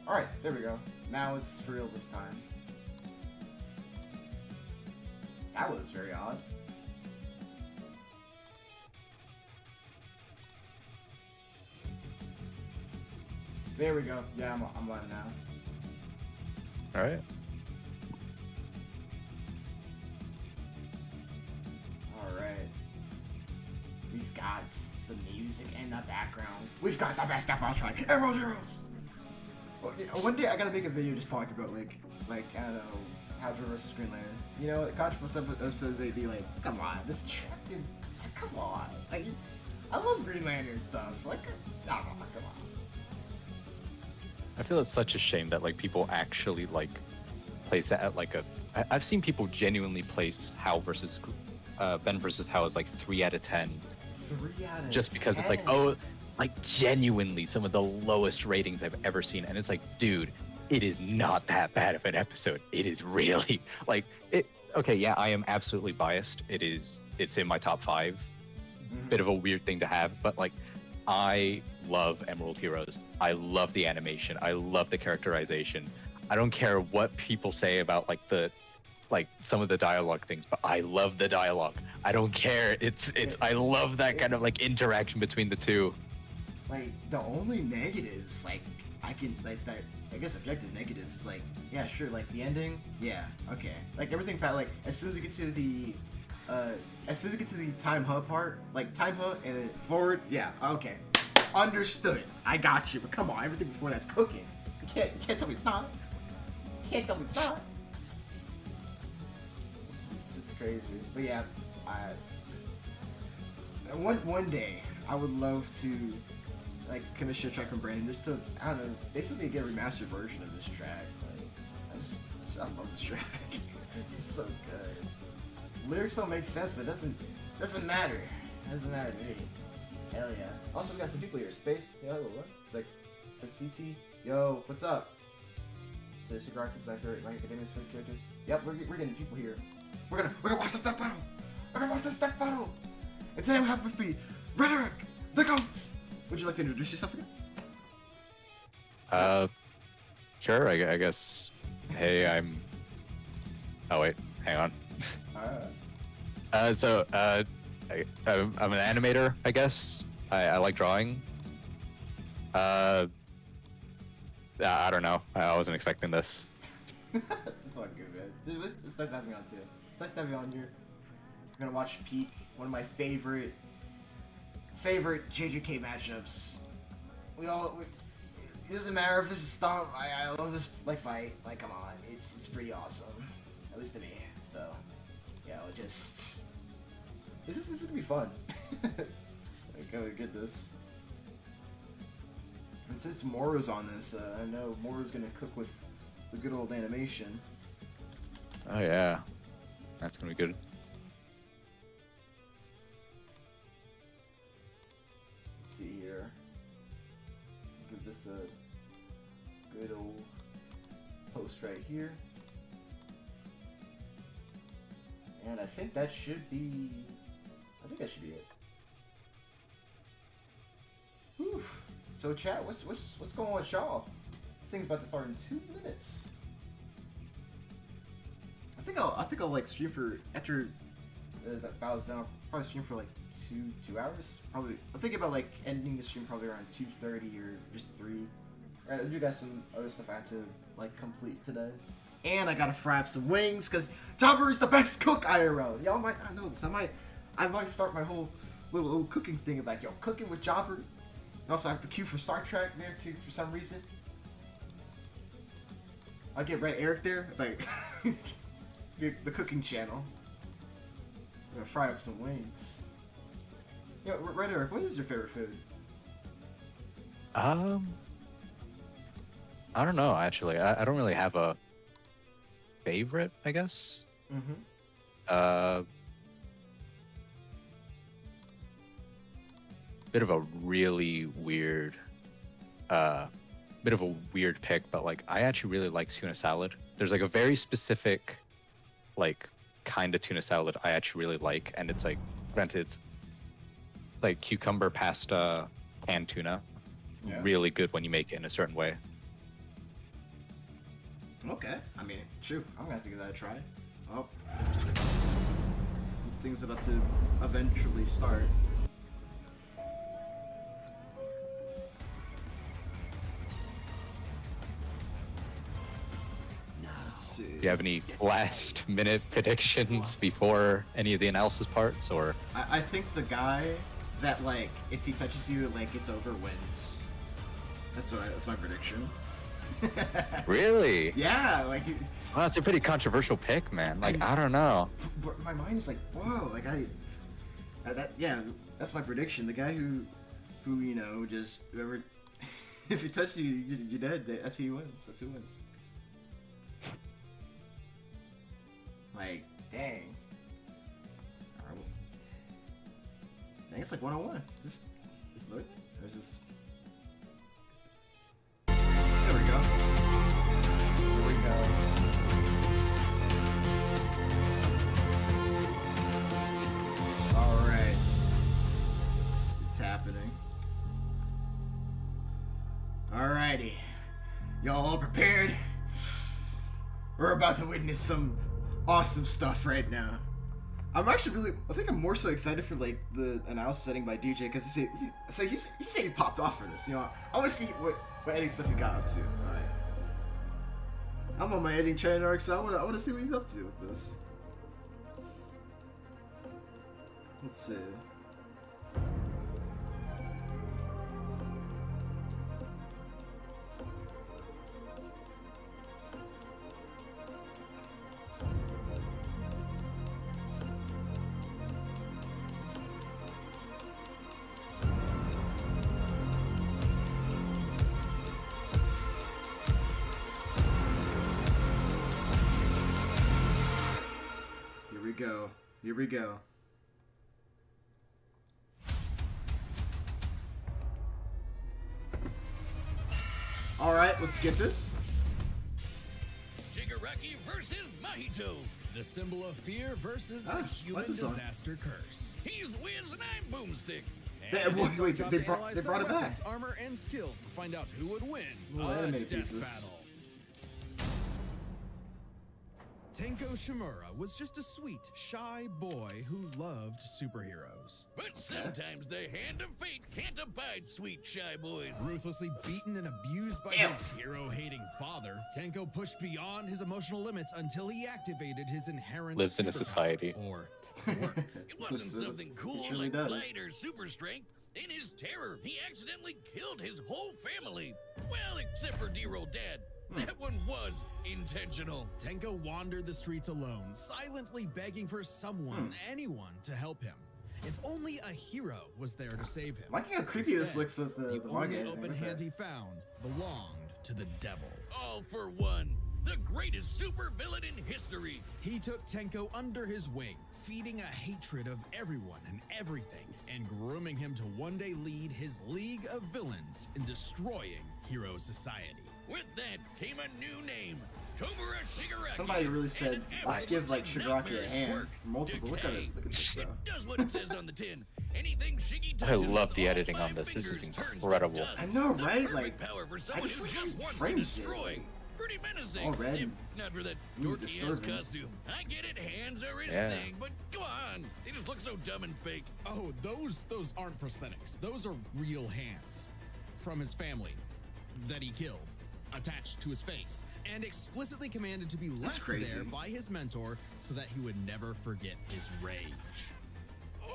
Alright, there we go. Now it's for real this time. That was very odd. There we go. Yeah, I'm live now. Alright. Alright. We've got the music in the background. We've got the best soundtrack. Emerald Heroes! Well, yeah, one day I gotta make a video just talking about like I don't know, Hydra vs Green Lantern. You know, controversial episodes may be like, come on, this track, come on. Like, I love Green Lantern stuff. Like, come on. I feel it's such a shame that like people actually like place it at like a. I've seen people genuinely place Hal versus Ben versus Hal as like 3 out of 10. 3 out of just because 10. It's like, oh, like genuinely some of the lowest ratings I've ever seen, and it's like, dude, it is not that bad of an episode. It is really like it. Okay, yeah, I am absolutely biased. It's in my top 5. Mm-hmm. Bit of a weird thing to have, but like, I love Emerald Heroes. I love the animation. I love the characterization. I don't care what people say about like some of the dialogue things, but I love the dialogue. I don't care. I love that kind of like interaction between the two. Like, the only negatives, like, I can, like, that, I guess objective negatives is like, yeah, sure, like, the ending, yeah, okay. Like, everything, like, as soon as you get to the time hub part, like, time hub and then forward, yeah, okay. Understood. I got you, but come on, everything before that's cooking. You can't tell me it's not. You can't tell me it's not. It's crazy. But yeah, one day, I would love to, like, commission a track from Brandon just to, I don't know, basically get a remastered version of this track. Like, I love this track. It's so good. Lyrics don't make sense, but it doesn't matter. It doesn't matter to me. Hell yeah. Also, we got some people here. Space, yo, what? It's like, it says CT, yo, what's up? It says Shigaraki is my academia's favorite characters. Yep, we're getting people here. We're gonna watch this death battle. We're gonna watch this death battle. And today we have with me Rhetoric, the GOAT. Would you like to introduce yourself again? Sure. I guess. Hey, I'm. Oh wait, hang on. I'm an animator, I guess. I like drawing. I don't know. I wasn't expecting this. It's all good, man. Dude, it's nice having you on too. It's nice having you on here. We're gonna watch Peak, one of my favorite JJK matchups. It doesn't matter if it's a stomp. I love this like fight. Like, come on, it's pretty awesome, at least to me. So, yeah, this is gonna be fun. I gotta get this. And since Moro's on this, I know Moro's gonna cook with the good old animation. Oh yeah, that's gonna be good. Let's see here. Give this a good old post right here. And I think that should be it. Whew. So chat, what's going on with y'all? This thing's about to start in 2 minutes. I think I'll like stream for after that battle's done. I'll probably stream for like two hours. Probably. I'm thinking about like ending the stream probably around 2:30 or just 3. I do got some other stuff I had to like complete today. And I gotta fry up some wings because Jobber is the best cook IRL. Y'all might not know this. I might start my whole little cooking thing about cooking with Jobber. And also I have to queue for Star Trek there too for some reason. I'll get Red Eric there, like the cooking channel. I'm gonna fry up some wings. Yo, Red Eric, what is your favorite food? I don't know actually. I don't really have a favorite, I guess. Bit of a really weird pick, but like I actually really like tuna salad. There's like a very specific like kind of tuna salad I actually really like, and it's like, granted it's like cucumber pasta canned tuna. Yeah. Really good when you make it in a certain way. Okay. I mean, true. I'm gonna have to give that a try. Oh. This thing's about to eventually start. Let's see. Do you have any last minute predictions before any of the analysis parts, or? I think the guy that, like, if he touches you, like, it's over, wins. That's my prediction. Really? Yeah, like. Well, it's a pretty controversial pick, man. Like, I don't know. But my mind is like, whoa, like yeah, that's my prediction. The guy who you know, just whoever, if he touches you, you're dead. That's who wins. That's who wins. Like, dang. Alright, well, dang, it's like 101. Is this look? There's this. There we go. There we go. Alright. It's happening. Alrighty. Y'all all prepared? We're about to witness some awesome stuff right now. I'm actually I think I'm more so excited for like the analysis setting by DJ because he said he popped off for this. You know, I want to see what editing stuff he got up to. Alright. I'm on my editing training arc, so I want to see what he's up to with this. Let's see. Here we go. Alright, let's get this. Shigaraki versus Mahito. The symbol of fear versus the human disaster curse. He's Wiz and I'm Boomstick. They brought it back. Armor and skills to find out who would win a death pieces. battle. Tenko Shimura was just a sweet, shy boy who loved superheroes. But sometimes the hand of fate can't abide sweet shy boys. Ruthlessly beaten and abused by his hero-hating father, Tenko pushed beyond his emotional limits until he activated his inherent Lives in a society. Or work. It wasn't something cool really like does. light or super strength. In his terror, he accidentally killed his whole family. Well, except for dear old dad. That one was intentional. Tenko wandered the streets alone, silently begging for someone, anyone, to help him. If only a hero was there to save him. Like how creepy this looks with the only manga. open hand he found belonged to the devil. All for one. The greatest supervillain in history. He took Tenko under his wing, feeding a hatred of everyone and everything, and grooming him to one day lead his League of Villains in destroying Hero Society. With that came a new name, Tomura Shigaraki. Somebody really said, let's give like Shigaraki a nightmare's hand. work. Multiple. Look at it. Look at this, bro. It does what it says on the tin. Anything Shiggy I touches love with the all editing on 5 this. This is fingers turns to incredible. dust. I know, The right? perfect Like, power for I someone just who like how just he wants to frames it. destroy. Pretty menacing. All red. If not for that Ooh, dorky ass disturbing. costume. I get it, hands are his Yeah. thing, but come on, they just look so dumb and fake. Oh, those aren't prosthetics. Those are real hands from his family that he killed, attached to his face, and explicitly commanded to be left crazy. there by his mentor so that he would never forget his rage.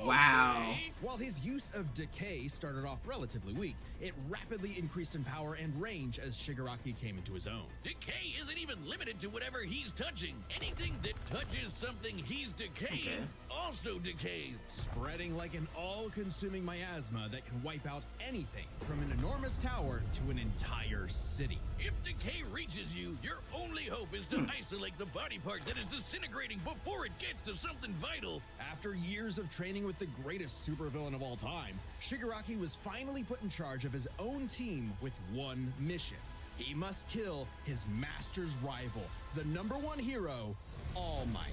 Wow. Okay. While his use of decay started off relatively weak, it rapidly increased in power and range as Shigaraki came into his own. Decay isn't even limited to whatever he's touching. Anything that touches something he's decaying also decays. Spreading like an all-consuming miasma that can wipe out anything from an enormous tower to an entire city. If decay reaches you, your only hope is to isolate the body part that is disintegrating before it gets to something vital. After years of training with the greatest supervillain of all time, Shigaraki was finally put in charge of his own team with one mission. He must kill his master's rival, the #1 hero, All Might.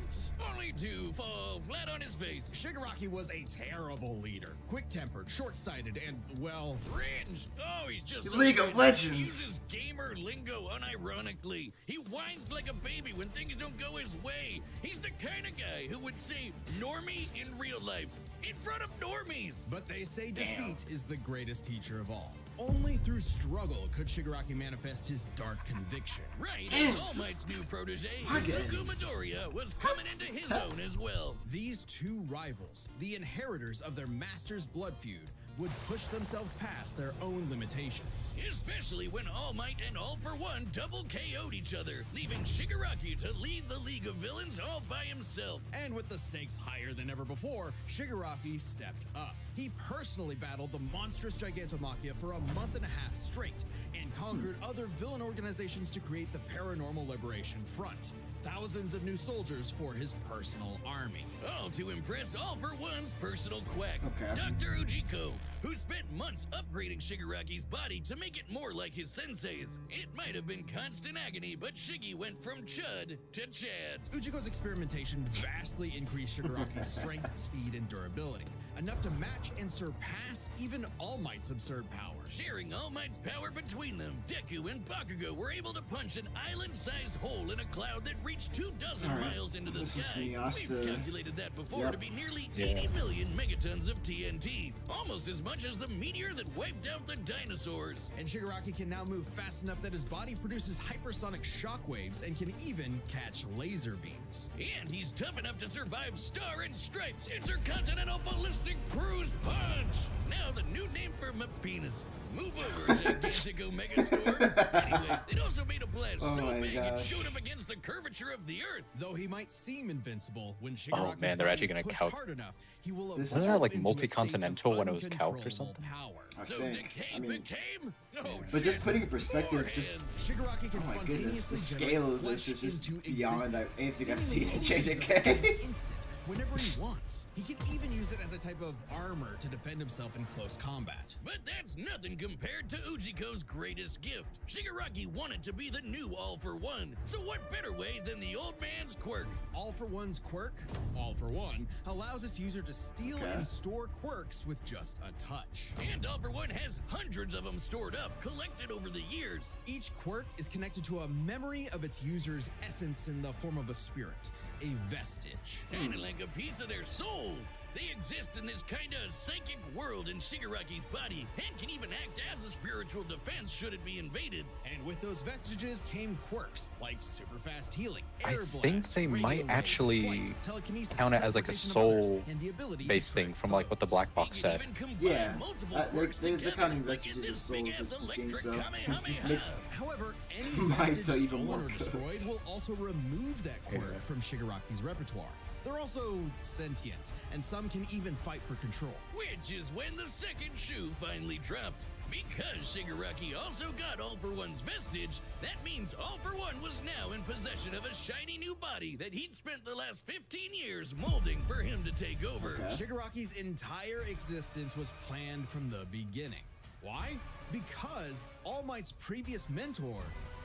Only to fall flat on his face. Shigaraki was a terrible leader, quick-tempered, short-sighted, and, well... Cringe! Oh, he's just so League of cringe. Legends. He uses gamer lingo unironically. He whines like a baby when things don't go his way. He's the kind of guy who would say normie in real life, in front of normies. But they say Damn. defeat is the greatest teacher of all. Only through struggle could Shigaraki manifest his dark conviction. Right, Damn, and All it's Might's just- new protege, Again, Izuku it's just- Midoriya, was coming What's into this his text? own as well. These two rivals, the inheritors of their master's blood feud, would push themselves past their own limitations. Especially when All Might and All For One double KO'd each other, leaving Shigaraki to lead the League of Villains all by himself. And with the stakes higher than ever before, Shigaraki stepped up. He personally battled the monstrous Gigantomachia for a month and a half straight, and conquered other villain organizations to create the Paranormal Liberation Front. Thousands of new soldiers for his personal army. All to impress All For One's personal quack, Okay. Dr. Ujiko, who spent months upgrading Shigaraki's body to make it more like his sensei's. It might have been constant agony, but Shiggy went from Chud to Chad. Ujiko's experimentation vastly increased Shigaraki's strength, speed, and durability, enough to match and surpass even All Might's absurd power. Sharing All Might's power between them, Deku and Bakugo were able to punch an island-sized hole in a cloud that reached 24 All right, miles into the this is sky. the Asta- We've calculated that before Yep. to be nearly Yeah. 80 million megatons of TNT, almost as much as the meteor that wiped out the dinosaurs. And Shigaraki can now move fast enough that his body produces hypersonic shockwaves and can even catch laser beams. And he's tough enough to survive Star and Stripes Intercontinental Ballistic Cruise Punch. Now the new name for my penis. Move over, Gigantico Megastore. Anyway, it also made a blast Oh so my big it gosh. showed up against the curvature of the Earth. Though he might seem invincible, when Shigaraki's man, they're body actually is gonna pushed count- hard enough, he will This evolve is- Wasn't that like into a state of multi-continental when it was calc or uncontrollable something? Power. I So think. Decay I mean, became... Oh, but just shit. putting in perspective, Forehead. just Shigaraki can oh my goodness, the spontaneously scale of generate this is flesh just into beyond existence, anything I've seemingly seen in millions of JJK. it in an instant, whenever he wants. He can even use it as a type of armor to defend himself in close combat. But that's nothing compared to Ujiko's greatest gift. Shigaraki wanted to be the new All For One, so what better way than the old man's quirk? All For One's quirk, All For One, allows its user to steal Okay. and store quirks with just a touch. And All For One has hundreds of them stored up, collected over the years. Each quirk is connected to a memory of its user's essence in the form of a spirit, a vestige. Kinda like a piece of their soul. They exist in this kinda psychic world in Shigaraki's body, and can even act as a spiritual defense should it be invaded. And with those vestiges came quirks like super fast healing, I air think blast, they radio might waves, actually flight, telekinesis, count it as like a teleportation of others, soul and the ability to based thing track from like what the foes. black box They said. can even combine Yeah, multiple they're quirks counting together, like vestiges in as this big souls, ass it seems electric so. It just Kamehameha. makes However, any Might vestige even stolen more or good. destroyed will also remove that quirk Yeah. from Shigaraki's repertoire. They're also sentient, and some can even fight for control. Which is when the second shoe finally dropped. Because Shigaraki also got All For One's vestige, that means All For One was now in possession of a shiny new body that he'd spent the last 15 years molding for him to take over. Okay. Shigaraki's entire existence was planned from the beginning. Why? Because All Might's previous mentor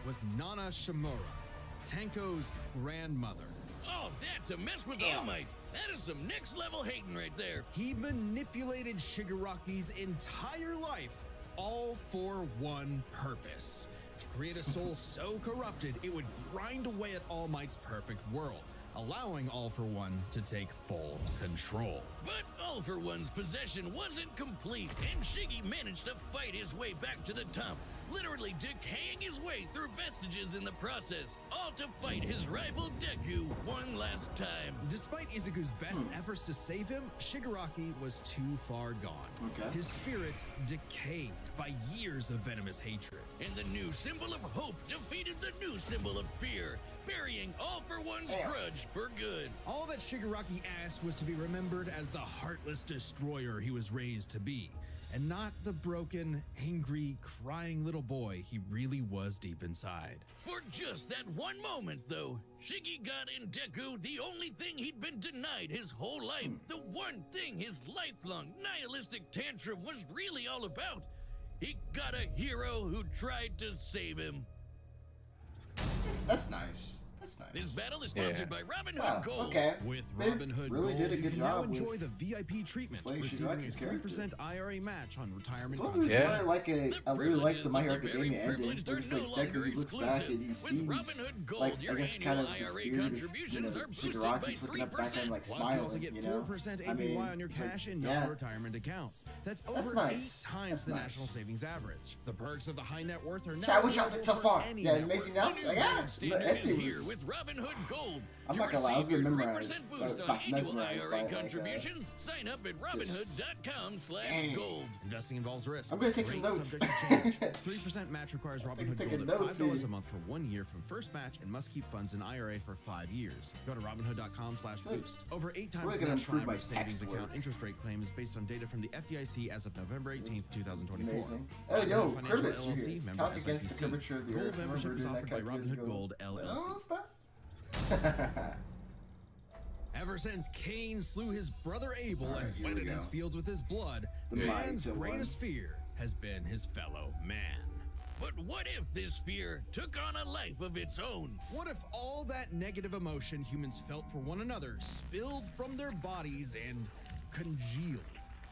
was Nana Shimura, Tanko's grandmother. Oh, that to mess with All Might. That is some next level hating right there. He manipulated Shigaraki's entire life, all for one purpose: to create a soul so corrupted it would grind away at All Might's perfect world, allowing All For One to take full control. But All For One's possession wasn't complete, and Shiggy managed to fight his way back to the top, literally decaying his way through vestiges in the process, all to fight his rival Deku one last time. Despite Izuku's best efforts to save him, Shigaraki was too far gone. Okay. His spirit decayed by years of venomous hatred. And the new symbol of hope defeated the new symbol of fear, burying All For One's grudge for good. All that Shigaraki asked was to be remembered as the heartless destroyer he was raised to be, and not the broken, angry, crying little boy he really was deep inside. For just that one moment, though, Shiggy got in Deku the only thing he'd been denied his whole life, the one thing his lifelong nihilistic tantrum was really all about. He got a hero who tried to save him. That's nice. That's nice. This battle is sponsored by Robin Hood Wow, Gold. okay. With They Robin Hood really Gold, did a you good can now job enjoy with the VIP treatment, explaining receiving a Shigaraki's 3% IRA match on retirement It's one of the contracts. reasons why I really like the My Hero Academia ending. Where just like Deku looks back and he sees, like, I guess kind of the spirit of, Shigaraki's looking up back and like Plus, you also smiling, get you know? 4% I APY mean, on your it's like, cash and yeah. non-retirement accounts. That's over nice. 8 times That's the nice. national savings average. The perks of the high net worth are Yeah, now I wish y'all did so available far. for any Yeah, network. amazing announcement. Like, yeah, the Standard is ending here was. with Robin Hood Gold. I'm To not gonna lie, I was receive getting your memorized, 3% boost on about annual mesmerized by IRA it, like, contributions, sign up at robinhood.com/gold. Investing involves risk. I'm gonna take some Rates notes. subject to change. 3% match requires Robin Hood taking Gold at notes $5 here. a month for 1 year from first match and must keep funds in IRA for 5 years. Go to robinhood.com/boost. Over 8 times Really the gonna national improve my average savings text account work. interest rate claim is based on data from the FDIC as of November 18th, 2024. Amazing. Oh, yo, Robinhood Financial Curtis, you're LLC, here. member Count against the SIPC. curvature of the Gold earth. membership Remember is that offered by couple years Robinhood ago? Gold LLC. Oh, stuff. Ever since Cain slew his brother Abel All right, and here we wetted his go. fields with his blood, The man's Mahito one. greatest fear has been his fellow man. But what if this fear took on a life of its own? What if all that negative emotion humans felt for one another spilled from their bodies and congealed,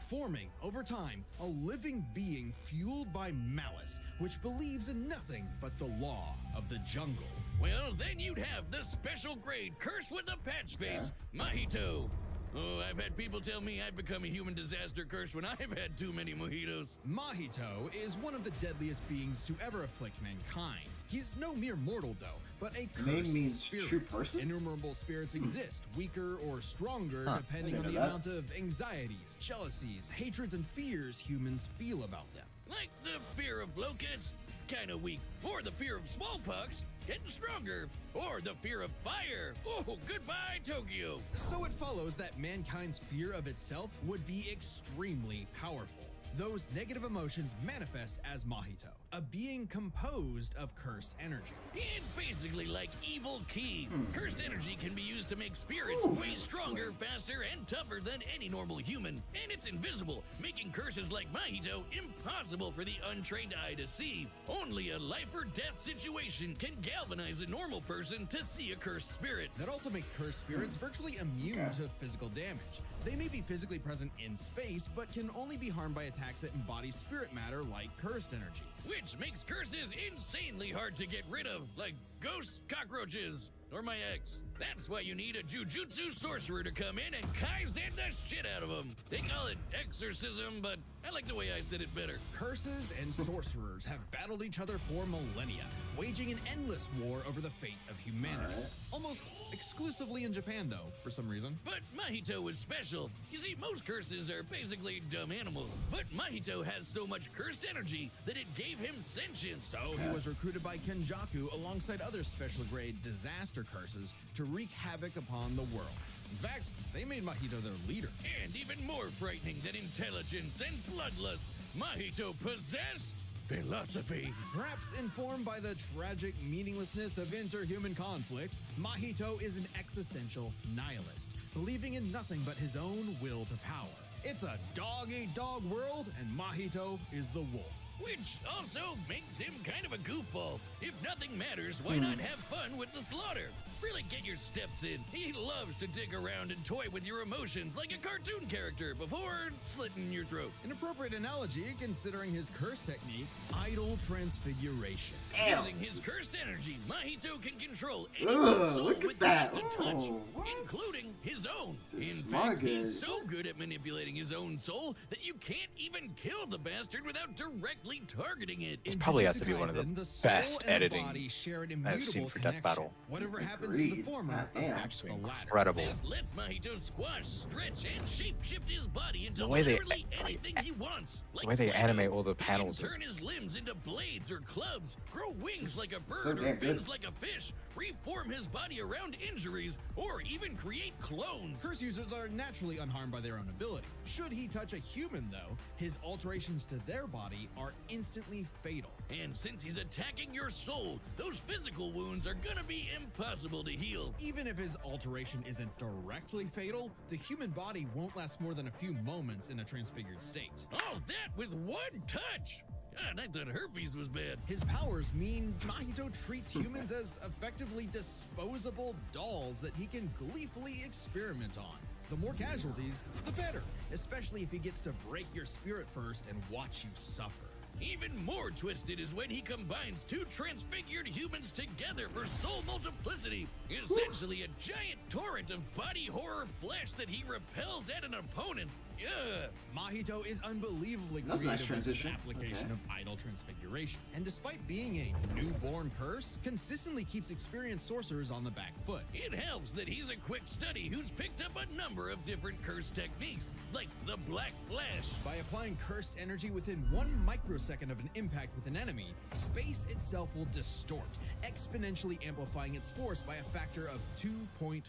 forming, over time, a living being fueled by malice, which believes in nothing but the law of the jungle? Well, then you'd have the special grade curse with the patch face, Mahito. Oh, I've had people tell me I've become a human disaster curse when I've had too many mojitos. Mahito is one of the deadliest beings to ever afflict mankind. He's no mere mortal, though, but a The name cursed means spirit. true person? Innumerable spirits exist, weaker or stronger, depending I on didn't the know that. amount of anxieties, jealousies, hatreds, and fears humans feel about them. Like the fear of locusts, kinda weak. Or the fear of smallpox, getting stronger. Or the fear of fire. Oh, goodbye, Tokyo. So it follows that mankind's fear of itself would be extremely powerful. Those negative emotions manifest as Mahito, a being composed of cursed energy. It's basically like evil ki. Cursed energy can be used to make spirits Ooh, way stronger, faster, and tougher than any normal human. And it's invisible, making curses like Mahito impossible for the untrained eye to see. Only a life or death situation can galvanize a normal person to see a cursed spirit. That also makes cursed spirits virtually immune to physical damage. They may be physically present in space, but can only be harmed by attacks that embody spirit matter like cursed energy. Which makes curses insanely hard to get rid of, like ghosts, cockroaches, or my ex. That's why you need a jujutsu sorcerer to come in and kaizen the shit out of them. They call it exorcism, but I like the way I said it better. Curses and sorcerers have battled each other for millennia, waging an endless war over the fate of humanity. Alright. Almost exclusively in Japan, though, for some reason. But Mahito is special. You see, most curses are basically dumb animals. But Mahito has so much cursed energy that it gave him sentience. So he was recruited by Kenjaku alongside other special grade disaster curses to wreak havoc upon the world. In fact, they made Mahito their leader. And even more frightening than intelligence and bloodlust, Mahito possessed philosophy. Perhaps informed by the tragic meaninglessness of interhuman conflict, Mahito is an existential nihilist, believing in nothing but his own will to power. It's a dog-eat-dog world, and Mahito is the wolf. Which also makes him kind of a goofball. If nothing matters, why not have fun with the slaughter? Really get your steps in. He loves to dig around and toy with your emotions like a cartoon character before slitting your throat. An appropriate analogy, considering his curse technique, idle transfiguration. Damn. Using his cursed energy, Mahito can control any Ugh, soul look at with that. just a touch, Oh, what? including his own. This In fact, manga he's is- so good at manipulating his own soul that you can't even kill the bastard without directly targeting it. In probably has Jujutsu to be one of the Kaisen, soul best and the editing body share an I've seen immutable for Death connection. Battle. Whatever happens to the Agreed. former Goddamn. affects the latter. Incredible. This lets Mahito squash, stretch, and shape-shift his body into The way they- literally anything he wants. Like The way they Play-Doh, animate all the he can panels is turn his limbs into blades or clubs, grow wings like a bird so or damn fins good. like a fish, reform his body around injuries, or even create clones. Curse users are naturally unharmed by their own ability. Should he touch a human, though, his alterations to their body are instantly fatal. And since he's attacking your soul, those physical wounds are gonna be impossible to heal. Even if his alteration isn't directly fatal, the human body won't last more than a few moments in a transfigured state. All that with one touch. God, I thought herpes was bad. His powers mean Mahito treats humans as effectively disposable dolls that he can gleefully experiment on. The more casualties, the better, especially if he gets to break your spirit first and watch you suffer. Even more twisted is when he combines two transfigured humans together for soul multiplicity. Essentially a giant torrent of body horror flesh that he repels at an opponent. Ugh. Mahito is unbelievably That's a nice creative with his transition. application Okay. of idle transfiguration, and despite being a newborn curse, consistently keeps experienced sorcerers on the back foot. It helps that he's a quick study who's picked up a number of different curse techniques, like the Black Flash. By applying cursed energy within 1 microsecond of an impact with an enemy, space itself will distort, exponentially amplifying its force by a factor of 2.5.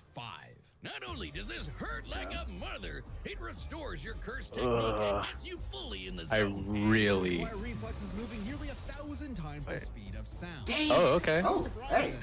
Not only does this hurt like a mother, it restores your curse technique and gets you fully in the I zone. really. Fire reflexes moving nearly 1,000 times the speed of sound. Dang. Oh, okay. Oh, hey.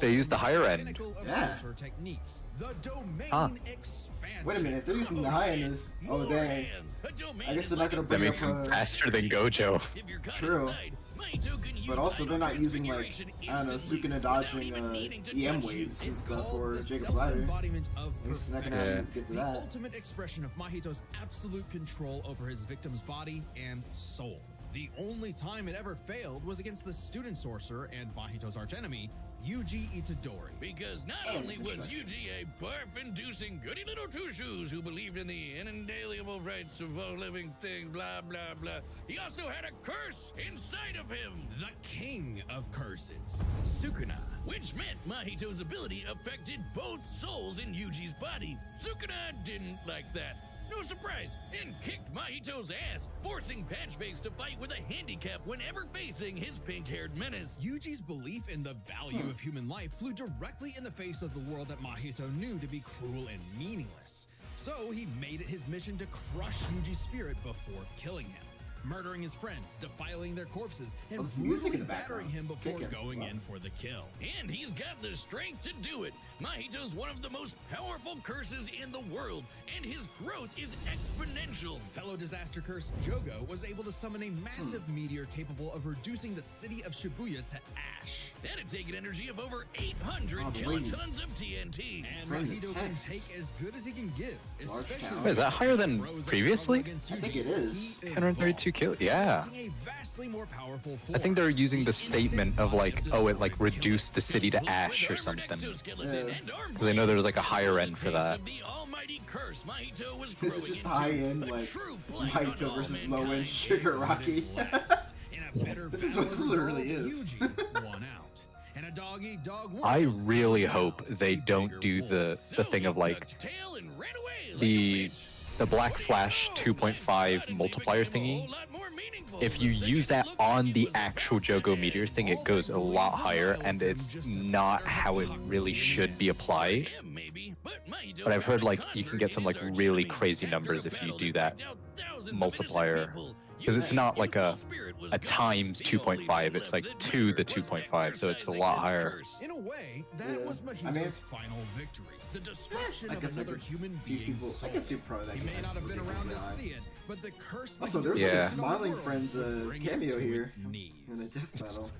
They used the higher end. Pinnacle of Yeah. sorcerer techniques, the domain Huh. expansion. Wait a minute, if they're using the high end is More dang. hands. A domain I guess is they're not like gonna a That bring makes up him faster than Gojo. If you're caught True. inside, Mahito can use But also they're not using like transfiguration I don't know, instantly Sukuna without dodging even needing to EM touch you. waves and It's stuff called for the Jacob's ladder. self-embodiment of At least they're not gonna perfection. have to get to The that. ultimate expression of Mahito's absolute control over his victim's body and soul. The only time it ever failed was against the student sorcerer and Mahito's archenemy, Yuji Itadori. Because not And only it's was introduced. Yuji a barf-inducing goody little two-shoes who believed in the inalienable rights of all living things, blah, blah, blah, he also had a curse inside of him, The king of curses, Sukuna. which meant Mahito's ability affected both souls in Yuji's body. Sukuna didn't like that. No surprise, and kicked Mahito's ass, forcing Patchface to fight with a handicap whenever facing his pink-haired menace. Yuji's belief in the value of human life flew directly in the face of the world that Mahito knew to be cruel and meaningless. So he made it his mission to crush Yuji's spirit before killing him, murdering his friends, defiling their corpses, and Oh, there's music in brutally the background. battering him It's before kicking. going Wow. in for the kill. And he's got the strength to do it. Mahito's one of the most powerful curses in the world, and his growth is exponential. Fellow disaster curse Jogo was able to summon a massive meteor capable of reducing the city of Shibuya to ash. That'd take an energy of over 800 Oh, the way you kilotons of TNT. And Frame the Mahito can text. take as good as he can give, Large especially town. Wait, is that higher than when Rose previously? struggled against I think Yuji. it is. He 132 evolved, kill. Yeah. taking a vastly more powerful I think they're form. using the statement of like, oh, it like Destroyed reduced the city to With ash or armored something. exoskeleton Yeah. and arm 'Cause I know there's, blades. like, a higher end Taste for that. of the almighty curse Mahito was This is growing just into, high end, a like true blight on Mahito all versus low end mankind. Shigaraki. Last, in a bitter This is battle what this resolved, really is. Yuji won out. And a dog-eat-dog world I really is now hope they a don't bigger do wolf. So the thing of he like tucked tail and ran away like the a bitch. the Black Flash Whoa, 2.5 that suddenly multiplier became a thingy. whole lot more meaningful If the you second use it that looked like on it the was actual about to Jogo end. meteor thing, it All goes I a believe lot the higher, vials and in it's just a not bitter how it hypocrisy really in should be the applied. Him, maybe, but Mahito But I've heard found a like you can convert get some in like his really archenemy crazy after numbers a if you battle do that that wiped out thousands of multiplier. innocent people. Because it's not like a Youthful spirit was a gone. times The only 2.5, thing it's left like that 2 mattered the was 2.5, so it's a exercising lot his higher. curse. In a way, that Yeah. was I Mahito's mean- final victory. The destruction I of guess I another could human see being's people. soul. I can see probably that. He may guy not have would been be around to high. see it, but the curse Also, Mahito there's like a placed on the Smiling world Friends, would bring it cameo to here its knees. in the death battle.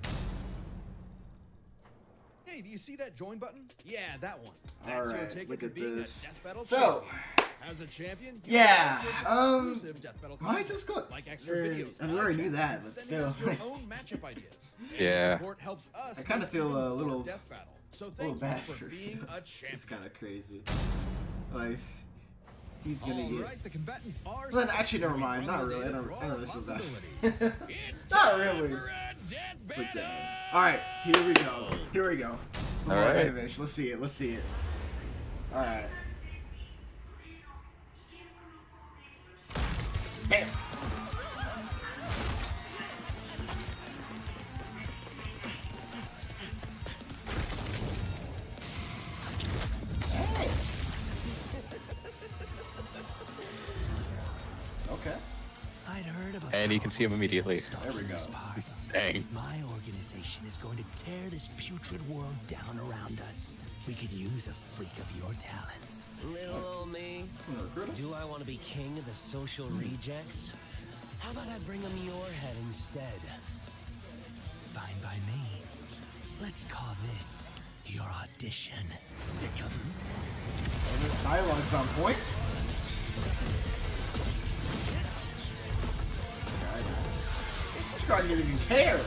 Hey, do you see that join button? Yeah, that one. All That's your right, ticket look to at being a this. Death Battle So, champion. As a champion, you yeah, get all sorts of exclusive Death Battle content, Mahito's cooked. like extra Yeah, videos, and we already knew live that, chats, but and sending still. us your own matchup ideas. And Yeah. your support helps us. I kinda make feel even a more little- Death Battle. So little thank you bad for for being a champion. It's kind of crazy. Like he's gonna All get. right, the combatants are. Well, set actually, to never mind. run Not the really. I data don't. through I all don't really feel possibilities. bad. It's Not time really. for a death But battle. all right, here we go. Here we go. All More right. animation. Let's see it. Let's see it. All right. Bam. Hey. Okay. I'd heard of a And you can see him immediately. There we go. Dang. My organization is going to tear this putrid world down around us. We could use a freak of your talents. Little old me. I'm gonna recruit him. Do I want to be king of the social rejects? How about I bring him your head instead? Fine by me. Let's call this your audition, Sickum. Oh, the dialogue's on point. God, Shigaraki doesn't even care.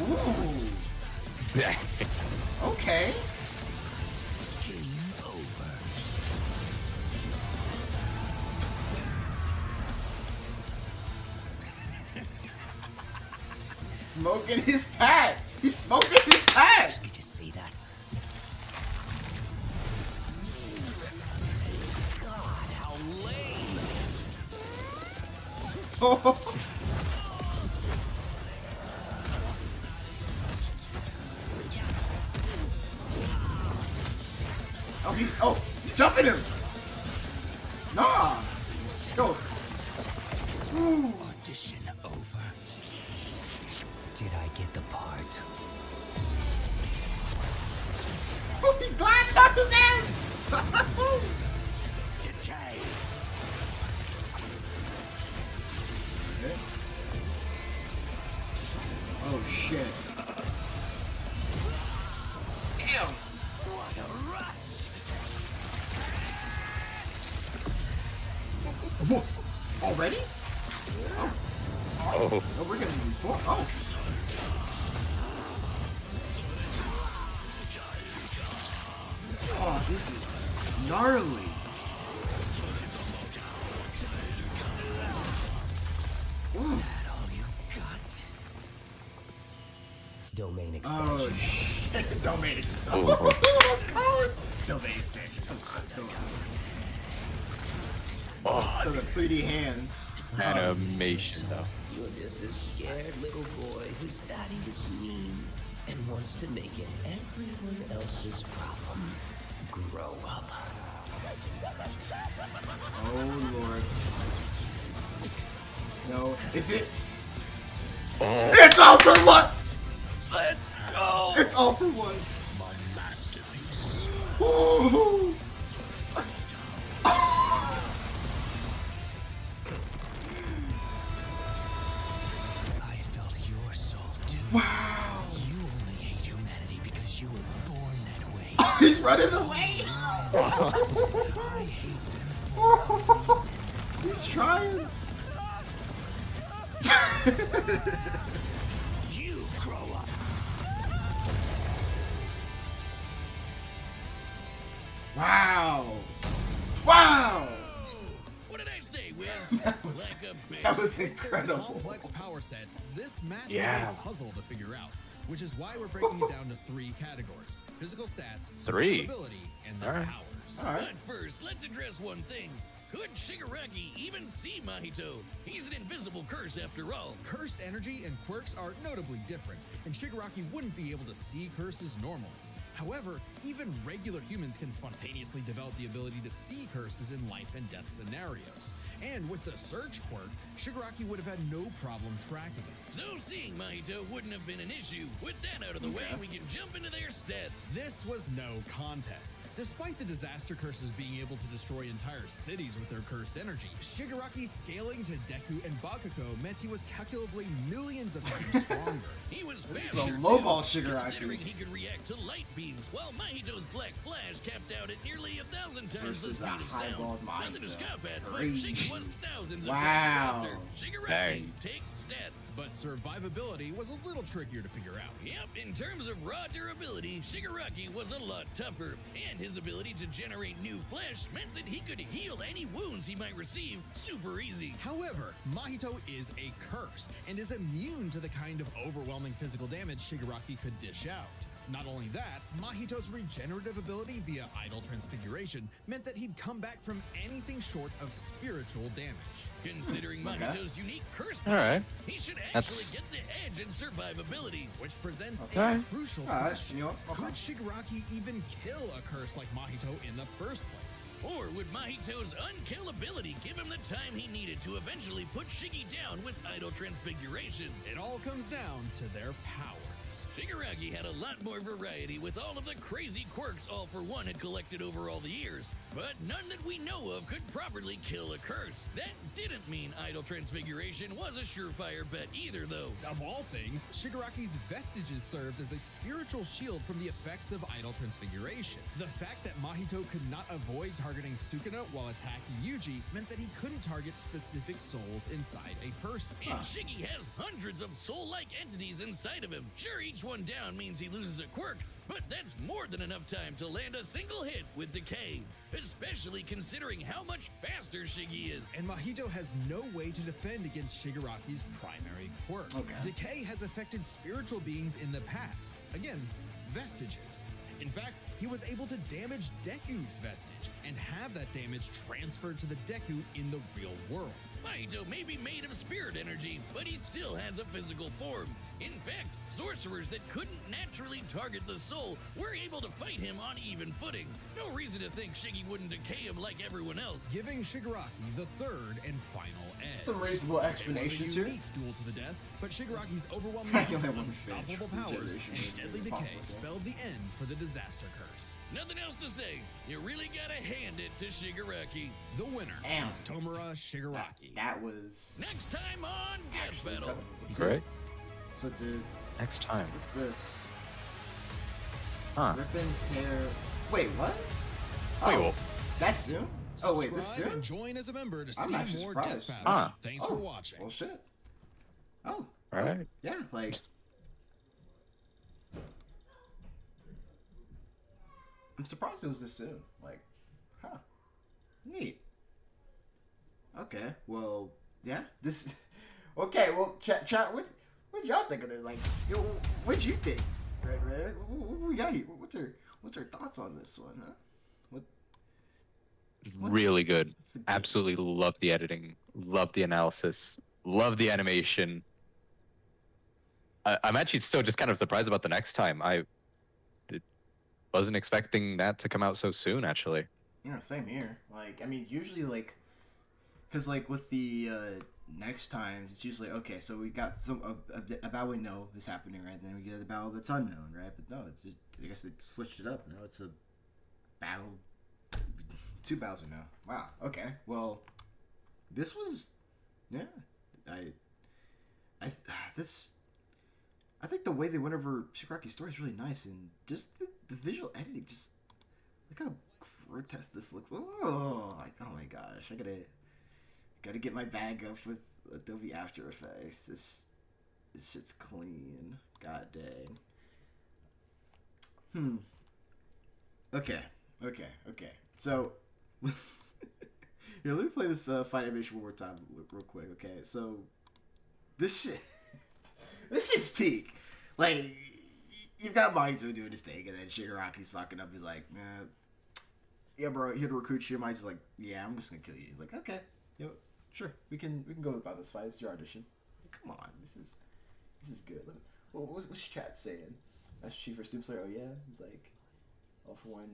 Ooh. Exactly. Okay. Game over. Smoking his pack. He's smoking his pack. Did you see that? God, how lame! Oh, jump at him. Nah. Go. Ooh. Audition over. Did I get the part? Oh, he glided off his ass. Decay! Oh shit. Damn. What a rush! Whoa. Already? Oh. Oh. No, we're gonna use 4. Oh. Oh, this is gnarly. Ooh. That all you got? Domain Oh expansion. shit. Domain expansion. Ooh. Let's call it. Domain expansion. Oh, So the 3D hands. animation though. You're just a scared little boy whose daddy is mean and wants to make it everyone else's problem. Grow up. Oh lord. No, is it? Oh, It's all for one. let's go. It's all for one. My masterpiece. Ooh. I felt your soul too. Wow. You only hate humanity because you were born that way. He's running away. I hate them for a reason. He's trying. You grow up. Wow. Wow. What did I say, Wiz? That was- Like a bitch. That was incredible. Complex power sets, this match Yeah. is a puzzle to figure out, which is why we're breaking it down to 3 categories: physical stats, Three? ability, and their Alright. powers. All right. But first, let's address one thing. Could Shigaraki even see Mahito? He's an invisible curse after all. Cursed energy and quirks are notably different, and Shigaraki wouldn't be able to see curses normally. However, even regular humans can spontaneously develop the ability to see curses in life and death scenarios. And with the Surge quirk, Shigaraki would have had no problem tracking it. So seeing Mahito wouldn't have been an issue. With that out of the way, we can jump into their stats. This was no contest. Despite the disaster curses being able to destroy entire cities with their cursed energy, Shigaraki scaling to Deku and Bakugo meant he was calculably millions of times stronger. He was This is faster, a lowball too, Shigaraki. considering he could react to light beams, while Mahito's Black Flash capped out at nearly 1,000 times the Versus a speed of sound. highballed Nothing to Mahito. scoff at, but Great. Shiggy was thousands of Wow. times faster. Shigaraki Dang. takes stats. But survivability was a little trickier to figure out. Yep, in terms of raw durability, Shigaraki was a lot tougher, and his ability to generate new flesh meant that he could heal any wounds he might receive super easy. However, Mahito is a curse and is immune to the kind of overwhelming physical damage Shigaraki could dish out. Not only that, Mahito's regenerative ability via idle transfiguration meant that he'd come back from anything short of spiritual damage. Considering Mahito's unique curse All right. he should actually That's- get the edge in survivability. Which presents Okay. a crucial All right, question. you know what? Could Shigaraki even kill a curse like Mahito in the first place? Or would Mahito's unkillability give him the time he needed to eventually put Shiggy down with idle transfiguration? It all comes down to their powers. Shigaraki had a lot more variety with all of the crazy quirks All For One had collected over all the years, but none that we know of could properly kill a curse. That didn't mean Idol Transfiguration was a surefire bet either, though. Of all things, Shigaraki's vestiges served as a spiritual shield from the effects of Idol Transfiguration. The fact that Mahito could not avoid targeting Sukuna while attacking Yuji meant that he couldn't target specific souls inside a person. And Shiggy has hundreds of soul-like entities inside of him. Sure, each one down means he loses a quirk, but that's more than enough time to land a single hit with Decay, especially considering how much faster Shiggy is. And Mahito has no way to defend against Shigaraki's primary quirk. Decay has affected spiritual beings in the past. Again, vestiges. In fact, he was able to damage Deku's vestige and have that damage transferred to the Deku in the real world. Mahito may be made of spirit energy, but he still has a physical form. In fact, sorcerers that couldn't naturally target the soul were able to fight him on even footing. No reason to think Shiggy wouldn't decay him like everyone else. Giving Shigaraki the third and final edge. Some reasonable explanations It was a here. unique duel to the death, but Shigaraki's overwhelming You only have one unstoppable stage. powers Regeneration and is deadly impossible, decay so. spelled the end for the disaster curse. Nothing else to say. You really gotta hand it to Shigaraki. The winner Damn. is Tomura Shigaraki. That was Next time on Death actually Battle. incredible. So- Great. So to Next time. what's this? Huh. Rip and tear. Wait, what? Wait, Oh, well, that's soon? Oh wait, this Subscribe soon? and join as a member to I'm see actually more surprised. Death Battles. Huh. Thanks Oh, for watching. Well, shit. Oh, all right. yeah, like. I'm surprised it was this soon. Like, huh. Neat. Okay, well, yeah, this. Okay, well, chat, what'd y'all think of this? Like, yo, what'd you think? Red, what we got here? What's our thoughts on this one, huh? What- Really good. what's the- Absolutely love the editing. Love the analysis. Love the animation. I'm actually still just kind of surprised about the next time. Wasn't expecting that to come out so soon, actually. Yeah, same here. Like, I mean, usually, like, because, like, with the next times, it's usually, okay, so we got a battle we know is happening, right? Then we get a battle that's unknown, right? But no, it's just, I guess they switched it up. Now it's a battle. 2 battles are now. Wow, okay. Well, this was, yeah. I think the way they went over Shigaraki's story is really nice, and just the visual editing, just look how grotesque this looks. Oh my gosh, I gotta get my bag up with Adobe After Effects. This shit's clean. God dang. Okay. So, here, let me play this fight animation one more time, real quick. Okay, so this shit's peak. Like, you've got Mahito doing his thing, and then Shigaraki's talking up. He's like, yeah, bro, here to recruit you. Mahito's like, yeah, I'm just gonna kill you. He's like, okay, yo, sure, we can go about this fight. It's your audition. Like, come on, this is good. What's chat saying? That's Chief for Soup Slayer. Oh yeah, he's like, All For One.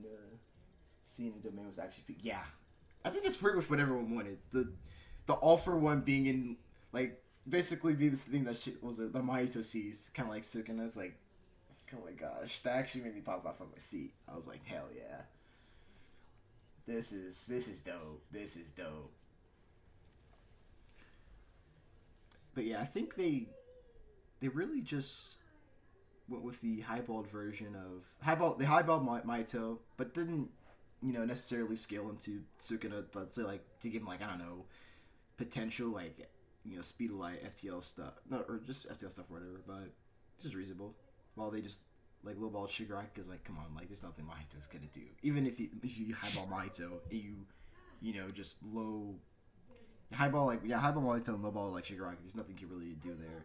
Scene and domain was actually peak. Yeah, I think that's pretty much what everyone wanted. The All For One being in, like, basically being this thing that the Mahito sees, kind of like Sukuna. It's like, oh my gosh, that actually made me pop off of my seat. I was like, hell yeah, this is dope. This is dope. But yeah, I think they really just went with the highballed version of they highballed Mahito, but didn't necessarily scale him to Sukuna. Let's say, like, to give him, like, I don't know, potential, like, speed of light FTL stuff, or just FTL stuff or whatever, but just reasonable. While they just, like, lowball Shigaraki, because, like, come on, like, there's nothing Mahito's gonna do. Even if you highball Mahito, and just highball Mahito and lowball, like, Shigaraki, there's nothing you can really do there.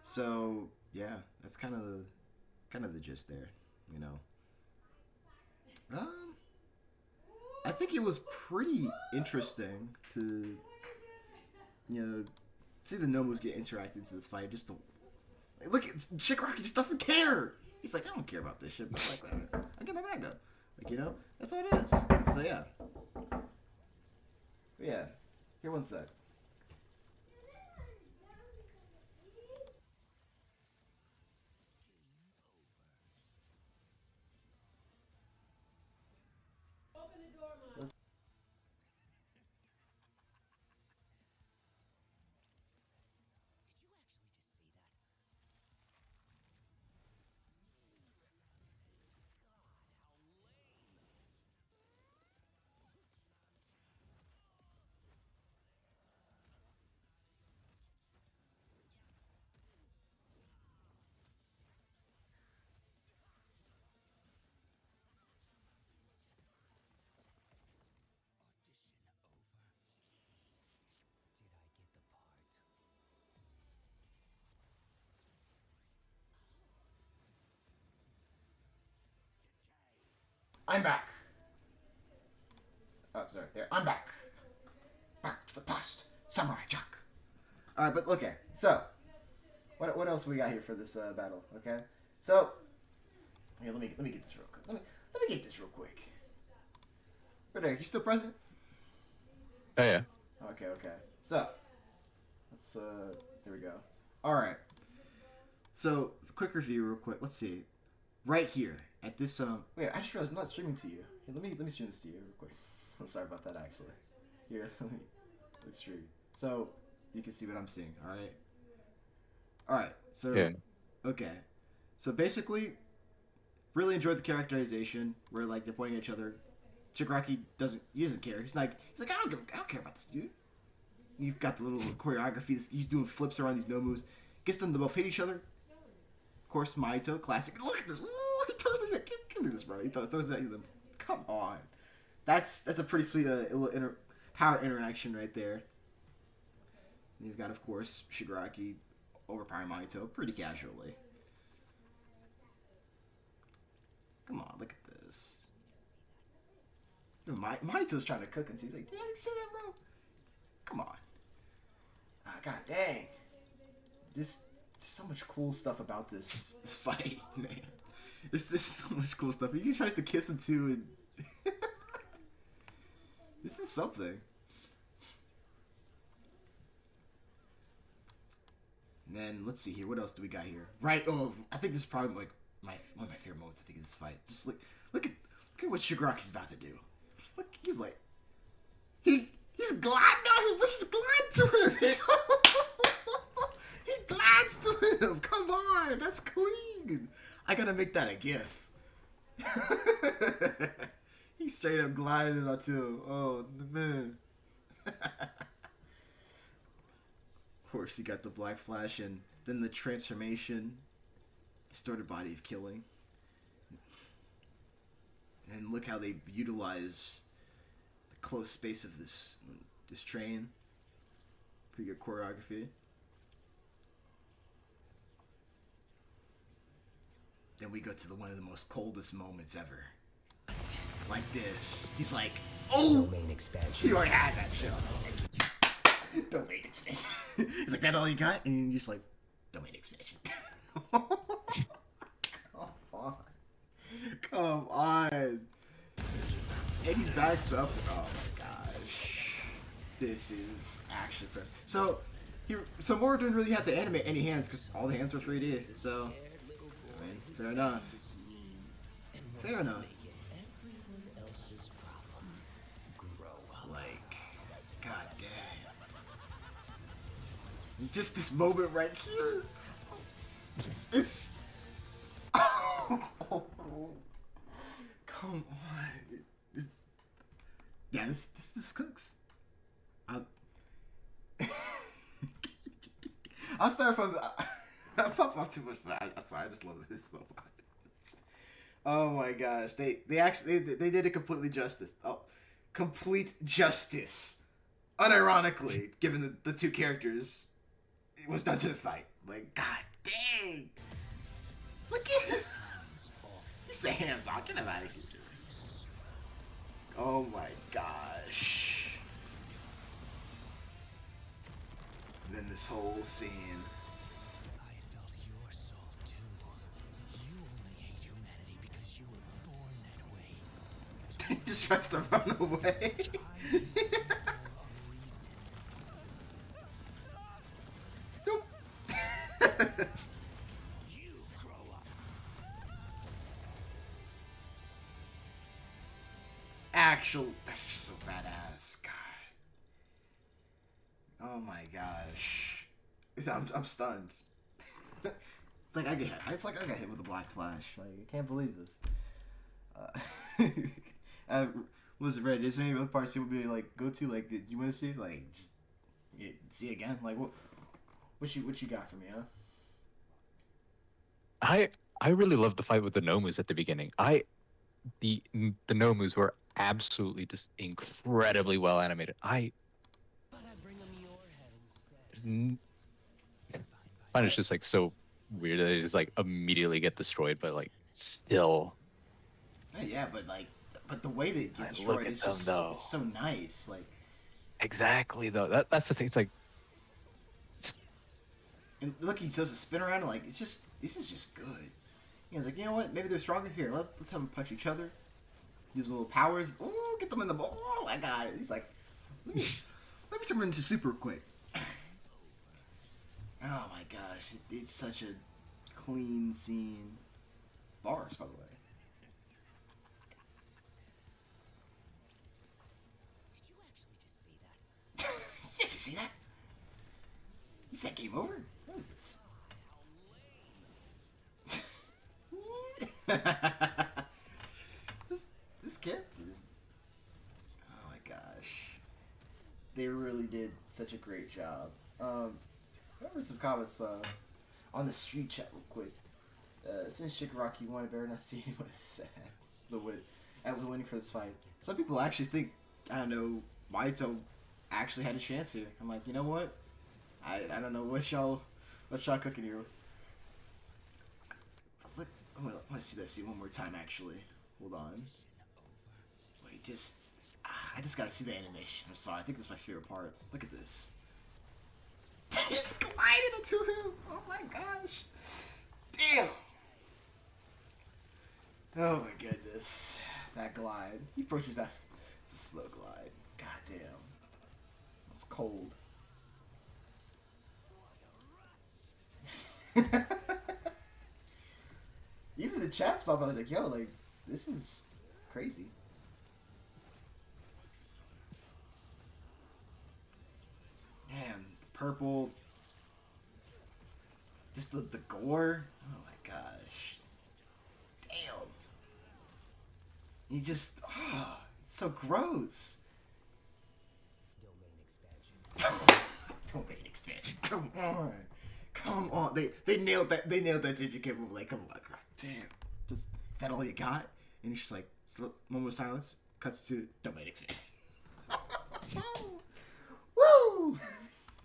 So yeah, that's kind of the gist there, I think it was pretty interesting to, see the Nomos get interacted into this fight. Just look, Shigaraki just doesn't care. He's like, I don't care about this shit, but, like, I get my bag up. Like, that's all it is. So yeah. But yeah. Here, one sec. I'm back. Oh, sorry. There, I'm back. Back to the past, Samurai Jack. All right, but okay. So, what else we got here for this battle? Okay. So, here, let me get this real quick. Let me get this real quick. Right there, you still present? Oh yeah. Okay. So, let's there we go. All right. So, quick review, real quick. Let's see. Right here at this wait, I just realized I'm not streaming to you. Here, let me stream this to you real quick. Sorry about that, actually. Here, let me stream. So, you can see what I'm seeing. All right. All right. So, Yeah. okay. So basically, really enjoyed the characterization where like they're pointing at each other. Shigaraki doesn't care. He's like I don't care about this dude. You've got the little choreography. He's doing flips around these no moves. Gets them to both hit each other. Of course, Mahito, classic. Look at this. Ooh, he throws it. Give me this, bro. He throws it at them. Come on. That's a pretty sweet little power interaction right there. And you've got, of course, Shigaraki overpowering Mahito pretty casually. Come on, look at this. Mahito's trying to cook and he's like, yeah, you see that, bro? Come on. God dang. There's so much cool stuff about this fight, man. There's so much cool stuff. He tries to kiss him too, and this is something. And then let's see here. What else do we got here? Right. Oh, I think this is probably like one of my favorite moments. I think in this fight. Just look at what Shigaraki's about to do. Look, he's like he's gliding down. He's gliding to him. He glides to him. Come on, that's clean. I gotta make that a gif. He's straight up gliding onto him. Oh man. Of course, you got the Black Flash and then the transformation, distorted body of killing. And look how they utilize the close space of this train. Pretty good choreography. Then we go to one of the most coldest moments ever. Like this. He's like, oh! Domain expansion. You already had that shit. Domain expansion. He's like, that all you got? And you're just like, domain expansion. Come on. And he backs up. Oh my gosh. This is actually perfect. So Mora didn't really have to animate any hands because all the hands were 3D. So, I mean, fair enough. Fair enough. Like, god damn. Just this moment right here. It's. Come on. Yeah, this cooks. I'll start from. I'm off too much for that. That's why I just love this so much. Oh my gosh, they did it completely justice. Oh, complete justice. Unironically, given the two characters, it was done to this fight. Like, god dang. Look at him. He said hands off. Get him out of here. Oh my gosh. And then this whole scene. I felt your soul too. You only hate humanity because you were born that way. He just tries to run away. Nope. You grow up. Actual, that's just so badass. God. Oh my gosh. I'm stunned. It's like I got hit with a Black Flash. Like, I can't believe this. Was it Red? Is there any other parts you would be like go to? Like, did you want to see? Like, see again? Like, what you got for me, huh? I really loved the fight with the Nomus at the beginning. The Nomus were absolutely just incredibly well animated. But I bring them your head instead. I find it's just like so weird that they just like immediately get destroyed, but like still. Yeah, but like But the way they get Look destroyed at is them, just though. it's so nice. Like, Exactly though. That's the thing. It's like and look, he does a spin around. And like, it's just this is just good. He's like, you know what? Maybe they're stronger here. Let's have them punch each other. Use little powers. Oh, get them in the ball. Oh my god. He's like, let me turn into super quick. Oh my gosh, it's such a clean scene. Bars, by the way. Did you actually see that? Is that game over? What is this? this character. Oh my gosh. They really did such a great job. I read some comments on the street chat real quick. Since Shigaraki won, I better not see anyone sad after winning for this fight. Some people actually think, I don't know, Mahito actually had a chance here. I'm like, you know what? I don't know what y'all cooking here. Look, I want to see that scene one more time. Actually, hold on. Wait, I just gotta see the animation. I'm sorry, I think that's my favorite part. Look at this. He's gliding into him. Oh my gosh. Damn. Oh my goodness. That glide. He approaches that. It's a slow glide. God damn. It's cold. Even the chat spot, I was like, yo, like, this is crazy. Man, purple. Just the gore. Oh my gosh. Damn. You just, it's so gross. Domain expansion. Come on. Come on. They nailed that. They nailed that ginger kid move. Like, come on. God damn. Just, is that all you got? And he's just like, moment of silence. Cuts to domain expansion. Woo!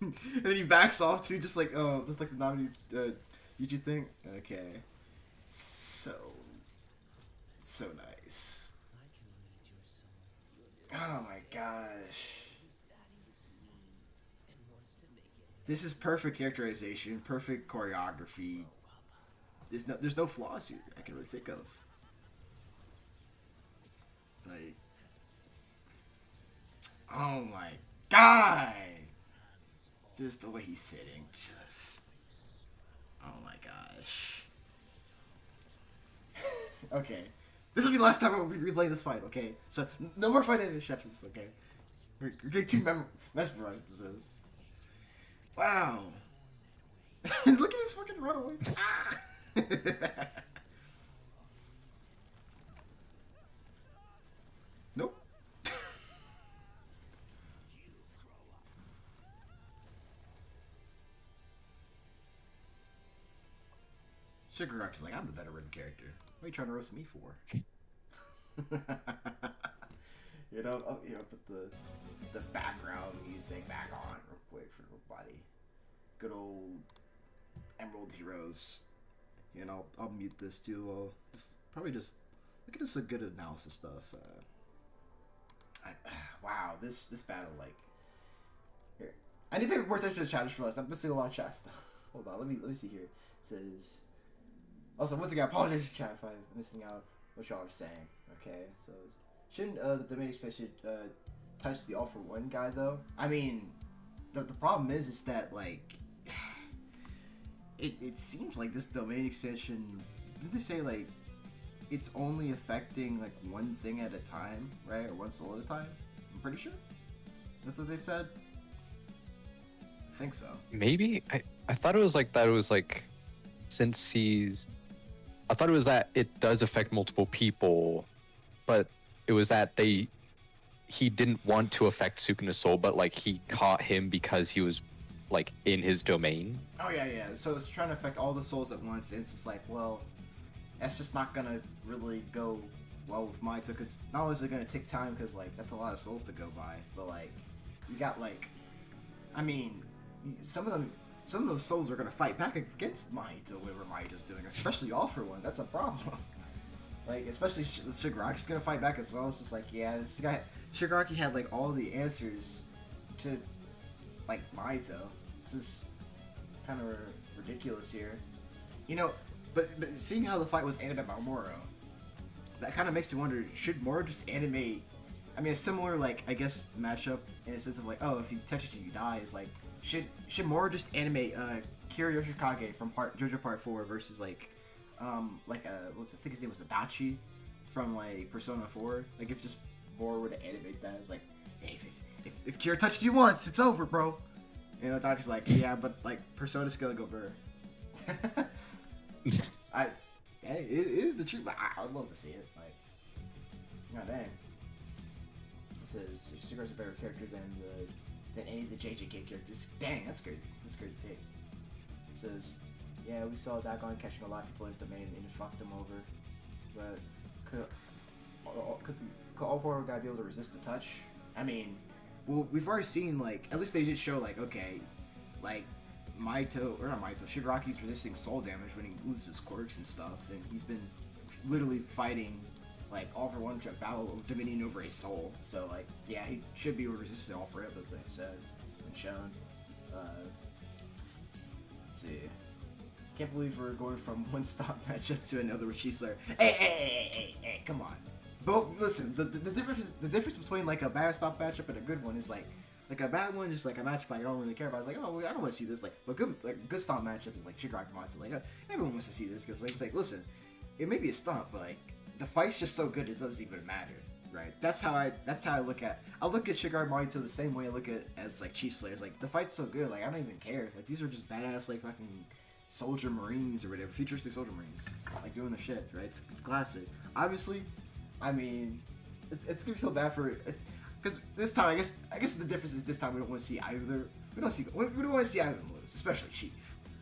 And then he backs off too, just like the Nami Yuji thing. Okay. So nice. Oh my gosh. This is perfect characterization, perfect choreography. There's no flaws here I can really think of. Like, oh my god! Just the way he's sitting, just, oh my gosh. Okay, this will be the last time we replay this fight. Okay, so no more fight interceptions. Okay, we're getting too mesmerized with this. Wow. Look at his fucking runaways. Ah! Nope. Shigaraki's like, I'm the better written character. What are you trying to roast me for? You know, put the background music back on real quick for everybody. Good old Emerald Heroes. You know, I'll mute this too. Probably just look at this, a good analysis stuff. Wow, this battle, like, here. I need to pay more attention to the challenge for us. I'm missing a lot of chat stuff. Hold on, let me see here. It says, also, once again, I apologize to chat if I'm missing out what y'all are saying. Okay, so shouldn't the domain expansion touch the All for One guy though? I mean, the problem is that, like, it seems like this domain expansion, didn't they say, like, it's only affecting, like, one thing at a time, right? Or one soul at a time? I'm pretty sure. That's what they said. I think so. maybe I thought it was like that. It was like, since I thought it was that it does affect multiple people, but it was that he didn't want to affect Sukuna's soul, but like he caught him because he was like in his domain. Oh yeah. So it's trying to affect all the souls at once. And it's just like, well, that's just not gonna really go well with Mahito, because not only is it gonna take time, because like that's a lot of souls to go by, but like you got, like, I mean, some of those souls are gonna fight back against Mahito, whatever Mahito's doing, especially All for One. That's a problem. Like, especially Shigaraki's gonna fight back as well. It's just like, yeah, this guy Shigaraki had like all the answers to like Mahito. This is kind of ridiculous here, you know. But seeing how the fight was animated by Moro, that kind of makes me wonder: should Moro just animate? I mean, a similar like I guess matchup in a sense of like, oh, if you touch it, you die. Is like, should Moro just animate Kira Yoshikage from JoJo Part 4 versus like I think his name was Adachi from like Persona 4. Like if just Moro were to animate that, it's like, hey, if Kira touches you once, it's over, bro. And Adachi's like, yeah, but like Persona's gonna go burr. Hey, it is the truth. I'd love to see it. Like, god dang. It says Shigar's a better character than any of the JJK characters. Dang, that's crazy. That's crazy to take. It says, yeah, we saw Dagon catching a lot of people into the main and fucked them over. But could all four guys be able to resist the touch? I mean, well, we've already seen, like, at least they did show, like, okay, like, Shigaraki's resisting soul damage when he loses his quirks and stuff, and he's been literally fighting, like, all for one battle of dominion over a soul. So, like, yeah, he should be able to resist it all for it, as they said and shown. Let's see. Can't believe we're going from one stop matchup to another with Chief-Slayer. Hey, come on. But listen, the difference between like a bad stop matchup and a good one is like a bad one is just like a matchup I don't really care about. It's like, oh, I don't want to see this. Like, but good stop matchup is like Shigaraki Mahito. Like, everyone wants to see this because like, it's like, listen, it may be a stomp, but like the fight's just so good it doesn't even matter, right? That's how I look at Shigaraki Mahito the same way I look at as like Chief-Slayers. Like the fight's so good, like I don't even care. Like these are just badass like fucking soldier marines or whatever, futuristic soldier marines, like doing the shit, right? It's classic. Obviously, I mean, it's gonna feel bad for it because this time I guess the difference is this time we don't want to see either. We don't want to see either of them lose, especially Chief,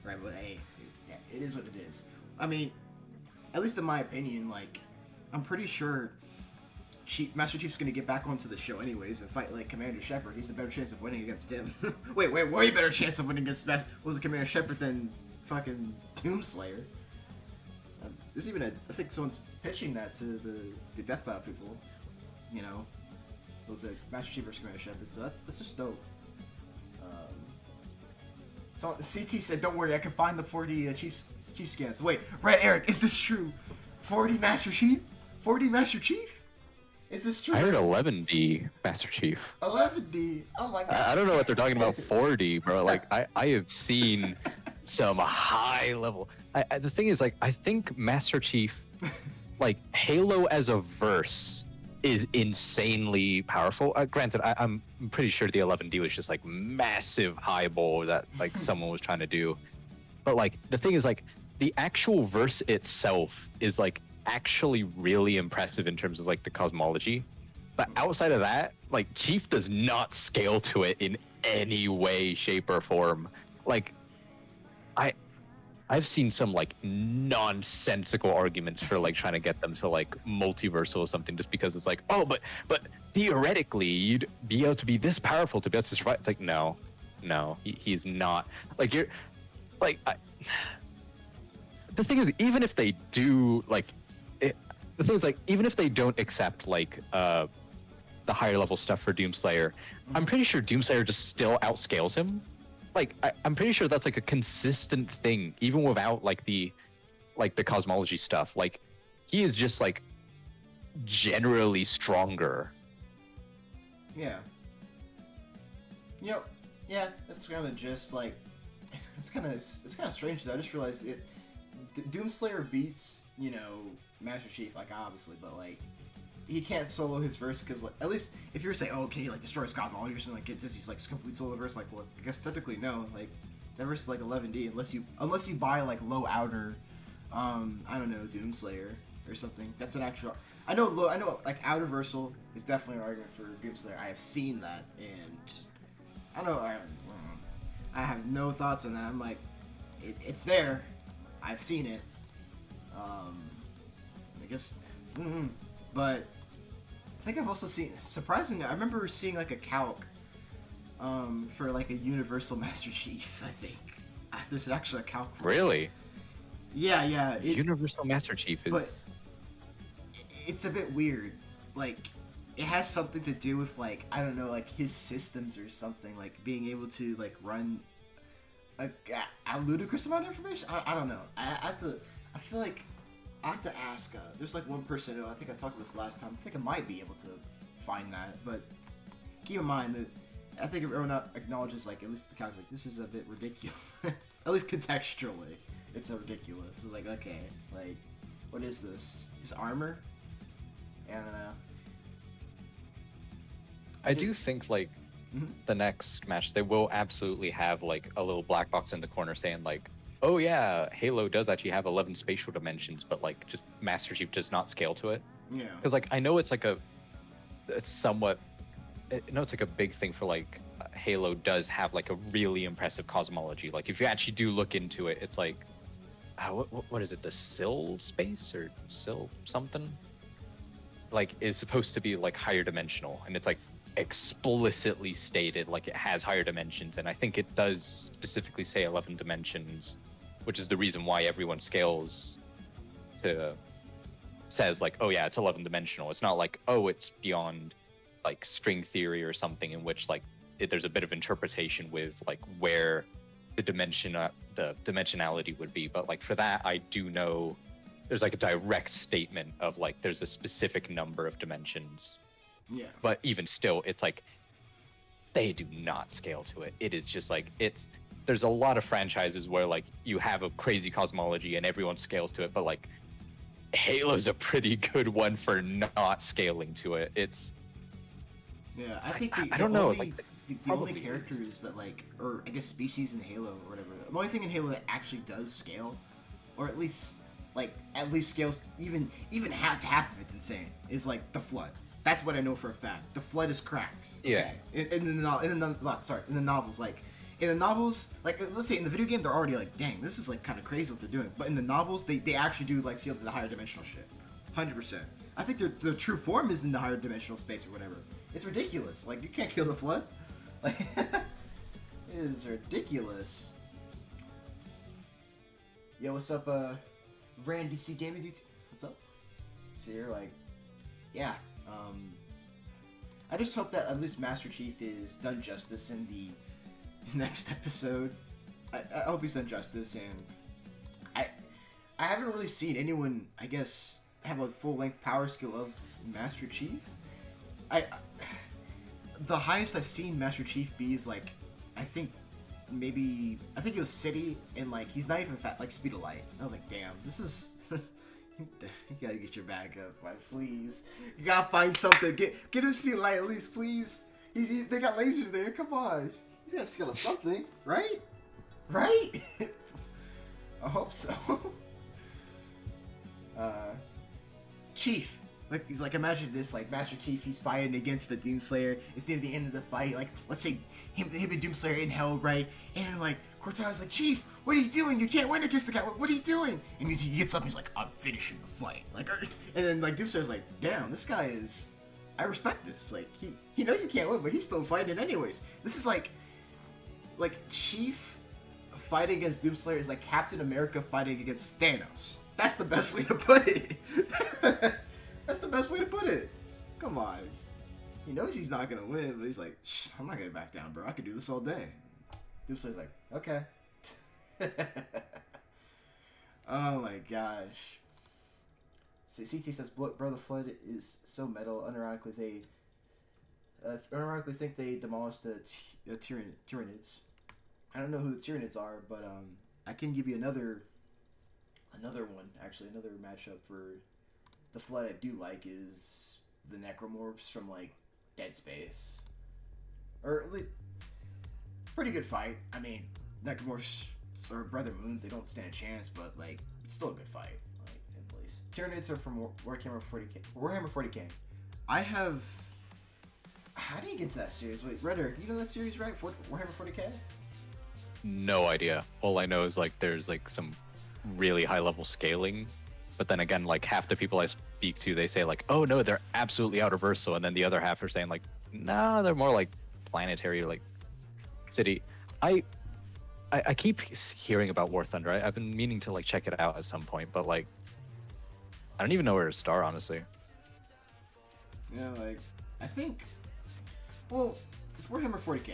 right? But hey, yeah, it is what it is. I mean, at least in my opinion, like I'm pretty sure Master Chief's gonna get back onto the show anyways and fight like Commander Shepard. He's a better chance of winning against him. wait, way better chance of winning against Commander Shepard than fucking Doomslayer. There's even I think someone's pitching that to the Death Battle people. You know, it was a Master Chief versus Commander Shepard, so that's just dope. So CT said, "Don't worry, I can find the 40 Chief scans." Wait, Red Eric, is this true? 40 Master Chief? 40 Master Chief? Is this true? I heard 11D Master Chief. 11D. Oh my god. I don't know what they're talking about 40, bro. Like I have seen some high level. The thing is, like, I think Master Chief, like Halo as a verse, is insanely powerful. Granted, I'm pretty sure the 11D was just like massive highball that like someone was trying to do. But like the thing is, like the actual verse itself is like actually really impressive in terms of like the cosmology. But outside of that, like Chief does not scale to it in any way, shape, or form. Like I've seen some like nonsensical arguments for like trying to get them to like multiversal or something, just because it's like, oh, but theoretically you'd be able to be this powerful to be able to survive. It's like, no, he's not. Like you're, like, the thing is, even if they do like, the thing is like, even if they don't accept like the higher level stuff for Doomslayer, I'm pretty sure Doomslayer just still outscales him. Like I'm pretty sure that's like a consistent thing, even without like the cosmology stuff. Like he is just like generally stronger. Yeah. You know, yeah, it's kind of just like it's kind of strange though. I just realized it. Doomslayer beats, you know, Master Chief, like obviously, but like he can't solo his verse because, like, at least if you're saying, oh, can he like destroy his cosmology or something, like get this, he's like complete solo verse. Like, well, I guess technically no. Like that verse is like 11D unless you buy like low outer, I don't know, Doomslayer or something. That's an actual. I know like outer versal is definitely an argument for Doomslayer. I have seen that, and I know I have no thoughts on that. I'm like, it's there. I've seen it. I guess, but I think I've also seen, surprisingly, I remember seeing like a calc for like a Universal Master Chief. I think there's actually a calc. For really? Yeah. Universal Master Chief is. it's a bit weird. Like, it has something to do with, like, I don't know, like his systems or something, like being able to like run a ludicrous amount of information. I don't know. I feel like I have to ask. There's like one person who I think I talked to this last time. I think I might be able to find that, but keep in mind that I think everyone acknowledges, like, at least the cows, like, this is a bit ridiculous. At least contextually, it's so ridiculous. It's like, okay, like, what is this? His armor? I don't know. I do think, like, the next match, they will absolutely have, like, a little black box in the corner saying, like, oh yeah, Halo does actually have 11 spatial dimensions, but, like, just Master Chief does not scale to it. Yeah. Because, like, I know it's, like, it's somewhat... I know it's, like, a big thing for, like, Halo does have, like, a really impressive cosmology. Like, if you actually do look into it, it's, like... what is it? The Sill space? Or Sill something? Like, is supposed to be, like, higher dimensional. And it's, like, explicitly stated, like, it has higher dimensions. And I think it does specifically say 11 dimensions, which is the reason why everyone scales to... says, like, oh, yeah, it's 11 dimensional. It's not like, oh, it's beyond... like string theory or something in which like there's a bit of interpretation with like where the dimensionality would be, but like for that I do know there's like a direct statement of like there's a specific number of dimensions. Yeah. But even still, it's like they do not scale to it. It is just like there's a lot of franchises where like you have a crazy cosmology and everyone scales to it, but like Halo's a pretty good one for not scaling to it. Yeah, I think I don't know. Only, like, the only characters that like, or I guess species in Halo or whatever. The only thing in Halo that actually does scale, or at least scales even half of it's insane, is like the Flood. That's what I know for a fact. The Flood is cracked. Yeah. Okay? In the novels, like in the novels, like let's say in the video game, they're already like, dang, this is like kind of crazy what they're doing. But in the novels, they actually do like scale to the higher dimensional shit, 100%. I think the true form is in the higher dimensional space or whatever. It's ridiculous. Like, you can't kill the Flood. Like, it is ridiculous. Yo, what's up, Randy C Gaming Dude? What's up? So you're like, yeah. I just hope that at least Master Chief is done justice in the next episode. I hope he's done justice, and I haven't really seen anyone, I guess, have a full-length power skill of Master Chief. The highest I've seen Master Chief be is like, I think it was City, and like he's not even fat, like speed of light. I was like, damn, this is you gotta get your back up, right? Please, you gotta find something. Get him speed of light at least, please. They got lasers there. Come on, he's got a skill of something, right? Right? I hope so. Chief. Like, he's like, imagine this, like, Master Chief, he's fighting against the Doomslayer. It's near the end of the fight. Like, let's say him and Doomslayer in hell, right? And like, Cortana's like, Chief, what are you doing? You can't win against the guy. What are you doing? And he gets up, he's like, I'm finishing the fight. Like, and then like Doomslayer's like, damn, this guy is, I respect this. Like, he knows he can't win, but he's still fighting anyways. This is like Chief fighting against Doomslayer is like Captain America fighting against Thanos. That's the best way to put it. That's the best way to put it. Come on. He knows he's not gonna win, but he's like, shh, I'm not gonna back down, bro. I can do this all day. Doomslayer's like, okay. Oh my gosh. See, CT says, bro, the Flood is so metal. Unironically, think they demolished the Tyranids. I don't know who the Tyranids are, but I can give you another one, actually, another matchup for the Flood I do like is the Necromorphs from, like, Dead Space. Or at least, pretty good fight. I mean, Necromorphs or Brother Moons, they don't stand a chance, but, like, it's still a good fight. Like, at least. Tyranids are from Warhammer 40k. I have... How do you get to that series? Wait, Red Eric, you know that series, right? Warhammer 40k? No idea. All I know is, like, there's, like, some really high-level scaling. But then again, like, half the people I speak to, they say, like, oh, no, they're absolutely outer-versal. And then the other half are saying, like, nah, they're more, like, planetary, like, city. I keep hearing about War Thunder. I've been meaning to, like, check it out at some point. But, like, I don't even know where to start, honestly. You know, like, I think, well, with Warhammer 40k.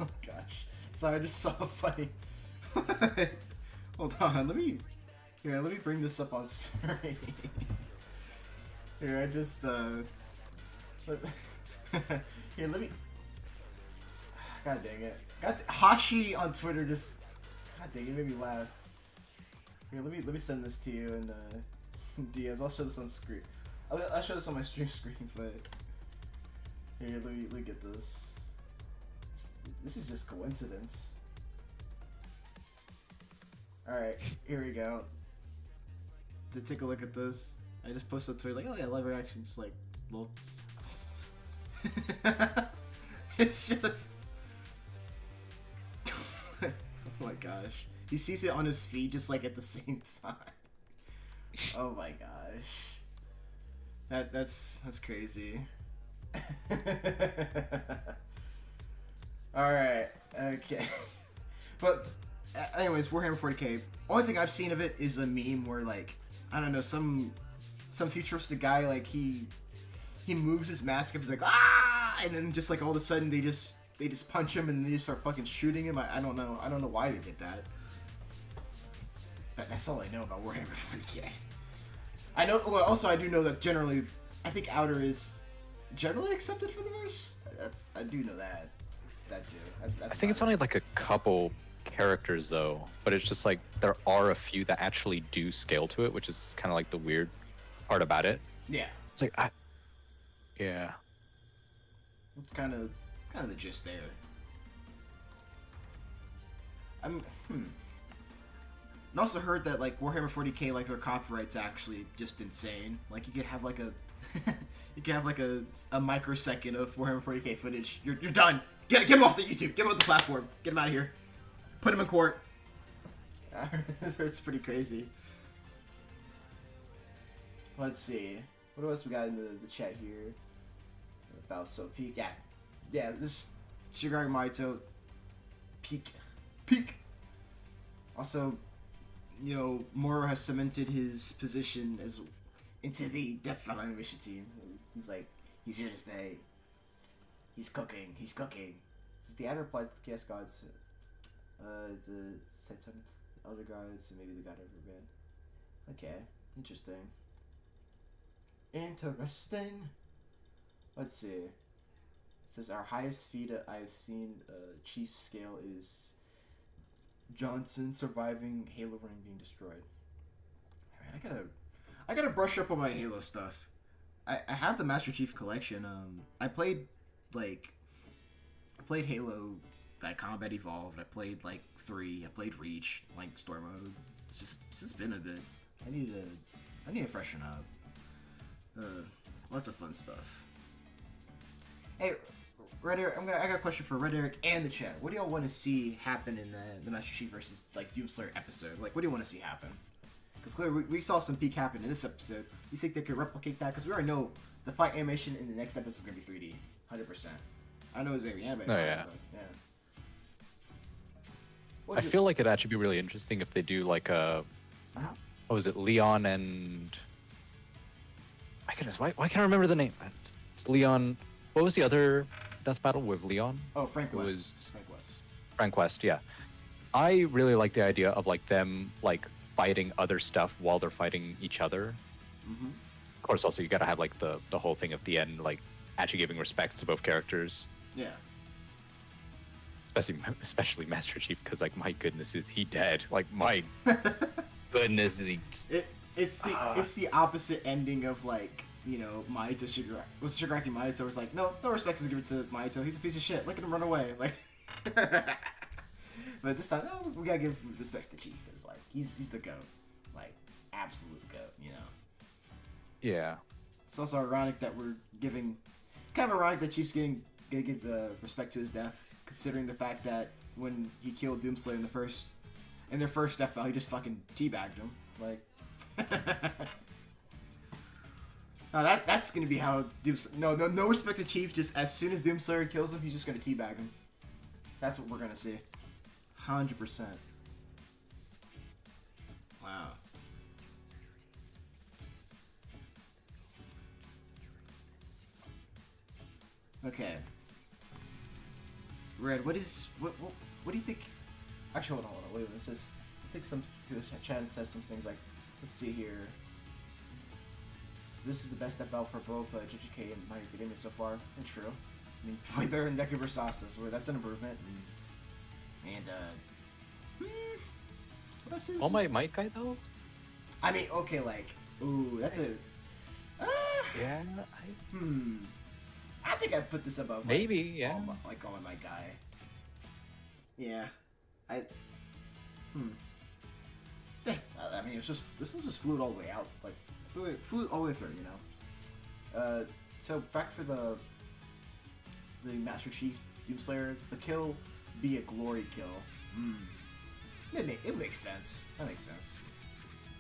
Oh gosh. Sorry, I just saw a funny. Hold on, let me bring this up on screen. Here, I just, here, let me. God dang it. Hashi on Twitter just. God dang it, made me laugh. Here, let me send this to you and Diaz. I'll show this on screen. I'll show this on my stream screen, but here, let me get this. This is just coincidence. All right, here we go. To take a look at this, I just posted on Twitter like, oh yeah, live reaction, just like, well, it's just. Oh my gosh. He sees it on his feed just like at the same time. Oh my gosh. That's crazy. Alright, okay. But anyways, Warhammer 40k. Only thing I've seen of it is a meme where like, I don't know, some futuristic guy, like he moves his mask up, he's like, ah, and then just like all of a sudden they just punch him and they just start fucking shooting him. I don't know why they did that. That's all I know about Warhammer 40k. I know. Well, also I do know that generally, I think Outer is generally accepted for the verse. I do know that. That too. That's I think it's only like a couple characters though, but it's just like there are a few that actually do scale to it, which is kind of like the weird part about it. Yeah. It's like yeah. It's kind of the gist there. And also heard that like Warhammer 40k, like their copyright's actually just insane. Like you could have like a a microsecond of Warhammer 40k footage. You're done. Get him off the YouTube. Get him off the platform. Get him out of here. Put him in court. It's pretty crazy. Let's see. What else we got in the chat here? About so peak. Yeah. This Shigaraki Mahito peak. Also, you know, Moro has cemented his position as into the Death Battle animation team. He's like, he's here to stay. He's cooking. This is the ad replies to the Chaos Gods, the Satan, the Elder Gods, and maybe the God of Revenge. Okay, interesting. Let's see. It says our highest feat I've seen Chief scale is Johnson surviving Halo ring being destroyed. Man, I gotta brush up on my Halo stuff. I have the Master Chief collection. I played Halo, like Combat Evolved. I played like 3. I played Reach, like story mode. It's just been a bit. I need to freshen up. Lots of fun stuff. Hey, Red Eric, I got a question for Red Eric and the chat. What do y'all want to see happen in the Master Chief versus like Doomslayer episode? Like, what do you want to see happen? Because clearly we saw some peak happen in this episode. You think they could replicate that? Because we already know the fight animation in the next episode is gonna be 3D, 100%. I know it's gonna be animated. Oh yeah. But, yeah. I feel like it'd actually be really interesting if they do like a, what was it, Leon and, my goodness, why can't I remember the name? It's Leon. What was the other death battle with Leon? Oh, Frank West. It was Frank West, yeah. I really like the idea of like them like fighting other stuff while they're fighting each other. Mm-hmm. Of course, also you gotta have like the whole thing at the end, like actually giving respect to both characters. Yeah. Especially Master Chief, because like my goodness, is he dead? Like my goodness, is he? It's the opposite ending of like, you know, Mahito Shigaraki. Was Shigaraki Mahito was like, no respect is given to Mahito. He's a piece of shit. Look at him run away. Like, but this time, no, we gotta give respects to Chief because like he's the goat, like absolute goat. You know. Yeah. It's also ironic that we're giving, kind of ironic that Chief's gonna give respect to his death, considering the fact that when he killed Doomslayer in their first death battle, he just fucking teabagged him. Like, no, that's gonna be how Doomslayer. No respect to Chief. Just as soon as Doomslayer kills him, he's just gonna teabag him. That's what we're gonna see. 100%. Wow. Okay. Red, what do you think? Actually, hold on. Wait, this is. I think some chat says some things like, let's see here. So this is the best step out for both JJK and My Hero Academia so far, and true. I mean, way better than Deku vs. Astas, where that's an improvement. What else is? All Might guy though. I mean, okay, like, ooh, that's a. Yeah. I think I'd put this above. Maybe, yeah. All My guy. Yeah, Yeah, I mean, this was just fluid all the way out, like fluid all the way through, you know. So back for the Master Chief Doomslayer, the kill be a glory kill. It makes sense. That makes sense.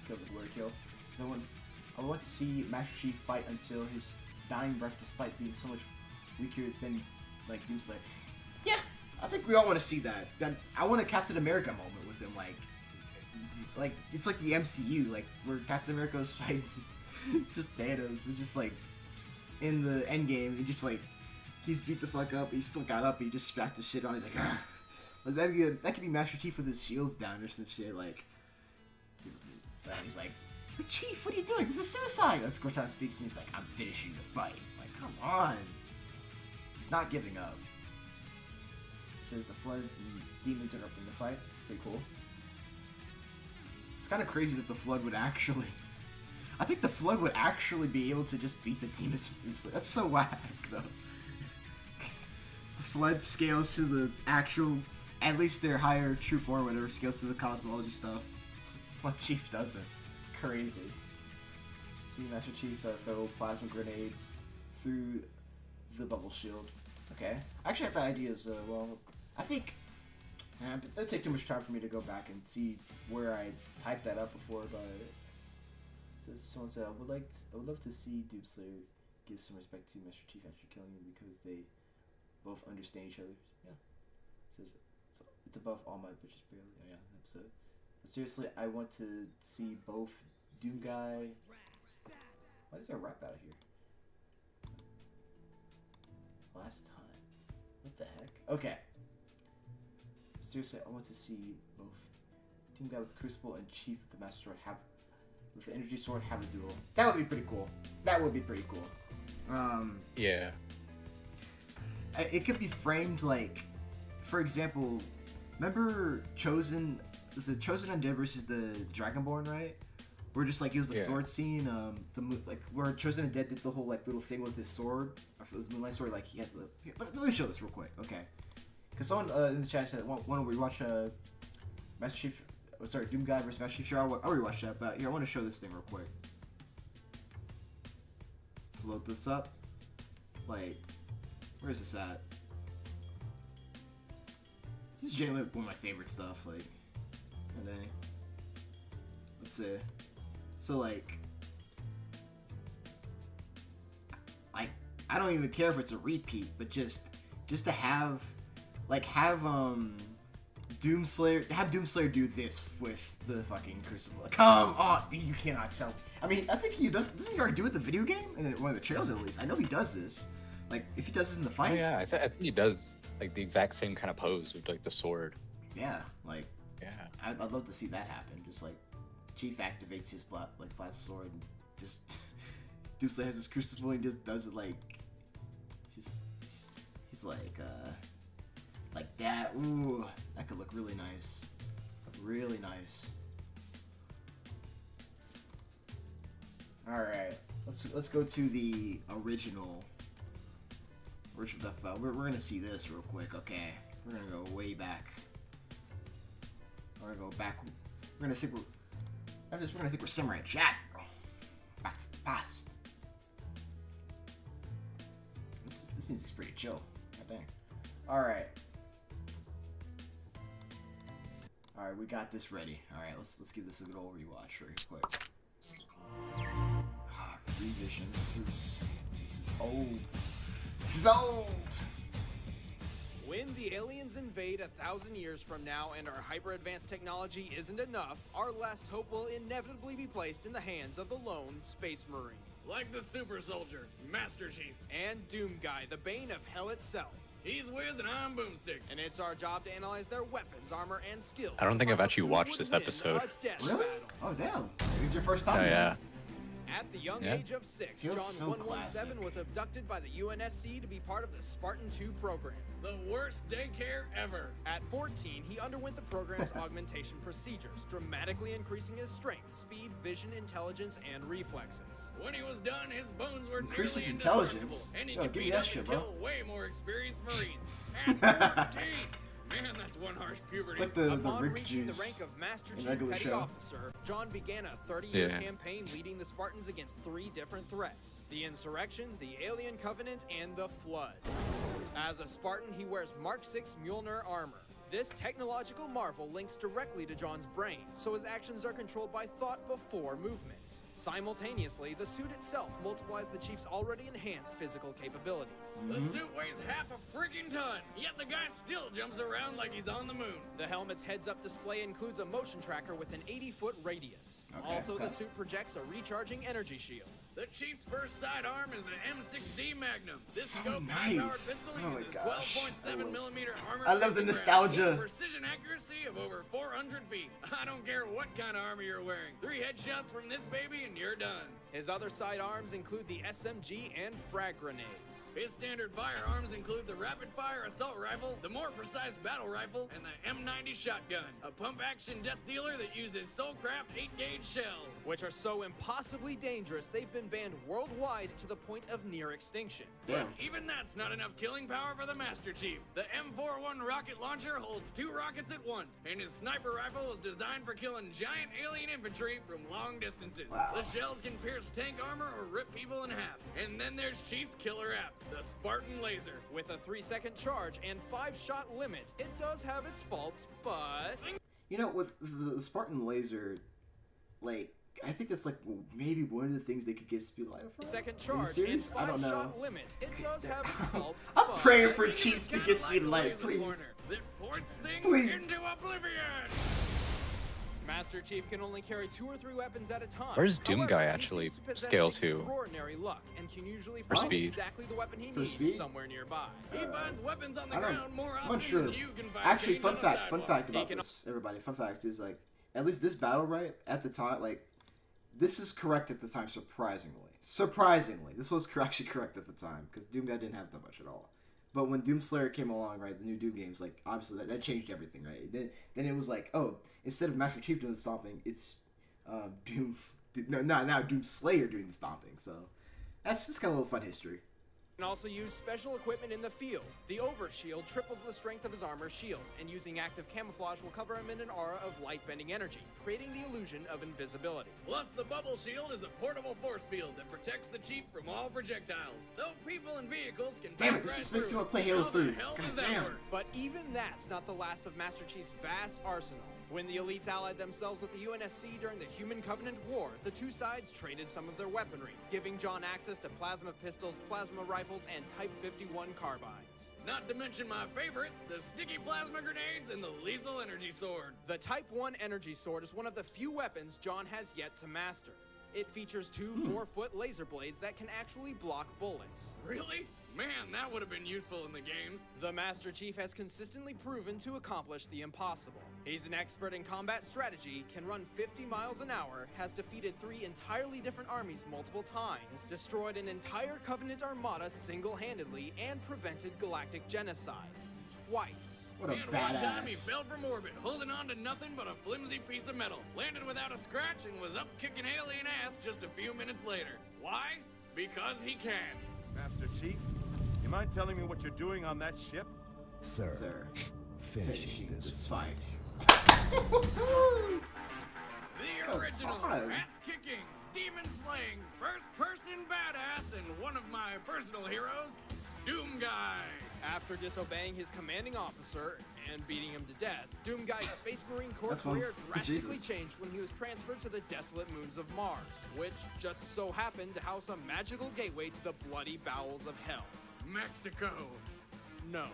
Kill the glory kill. So I want to see Master Chief fight until his dying breath, despite being so much weaker than like Doomslayer. Yeah, I think we all want to see that. I want a Captain America moment with him, like it's like the MCU, like where Captain America's fighting just Thanos. It's just like in the Endgame, he just like he's beat the fuck up, he still got up, he just strapped his shit on. He's like, ah. Like, that could be Master Chief with his shields down or some shit. Like he's like, Chief, what are you doing? This is suicide. That's Cortana speaks, and he's like, I'm finishing the fight. Like, come on. He's not giving up. It says the Flood and demons interrupting the fight. Pretty cool. It's kind of crazy that the Flood would actually. I think the Flood would actually be able to just beat the demons with Doomslayer. That's so whack, though. The Flood scales to the actual, at least their higher true form, whatever, scales to the cosmology stuff. Flood Chief doesn't. Crazy. See Master Chief throw plasma grenade through the bubble shield. Okay. Actually, I thought ideas. Well, I think it would take too much time for me to go back and see where I typed that up before. But someone said I would love to see Doomslayer give some respect to Master Chief after killing him because they both understand each other. Yeah. It says it's above all my bitches barely. Oh, yeah, episode. But seriously, I want to see both Doom Guy. Why is there a rap out of here? Last time. What the heck? Okay. Seriously, I want to see both Doom Guy with Crucible and Chief with the Master Sword with the Energy Sword have a duel. That would be pretty cool. That would be pretty cool. Yeah. It could be framed like, for example, remember Chosen? Is it Chosen Undead versus the Dragonborn, right? Where just like it was the sword scene, like where Chosen Undead did the whole like little thing with his sword, his moonlight sword. Like he had. Let me show this real quick, okay? Because someone in the chat said, "Want to rewatch Master Chief? Sorry, Doom Guy versus Master Chief." Sure, I'll rewatch that. But here, I want to show this thing real quick. Let's load this up. Like, where is this at? This is genuinely one of my favorite stuff. Like. Dang. Let's see. So like I don't even care if it's a repeat, but just to have Doomslayer do this with the fucking Crucible. Come on, you cannot sell. I mean, I think he doesn't he already do it in the video game? In one of the trailers at least. I know he does this. Like if he does this in the fight. Oh yeah, I think he does like the exact same kind of pose with like the sword. Yeah, like. Yeah. I'd love to see that happen. Just like Chief activates his plasma sword and just Doomslayer has his crucible and just does it like he's like that. Ooh, that could look really nice. Really nice. Alright. Let's go to the original stuff. We're gonna see this real quick, okay? We're gonna go way back. We're gonna go back. We're gonna think we're Samurai Jack. Back to the past. This music's pretty chill. God dang. Alright. Alright, we got this ready. Alright, let's give this a good old rewatch real quick. Revision. This is old. This is old! When the aliens invade 1,000 years from now and our hyper-advanced technology isn't enough, our last hope will inevitably be placed in the hands of the lone Space Marine. like the super soldier, Master Chief. And Doom Guy, the bane of hell itself. He's Wiz and I'm Boomstick. And it's our job to analyze their weapons, armor, and skills. I don't think to I've find out actually who watched would this win episode. a death Really? battle. Oh damn! It's your first time. Oh then. yeah. At the young Yeah. age of 6, Feels John so 117 classic. was abducted by the UNSC to be part of the Spartan 2 program. The worst daycare ever. At 14, he underwent the program's augmentation procedures, dramatically increasing his strength, speed, vision, intelligence, and reflexes. When he was done, his bones were Increase his nearly intelligence? indestructible, and he Yo, could give me beat that up shit, and bro. kill way more experienced Marines. At 14! Man, that's one harsh puberty. It's like the Upon Rick reaching juice the rank of Master in Chief regular Petty show. Officer, John began a 30-year Yeah. campaign leading the Spartans against 3 different threats: the Insurrection, the Alien Covenant, and the Flood. As a Spartan, he wears Mark 6 Mjolnir armor. This technological marvel links directly to John's brain, so his actions are controlled by thought before movement. Simultaneously, the suit itself multiplies the Chief's already enhanced physical capabilities. The suit weighs half a freaking ton, yet the guy still jumps around like he's on the moon. The helmet's heads-up display includes a motion tracker with an 80-foot radius. Also, the suit projects a recharging energy shield. The Chief's first sidearm is the M6D Magnum. This So scope nice. high-powered pistol Oh my uses gosh. 12.7 millimeter armor. I love the nostalgia. Precision accuracy of over 400 feet. I don't care what kind of armor you're wearing. 3 headshots from this baby and you're done. His other sidearms include the SMG and frag grenades. His standard firearms include the rapid-fire assault rifle, the more precise battle rifle, and the M90 shotgun, a pump-action death dealer that uses Soulcraft 8-gauge shells. Which are so impossibly dangerous, they've been banned worldwide to the point of near extinction. Damn. Even that's not enough killing power for the Master Chief. The M41 rocket launcher holds 2 rockets at once, and his sniper rifle is designed for killing giant alien infantry from long distances. Wow. The shells can pierce tank armor or rip people in half. And then there's Chief's killer app, the Spartan Laser. With a 3-second charge and 5-shot limit, it does have its faults, but... You know, with the Spartan laser, like, I think that's like maybe one of the things they could get speed light from. 2-second In the charge and series? I don't know. 5-shot limit, it does have its faults, I'm but... praying for It is Chief to kinda get like speed a light, laser please. pointer that points things Please. into oblivion. Master Chief can only carry 2 or 3 weapons at a time. Where's Doom However, Guy he actually seems to possess scale to? extraordinary luck and can usually For find speed. exactly the weapon he For needs speed? somewhere nearby. He finds weapons on the I don't- ground more I'm often unsure. than you can find Actually, change fun on the fact sidewalk. about this, everybody. Fun fact is like, at least this battle, right at the time, like, this is correct at the time. Surprisingly, this was actually correct at the time because Doom Guy didn't have that much at all. But when Doom Slayer came along, right, the new Doom games, like, obviously that changed everything, right? Then it was like, oh, instead of Master Chief doing the stomping, it's now Doom Slayer doing the stomping. So that's just kind of a little fun history. Can also use special equipment in the field. The Overshield triples the strength of his armor shields, and using active camouflage will cover him in an aura of light-bending energy, creating the illusion of invisibility. Plus, the bubble shield is a portable force field that protects the Chief from all projectiles. Though people and vehicles can Damn pass it, this right just makes through me want to play it. Halo How 3. the hell God does that damn. work? But even that's not the last of Master Chief's vast arsenal. When the elites allied themselves with the UNSC during the Human Covenant War, the 2 sides traded some of their weaponry, giving John access to plasma pistols, plasma rifles, and Type 51 carbines. Not to mention my favorites, the sticky plasma grenades and the lethal energy sword. The Type 1 energy sword is one of the few weapons John has yet to master. It features 2 4-foot laser blades that can actually block bullets. Really? Man, that would have been useful in the games. The Master Chief has consistently proven to accomplish the impossible. He's an expert in combat strategy, can run 50 miles an hour, has defeated 3 entirely different armies multiple times, destroyed an entire Covenant armada single-handedly, and prevented galactic genocide. Twice. What a And one time he badass. fell from orbit, holding on to nothing but a flimsy piece of metal, landed without a scratch, and was up kicking alien ass just a few minutes later. Why? Because he can. Master Chief, you mind telling me what you're doing on that ship? Sir, finishing this fight. The original on. ass-kicking, demon-slaying, first-person badass, and one of my personal heroes, Doom Guy. After disobeying his commanding officer and beating him to death, Doom Guy's Space Marine Corps That's one- career drastically Jesus. changed when he was transferred to the desolate moons of Mars, which just so happened to house a magical gateway to the bloody bowels of hell. Mexico. No.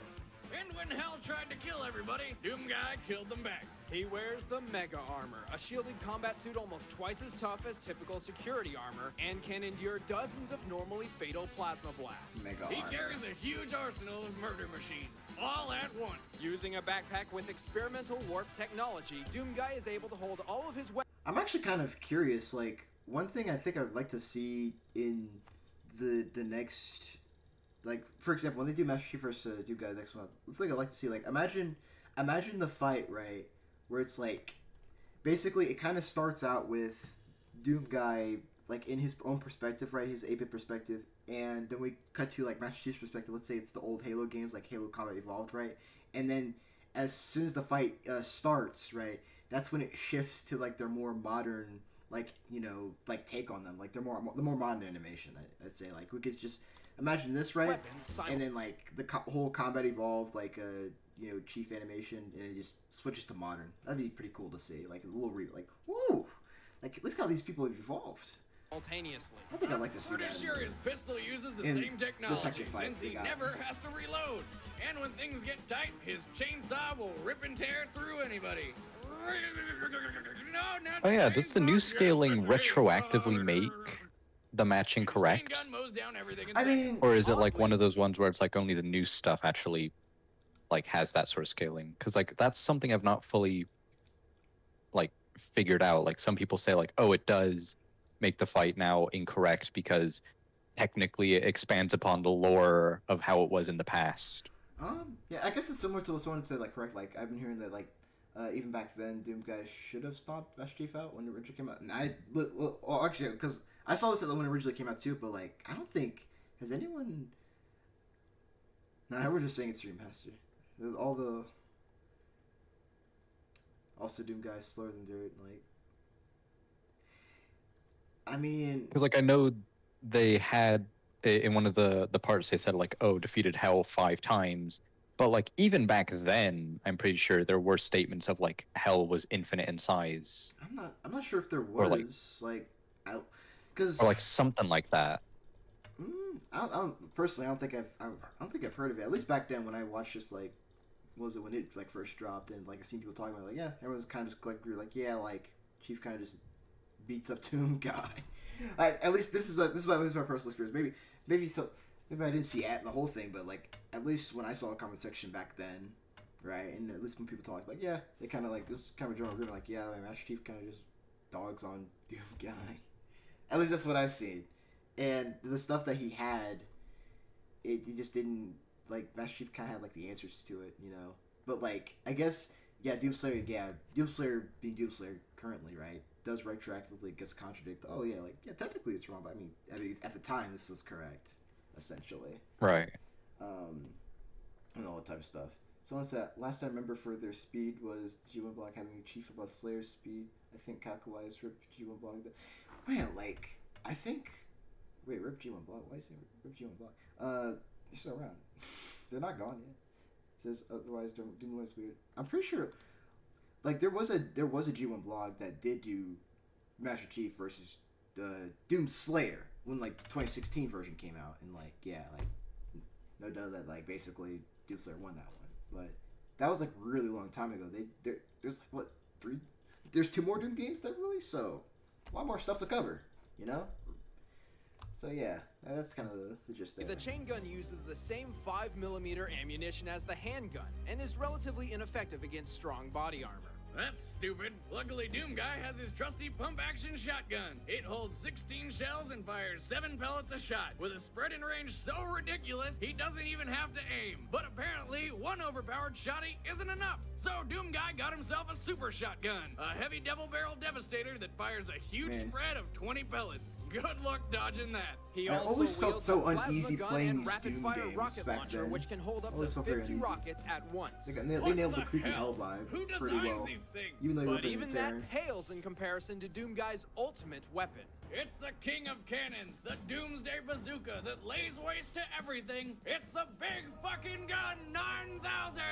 And when Hell tried to kill everybody, Doom Guy killed them back. He wears the Mega Armor, a shielded combat suit almost twice as tough as typical security armor, and can endure dozens of normally fatal plasma blasts. Mega He armor. carries a huge arsenal of murder machines, all at once. Using a backpack with experimental warp technology, Doomguy is able to hold all of his weapons. I'm actually kind of curious. Like, one thing I think I'd like to see in the next, like, for example, when they do Master Chief versus Doomguy next one, the thing I'd like to see, like, imagine the fight, right, where it's like, basically it kind of starts out with Doomguy, like, in his own perspective, right, his 8-bit perspective, and then we cut to, like, Master Chief's perspective. Let's say it's the old Halo games, like Halo Combat Evolved, right, and then as soon as the fight starts, right, that's when it shifts to, like, their more modern, like, you know, like, take on them, like, the more modern animation. I'd say, like, we could just imagine this, right, and then, like, the whole Combat Evolved, like, you know, Chief animation, and it just switches to modern. That'd be pretty cool to see, like, a little like, woo, like, look how these people have evolved. Simultaneously. I think I'd like to see Pretty that. sure his pistol uses the in same technology, second fight since they he got. never has to reload. And when things get tight, his chainsaw will rip and tear through anybody. No, not Oh yeah, does the new chainsaw, just scaling a retroactively chainsaw. make the matching His correct? chain gun mows down everything in I seconds. mean, Or is it like one of those ones where it's like only the new stuff actually like has that sort of scaling? Because like that's something I've not fully like figured out. Like some people say like, oh, it does make the fight now incorrect because technically it expands upon the lore of how it was in the past. yeah, I guess it's similar to what someone said, like, correct, like, I've been hearing that, like, even back then, Doomguy should have stopped Master Chief out when it originally came out. And well, actually, because I saw this when it originally came out too, but, like, I don't think, has anyone... Nah, we're just saying it's remastered. All the... Also, Doomguy is slower than dirt, like... I mean... Because like I know they had in one of the parts they said like, oh, defeated Hell 5 times, but like even back then I'm pretty sure there were statements of like Hell was infinite in size I'm not sure if there Or, was, like, because... or like something like that. I don't personally. I don't think I've heard of it. At least back then when I watched this, like, what was it when it like first dropped, and like I seen people talking about it, like, yeah, everyone's kind of just like yeah, like Chief kind of just beats up Doomguy. At least this is my personal experience. Maybe I didn't see the whole thing, but like at least when I saw a comment section back then, right, and at least when people talk, like, yeah, they kind of like this kind of general agreement, like, yeah, like, Master Chief kind of just dogs on Doomguy. At least that's what I've seen. And the stuff that he had, it just didn't, like, Master Chief kind of had, like, the answers to it, you know? But, like, I guess, yeah, Doomslayer being Doomslayer currently, right, does retroactively, I guess, contradict, oh, yeah, like, yeah, technically it's wrong, but, I mean, at the time, this was correct, essentially. Right. And all that type of stuff. Someone said, last I remember for their speed was G1 Block having a Chief above Slayer's speed. I think Kakawai's Rip G1 Block. Man, like, I think... Wait, Rip G1 Block? Why is it Rip G1 Block? They're still around. They're not gone yet. It says otherwise Doom's weird. I'm pretty sure, like, there was a G1 blog that did do Master Chief versus Doom Slayer when, like, the 2016 version came out, and, like, yeah, like, no doubt that, like, basically Doom Slayer won that one. But that was, like, a really long time ago. There's like, what, 3? There's 2 more Doom games that released, so a lot more stuff to cover, you know? So yeah, that's kind of the gist there. The chain gun uses the same 5mm ammunition as the handgun and is relatively ineffective against strong body armor. That's stupid. Luckily, Doomguy has his trusty pump-action shotgun. It holds 16 shells and fires 7 pellets a shot, with a spread in range so ridiculous he doesn't even have to aim. But apparently, one overpowered shotty isn't enough. So Doomguy got himself a super shotgun, a heavy double-barrel devastator that fires a huge spread of 20 pellets. Good luck dodging that. He I also always felt wields so a plasma uneasy gun playing and these rapid-fire Doom games rocket back launcher, then. which can hold up Always to felt very 50 uneasy. rockets at once. They What nailed the the creepy hell? hell vibe Who pretty designs well. these things? Even though you were But even in that Terran. pales in comparison to Doomguy's ultimate weapon. It's the king of cannons, the Doomsday Bazooka that lays waste to everything. It's the big fucking gun 9000!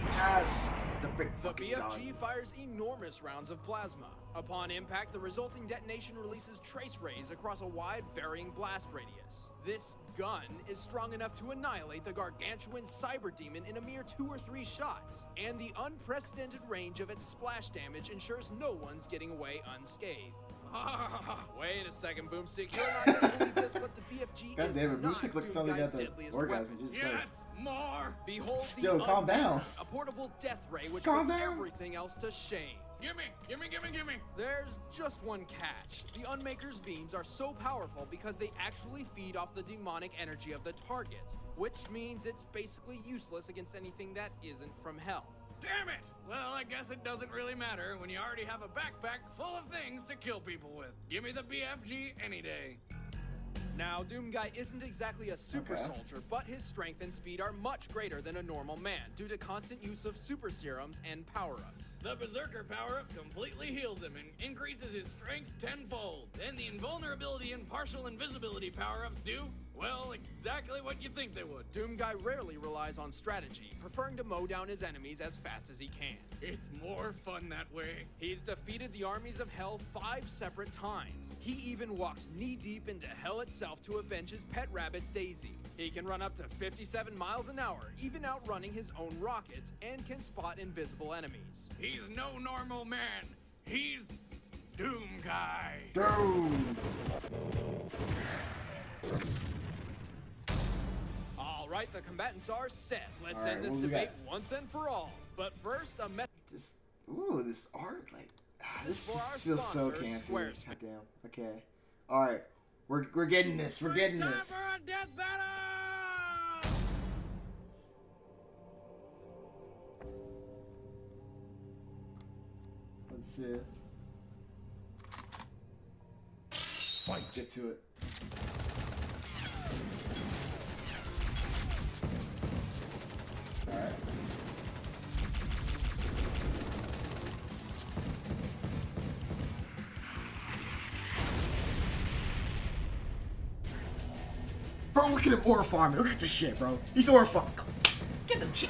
Yes! The big The fucking BFG gun. fires enormous rounds of plasma. Upon impact, the resulting detonation releases trace rays across a wide, varying blast radius. This gun is strong enough to annihilate the gargantuan cyber demon in a mere 2 or 3 shots, and the unprecedented range of its splash damage ensures no one's getting away unscathed. Wait a second, Boomstick. You're not gonna believe this, but the BFG God is damn it, not Boomstick looks like he Doomguy's got the deadliest orgasm. weapon. Jesus Christ. Yes, more. Behold the Yo, calm down. Unmaker, a portable death ray which Calm puts down. everything else to shame. Gimme, gimme, gimme, gimme. There's just one catch. The Unmaker's beams are so powerful because they actually feed off the demonic energy of the target, which means it's basically useless against anything that isn't from hell. Damn it! Well, I guess it doesn't really matter when you already have a backpack full of things to kill people with. Give me the BFG any day. Now, Doomguy isn't exactly a super Okay. soldier, but his strength and speed are much greater than a normal man due to constant use of super serums and power-ups. The Berserker power-up completely heals him and increases his strength tenfold. Then the invulnerability and partial invisibility power-ups do, well, exactly what you think they would. Doomguy rarely relies on strategy, preferring to mow down his enemies as fast as he can. It's more fun that way. He's defeated the armies of Hell 5 separate times. He even walked knee-deep into Hell itself to avenge his pet rabbit, Daisy. He can run up to 57 miles an hour, even outrunning his own rockets, and can spot invisible enemies. He's no normal man. He's Doomguy. Dude. All right, the combatants are set. Let's All right, end this what we debate got? once and for all. But first, a message. This, ooh, this art, like, this For just our feels so sponsor, campy. Squarespace. Goddamn. Okay. All right, we're getting this. We're getting Time this. for a death battle! Let's see it. Let's get to it. All right. Bro, look at him ore farming. Look at this shit, bro. He's ore farming. Get them shit.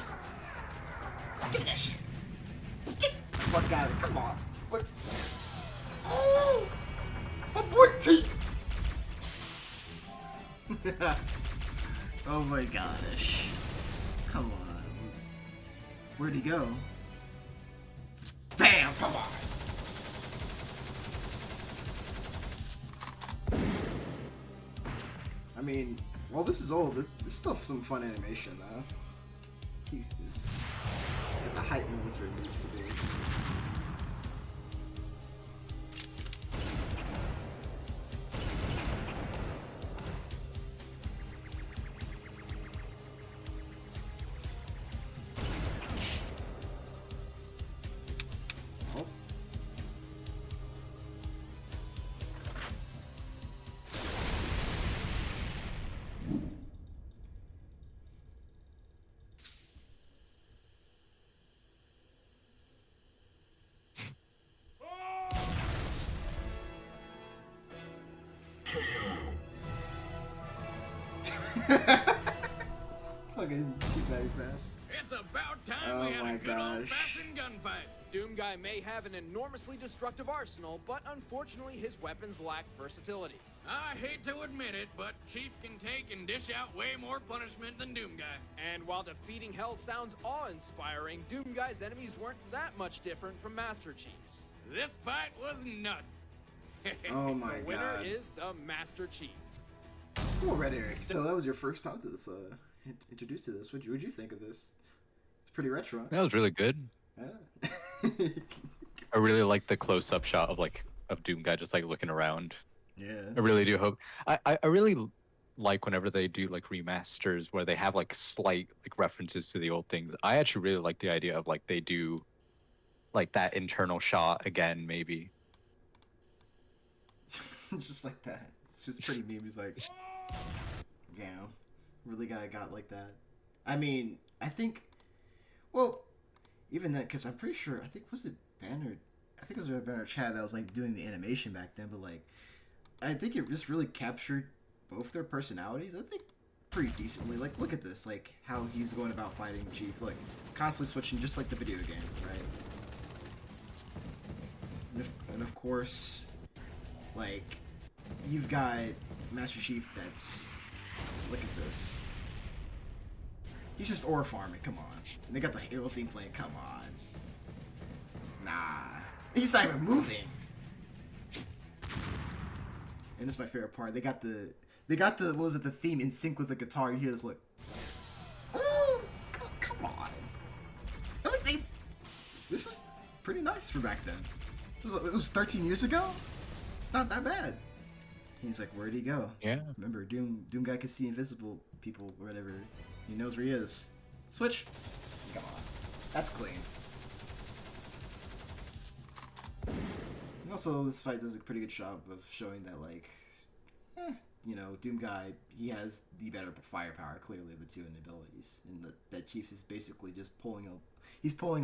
Give me that shit. Get the fuck out of it. Come on. What? Oh! My boy teeth! Oh my gosh. Come on. Where'd he go? Bam! Come on! I mean, well, this is old. This is still some fun animation, though. He's at the height moments where it needs to be. Oh. Fucking keep that his ass. It's about time Oh we had my a good gosh. old-fashioned gunfight. Doomguy may have an enormously destructive arsenal, but unfortunately his weapons lack versatility. I hate to admit it, but Chief can take and dish out way more punishment than Doomguy. And while defeating Hell sounds awe-inspiring, Doomguy's enemies weren't that much different from Master Chief's. This fight was nuts. Oh my The winner god. is the Master Chief. Cool, Red Eric. So that was your first time to this, introduced to this. What'd you think of this? It's pretty retro. That was really good. Yeah. I really like the close-up shot of Doomguy just like looking around. Yeah. I really do hope. I really like whenever they do like remasters where they have like slight like references to the old things. I actually really like the idea of like they do like that internal shot again, maybe. Just like that. It's just pretty meme. He's like, yeah, really got like that. I mean, I think, well, even that, because I'm pretty sure, I think, was it Banner? I think it was Banner Chad that was like doing the animation back then, but like, I think it just really captured both their personalities. I think pretty decently. Like, look at this, like, how he's going about fighting Chief. Like, he's constantly switching just like the video game, right? And of course, like, you've got Master Chief that's... Look at this. He's just ore farming, come on. And they got the Halo theme playing, come on. Nah. He's not even moving. And this is my favorite part. They got the what was it, the theme in sync with the guitar. You hear this, look. Oh, come on. This is pretty nice for back then. It was 13 years ago? It's not that bad. He's like, where'd he go? Yeah. Remember, Doom guy can see invisible people or whatever. He knows where he is. Switch. Come on. That's clean. And also, this fight does a pretty good job of showing that, like, you know, Doom guy, he has the better firepower, clearly, of the two abilities. And that Chief is basically just pulling a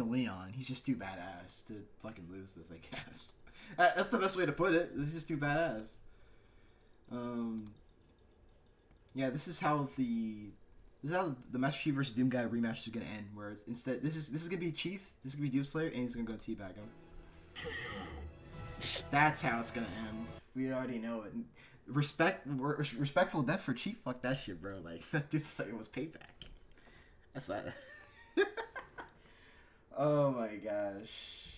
Leon. He's just too badass to fucking lose this, I guess. That's the best way to put it. He's just too badass. Yeah, this is how the Master Chief versus Doom guy rematch is gonna end. Whereas instead, this is gonna be Chief, this is gonna be Doomslayer, and he's gonna go teabag him. That's how it's gonna end. We already know it. Respectful death for Chief. Fuck that shit, bro. Like, that Doomslayer was payback. That's what. Oh my gosh.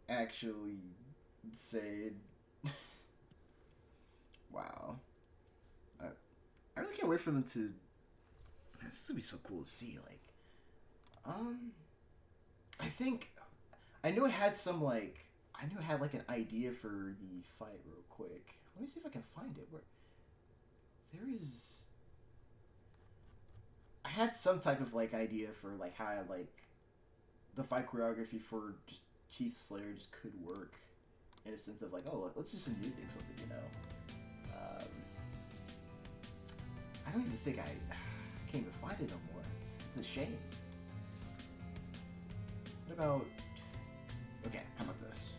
Actually insane. Wow. I really can't wait for them to... Man, this is gonna be so cool to see, like... I knew it had some, like... I knew it had, like, an idea for the fight real quick. Let me see if I can find it. Where... There is... I had some type of, like, idea for, like, how, like... The fight choreography for just Chief Slayer just could work. In a sense of, like, oh, let's do some new things with it, you know? I don't even think I can't even find it no more. It's a shame. What about... Okay, how about this?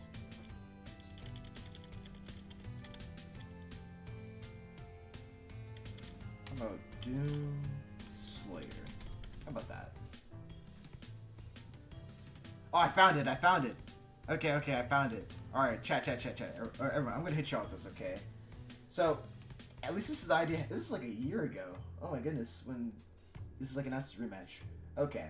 How about Doom Slayer? How about that? Oh, I found it! Okay, I found it. Alright, chat. Everyone, I'm gonna hit y'all with this, okay? So, at least this is the idea. This is like a year ago. Oh my goodness, when this is like an Ashes rematch. Okay.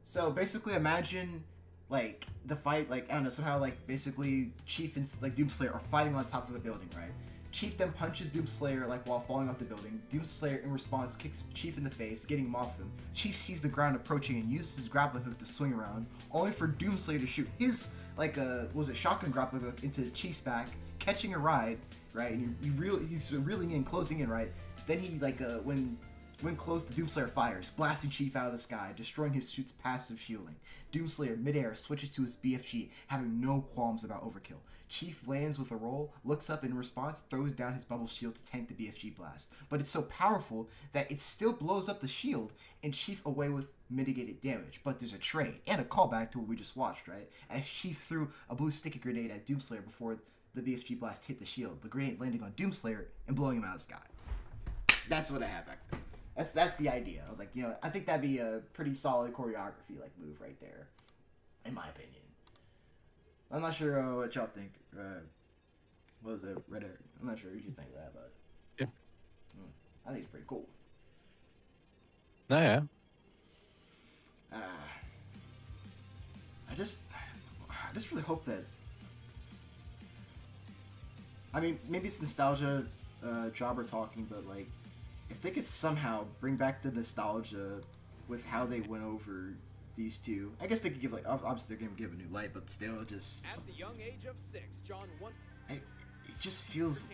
So basically, imagine like the fight, like I don't know, somehow like basically Chief and like Doomslayer are fighting on top of a building, right? Chief then punches Doomslayer like while falling off the building. Doomslayer in response kicks Chief in the face, getting him off him. Chief sees the ground approaching and uses his grappling hook to swing around, only for Doomslayer to shoot his like shotgun grappling hook into Chief's back, catching a ride. Right, and he's reeling in, closing in, right? Then he, like, when close, the Doomslayer fires, blasting Chief out of the sky, destroying his suit's passive shielding. Doomslayer, midair, switches to his BFG, having no qualms about overkill. Chief lands with a roll, looks up in response, throws down his bubble shield to tank the BFG blast. But it's so powerful that it still blows up the shield, and Chief away with mitigated damage. But there's a trade, and a callback to what we just watched, right? As Chief threw a blue sticky grenade at Doomslayer before the BFG blast hit the shield, the grenade landing on Doomslayer and blowing him out of the sky. That's what I had back then. That's the idea. I was like, you know, I think that'd be a pretty solid choreography like move right there, in my opinion. I'm not sure what y'all think. What was it, Red Eric? I'm not sure what you think of that, but yeah, I think it's pretty cool. Oh yeah. I just really hope that. I mean, maybe it's nostalgia, Jobber talking, but like, if they could somehow bring back the nostalgia with how they went over these two, I guess they could give like, obviously they're gonna give a new light, but still, just At the young age of 6, John won. it just feels,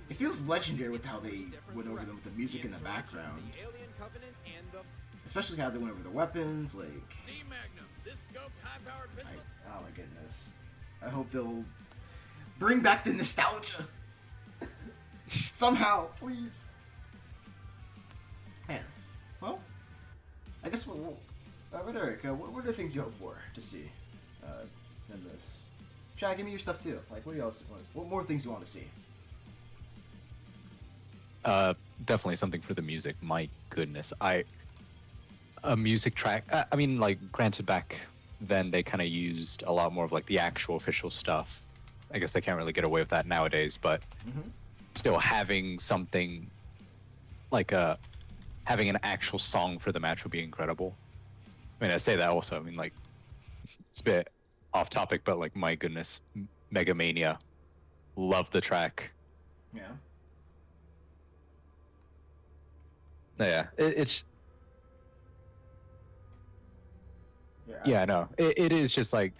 it feels legendary with how they went over them with the music in the background, The Alien Covenant and the especially how they went over the weapons, like. Steam Magnum, this scoped high-powered pistol. Oh my goodness. I hope they'll bring back the nostalgia. Somehow, please. Man, well, I guess Eric, what are the things you hope for to see in this? Chad, give me your stuff too. Like, what more things you want to see? definitely something for the music. My goodness, a music track. I mean, like, granted, back then they kind of used a lot more of like the actual official stuff. I guess they can't really get away with that nowadays, but still having something like having an actual song for the match would be incredible. I mean, I say that also. I mean, like, it's a bit off topic, but like, my goodness, Mega Mania, love the track. Yeah. Yeah, it's Yeah. yeah, no, it is just like,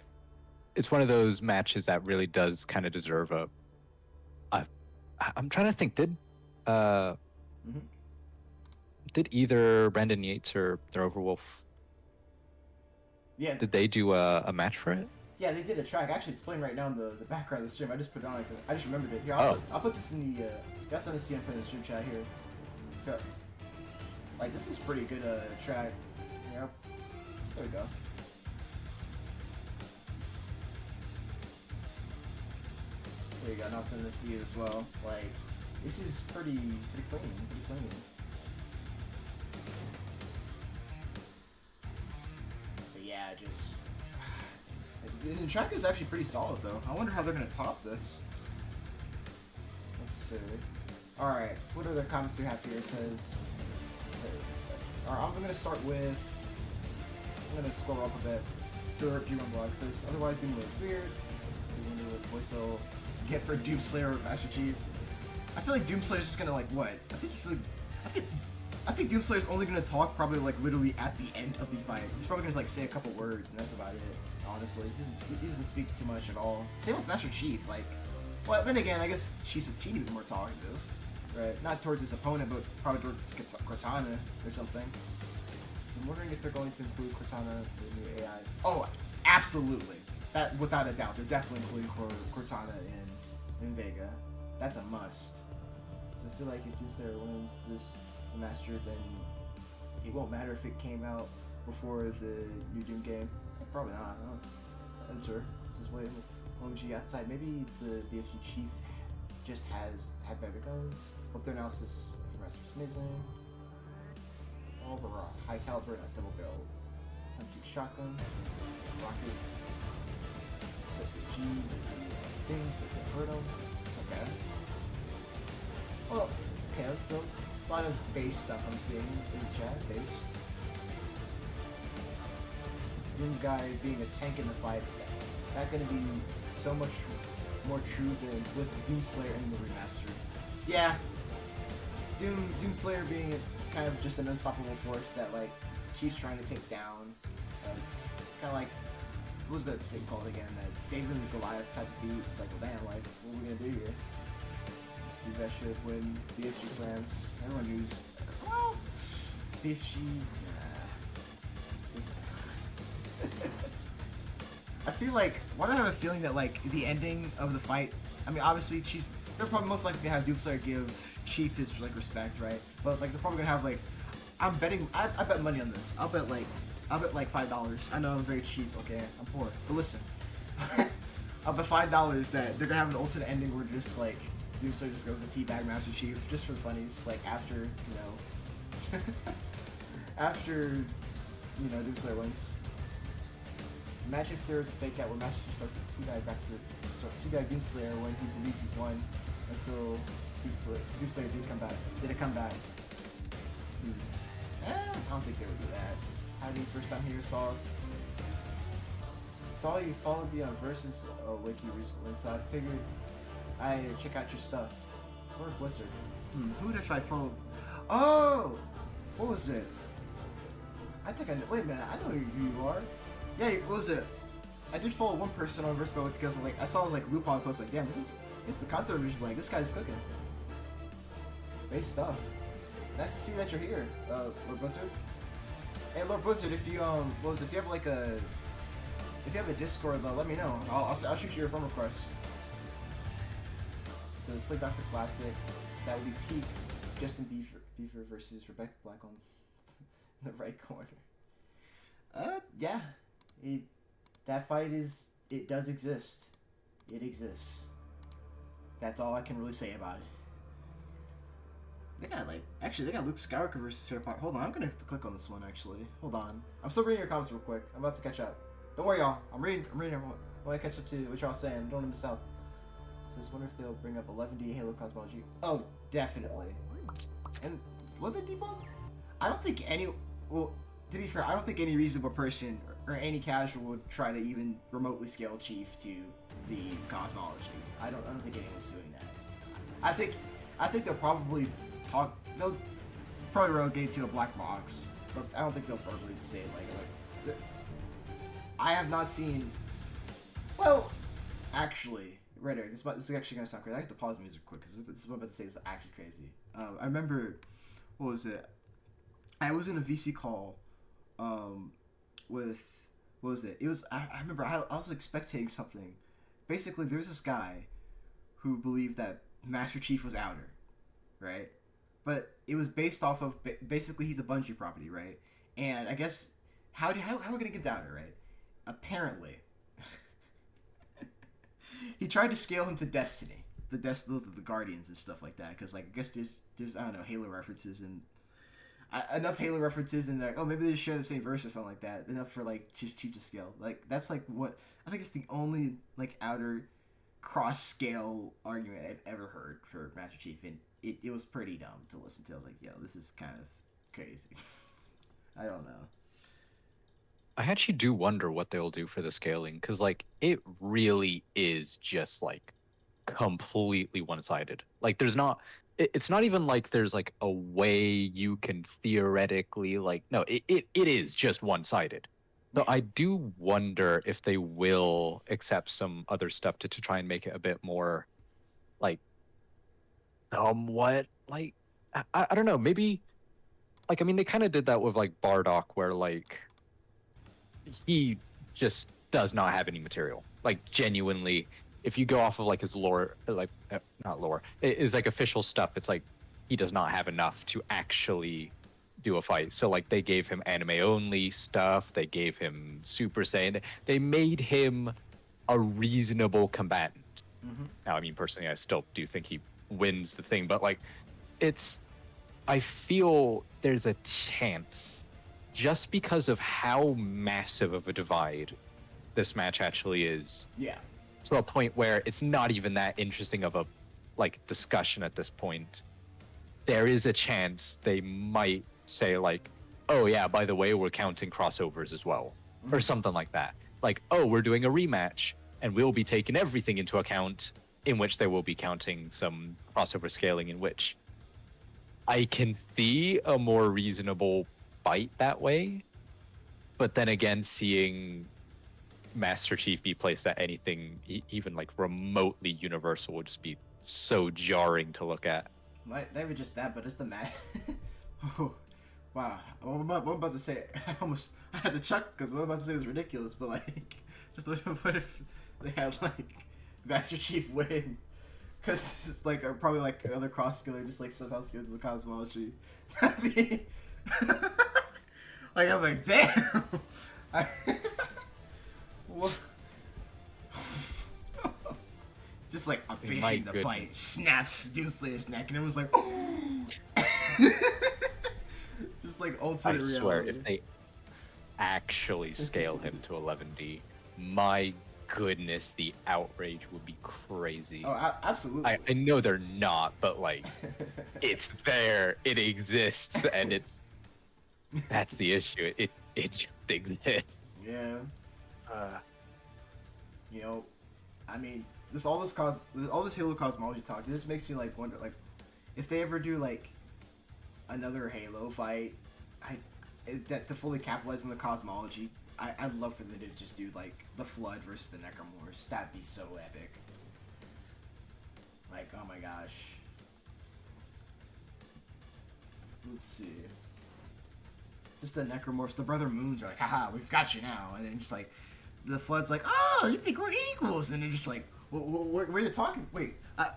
it's one of those matches that really does kind of deserve I'm trying to think, did either Brandon Yates or Overwolf, Yeah. did they do a match for it? Yeah, they did a track. Actually, it's playing right now in the background of the stream. I just put it on. I just remembered it. Here, I'll put this in the. Guys, on the see I'm putting the stream chat here. Like, this is pretty good track. Yep. There we go. There you go. Now I'll send this to you as well. Like, this is pretty clean. Pretty clean. But yeah, just. The track is actually pretty solid, though. I wonder how they're gonna top this. Let's see. All right, what other comments do we have here? It says. All right, I'm gonna start with. I'm gonna scroll up a bit. G1 blog says otherwise Doom was weird. I wonder what voice they'll get for Doomslayer or Master Chief. I feel like Doomslayer's just gonna like what? I think Doomslayer's only gonna talk probably like literally at the end of the fight. He's probably gonna like say a couple words and that's about it. Honestly, he doesn't speak too much at all. Same with Master Chief. Like, well, then again, I guess she's a teeny bit more talkative, right? Not towards his opponent, but probably towards Cortana or something. I'm wondering if they're going to include Cortana in the AI. Oh, absolutely. That without a doubt, they're definitely including Cortana in Vega. That's a must. So I feel like if Doomslayer wins this Master, then it won't matter if it came out before the new Doom game. Probably not. I'm sure. This is way OMG outside. Maybe the BFG Chief just had better guns. Hope their analysis for Master is amazing. All the high caliber, not double barrel. Empty shotgun. Rockets. Except the G, things that can hurt them. Okay. Well, okay, so a lot of base stuff I'm seeing in the chat. Base. Doom guy being a tank in the fight, that's gonna be so much more true than with Doomslayer in the remastered. Yeah, Doomslayer being kind of just an unstoppable force that like Chief's trying to take down. Kind of like, what was that thing called again? That David and Goliath type of beat. It's like, well, damn, like, what are we gonna do here? You guys should win BFG slams. Everyone knows. Well, BFG. I feel like, why do I have a feeling that like the ending of the fight? I mean, obviously Chief, they're probably most likely gonna have Doomslayer give Chief his like respect, right? But like they're probably gonna have like, I'm betting, I bet money on this. I'll bet like $5. I know I'm very cheap, okay? I'm poor, but listen, I'll bet $5 that they're gonna have an alternate ending where just like Doomslayer just goes to teabag Master Chief just for the funnies, like after after Doomslayer wins. Imagine if there was a fake out where Master Chief starts to teabag Doomslayer when he believes he's won until Doomslayer did a comeback. I don't think they would do that. It's just how the first time here saw you followed me on Versus Wiki recently, so I figured I'd check out your stuff. Or Blizzard. Who did I follow? Oh! What was it? I think I know. Wait a minute, I know who you are. Yeah, what was it? I did follow one person on Versus because like I saw like Lupin post like, damn, this the content revision's like, this guy's cooking. Base stuff. Nice to see that you're here, Lord Blizzard. Hey, Lord Blizzard, if you if you have like if you have a Discord, let me know. I'll shoot you your friend request. So let's play Dr. Classic. That would be peak Justin Bieber versus Rebecca Black on the right corner. Yeah. That fight does exist. It exists. That's all I can really say about it. They got actually they got Luke Skywalker versus Harry Potter. Hold on, I'm gonna have to click on this one actually. Hold on, I'm still reading your comments real quick. I'm about to catch up. Don't worry, y'all. I'm reading. Everyone. When I catch up to what y'all saying, don't want to miss out. It says, wonder if they'll bring up 11D Halo cosmology. Oh, definitely. And was it debunk? I don't think any. Well, to be fair, I don't think any reasonable person or any casual would try to even remotely scale Chief to the cosmology. I don't think anyone's doing that. I think they'll probably talk. They'll probably relegate to a black box, but I don't think they'll verbally say it like. I have not seen. Well, actually, right here. This is actually gonna sound crazy. I have to pause the music quick because this is what I'm about to say is actually crazy. I remember, what was it? I was in a VC call, with what was it? It was I remember I was like spectating something. Basically, there's this guy who believed that Master Chief was Outer, right? But it was based off of basically he's a Bungie property, right? And I guess how are we gonna give Outer, right? Apparently, he tried to scale him to Destiny, those are the Guardians and stuff like that. Because like I guess there's I don't know Halo references and enough Halo references in there. Oh, maybe they just share the same verse or something like that. Enough for like just Chief to scale. Like that's like what I think it's the only like Outer cross scale argument I've ever heard for Master Chief, and it was pretty dumb to listen to. I was like, yo, this is kind of crazy. I don't know. I actually do wonder what they'll do for the scaling, because like it really is just like completely one-sided. Like there's not, it's not even like there's like a way you can theoretically like, no, it is just one-sided. So I do wonder if they will accept some other stuff to try and make it a bit more like somewhat like I don't know, maybe like I mean they kind of did that with like Bardock, where like he just does not have any material. Like genuinely, if you go off of like his lore, like not lore, is like official stuff. It's like he does not have enough to actually do a fight. So like they gave him anime only stuff. They gave him Super Saiyan. They made him a reasonable combatant. Mm-hmm. Now, I mean, personally, I still do think he wins the thing, but like, I feel there's a chance, just because of how massive of a divide this match actually is. Yeah. To a point where it's not even that interesting of a like discussion at this point. There is a chance they might say like, oh yeah, by the way, we're counting crossovers as well, or something like that. Like, oh, we're doing a rematch and we'll be taking everything into account, in which they will be counting some crossover scaling, in which I can see a more reasonable fight that way. But then again, seeing Master Chief be placed at anything even like remotely universal would just be so jarring to look at. Not even just that, but it's the match. Oh, wow. What I'm about to say, I had to chuck because what I'm about to say is ridiculous, but like, just what if they had like Master Chief win? Because it's like, or probably like another cross skiller just like somehow skills the cosmology. That'd be like, I'm like, damn. What? Just like, I'm finishing the fight, snaps Doomslayer's neck, and everyone's like, oh! Just like ultimate reality. I swear, if they actually scale him to 11D, my goodness, the outrage would be crazy. Oh, absolutely. I know they're not, but like, it's there, it exists, and that's the issue. It just exists. Yeah. You know, I mean, with all this Halo cosmology talk, it just makes me like wonder, like, if they ever do like another Halo fight, that to fully capitalize on the cosmology, I'd love for them to just do like the Flood versus the Necromorphs. That'd be so epic. Like, oh my gosh. Let's see. Just the Necromorphs, the Brother Moons are like, haha, we've got you now, and then just like the Flood's like, oh, you think we're equals, and they're just like, where you're talking? Wait,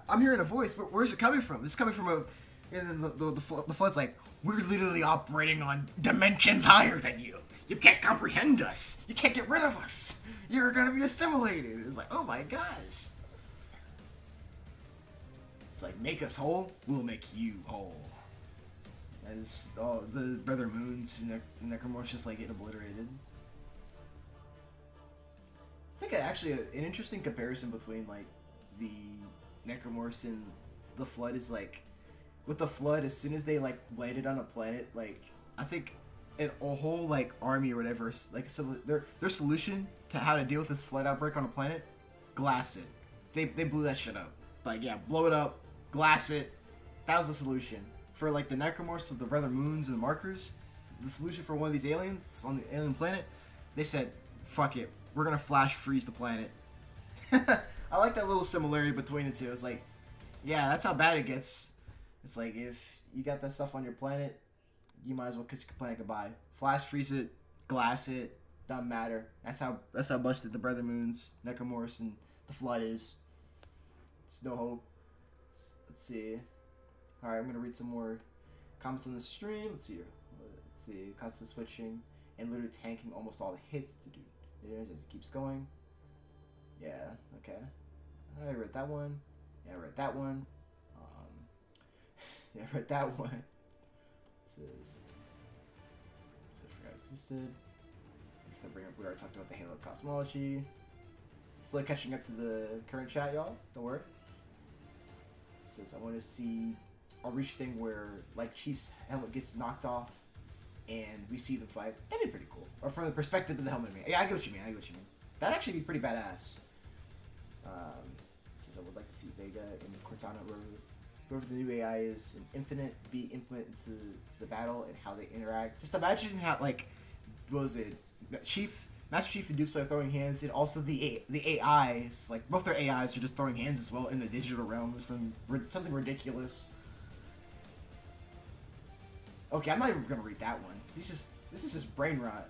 I'm hearing a voice. Where's it coming from? It's coming from a. And then the Flood's like, we're literally operating on dimensions higher than you. You can't comprehend us. You can't get rid of us. You're gonna be assimilated. It's like, oh my gosh. It's like, make us whole, we'll make you whole. as all the Brother Moons and Necromorphs just like get obliterated. I think actually an interesting comparison between like the Necromorphs and the Flood is like, with the Flood, as soon as they like landed on a planet, like I think a whole like army or whatever, like so their solution to how to deal with this Flood outbreak on a planet, glass it. They blew that shit up. Like yeah, blow it up, glass it. That was the solution. For like the Necromorphs of the Brother Moons and the Markers, the solution for one of these aliens on the alien planet, they said, fuck it, we're gonna flash freeze the planet. I like that little similarity between the two. It's like, yeah, that's how bad it gets. It's like, if you got that stuff on your planet, you might as well kiss your planet goodbye. Flash freeze it, glass it, doesn't matter. That's how busted the Brother Moons, Necromorphs, and the Flood is. There's no hope. Let's see. Alright, I'm gonna read some more comments on the stream. Let's see here. Let's see. Constant switching and literally tanking almost all the hits to do it as it keeps going. Yeah, okay. I read that one. Yeah, I read that one. Yeah, I read that one. This is. So I forgot it existed. We already talked about the Halo cosmology. Still catching up to the current chat, y'all. Don't worry. It says I want to see a reach thing where like Chief's helmet gets knocked off and we see them fight. That'd be pretty cool. Or from the perspective of the helmet man. Yeah, I get what you mean. That'd actually be pretty badass. Says I would like to see Vega and Cortana, whoever the new AI is, and Infinite be implemented into the battle and how they interact. Just imagine how like, what was it? Master Chief and Dupes are throwing hands, and also the AIs, like both their AIs are just throwing hands as well in the digital realm. Something ridiculous. Okay, I'm not even gonna read that one. This is just brain rot.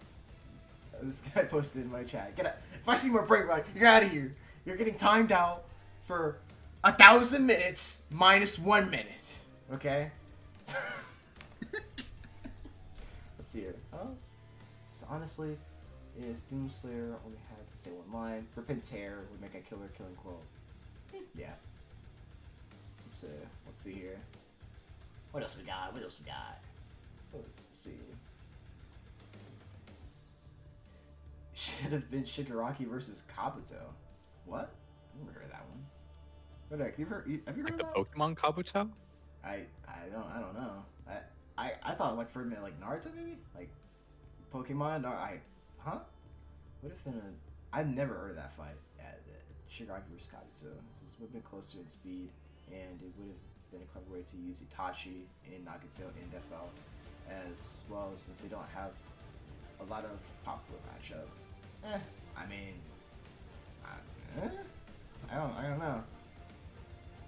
This guy posted in my chat. Get out. If I see more brain rot, you're out of here. You're getting timed out for 1,000 minutes minus 1 minute. Okay. Let's see here. Oh, honestly, if Doomslayer only had to say one line, Repent Tear would make a killer killing quote. Yeah. Let's see here. What else we got? Let's see. Should have been Shigaraki versus Kabuto. What? I never heard of that one. What the heck? Have you heard Like of the that? Pokemon Kabuto? I don't know. I thought like for a minute like Naruto maybe? Like Pokemon? Huh? Would have been I've never heard of that fight at Shigaraki versus Kabuto. This would have been closer in speed, and it would have been a clever way to use Itachi in Nagato and Death Bell, as well, since they don't have a lot of popular matchup. I mean, I don't know.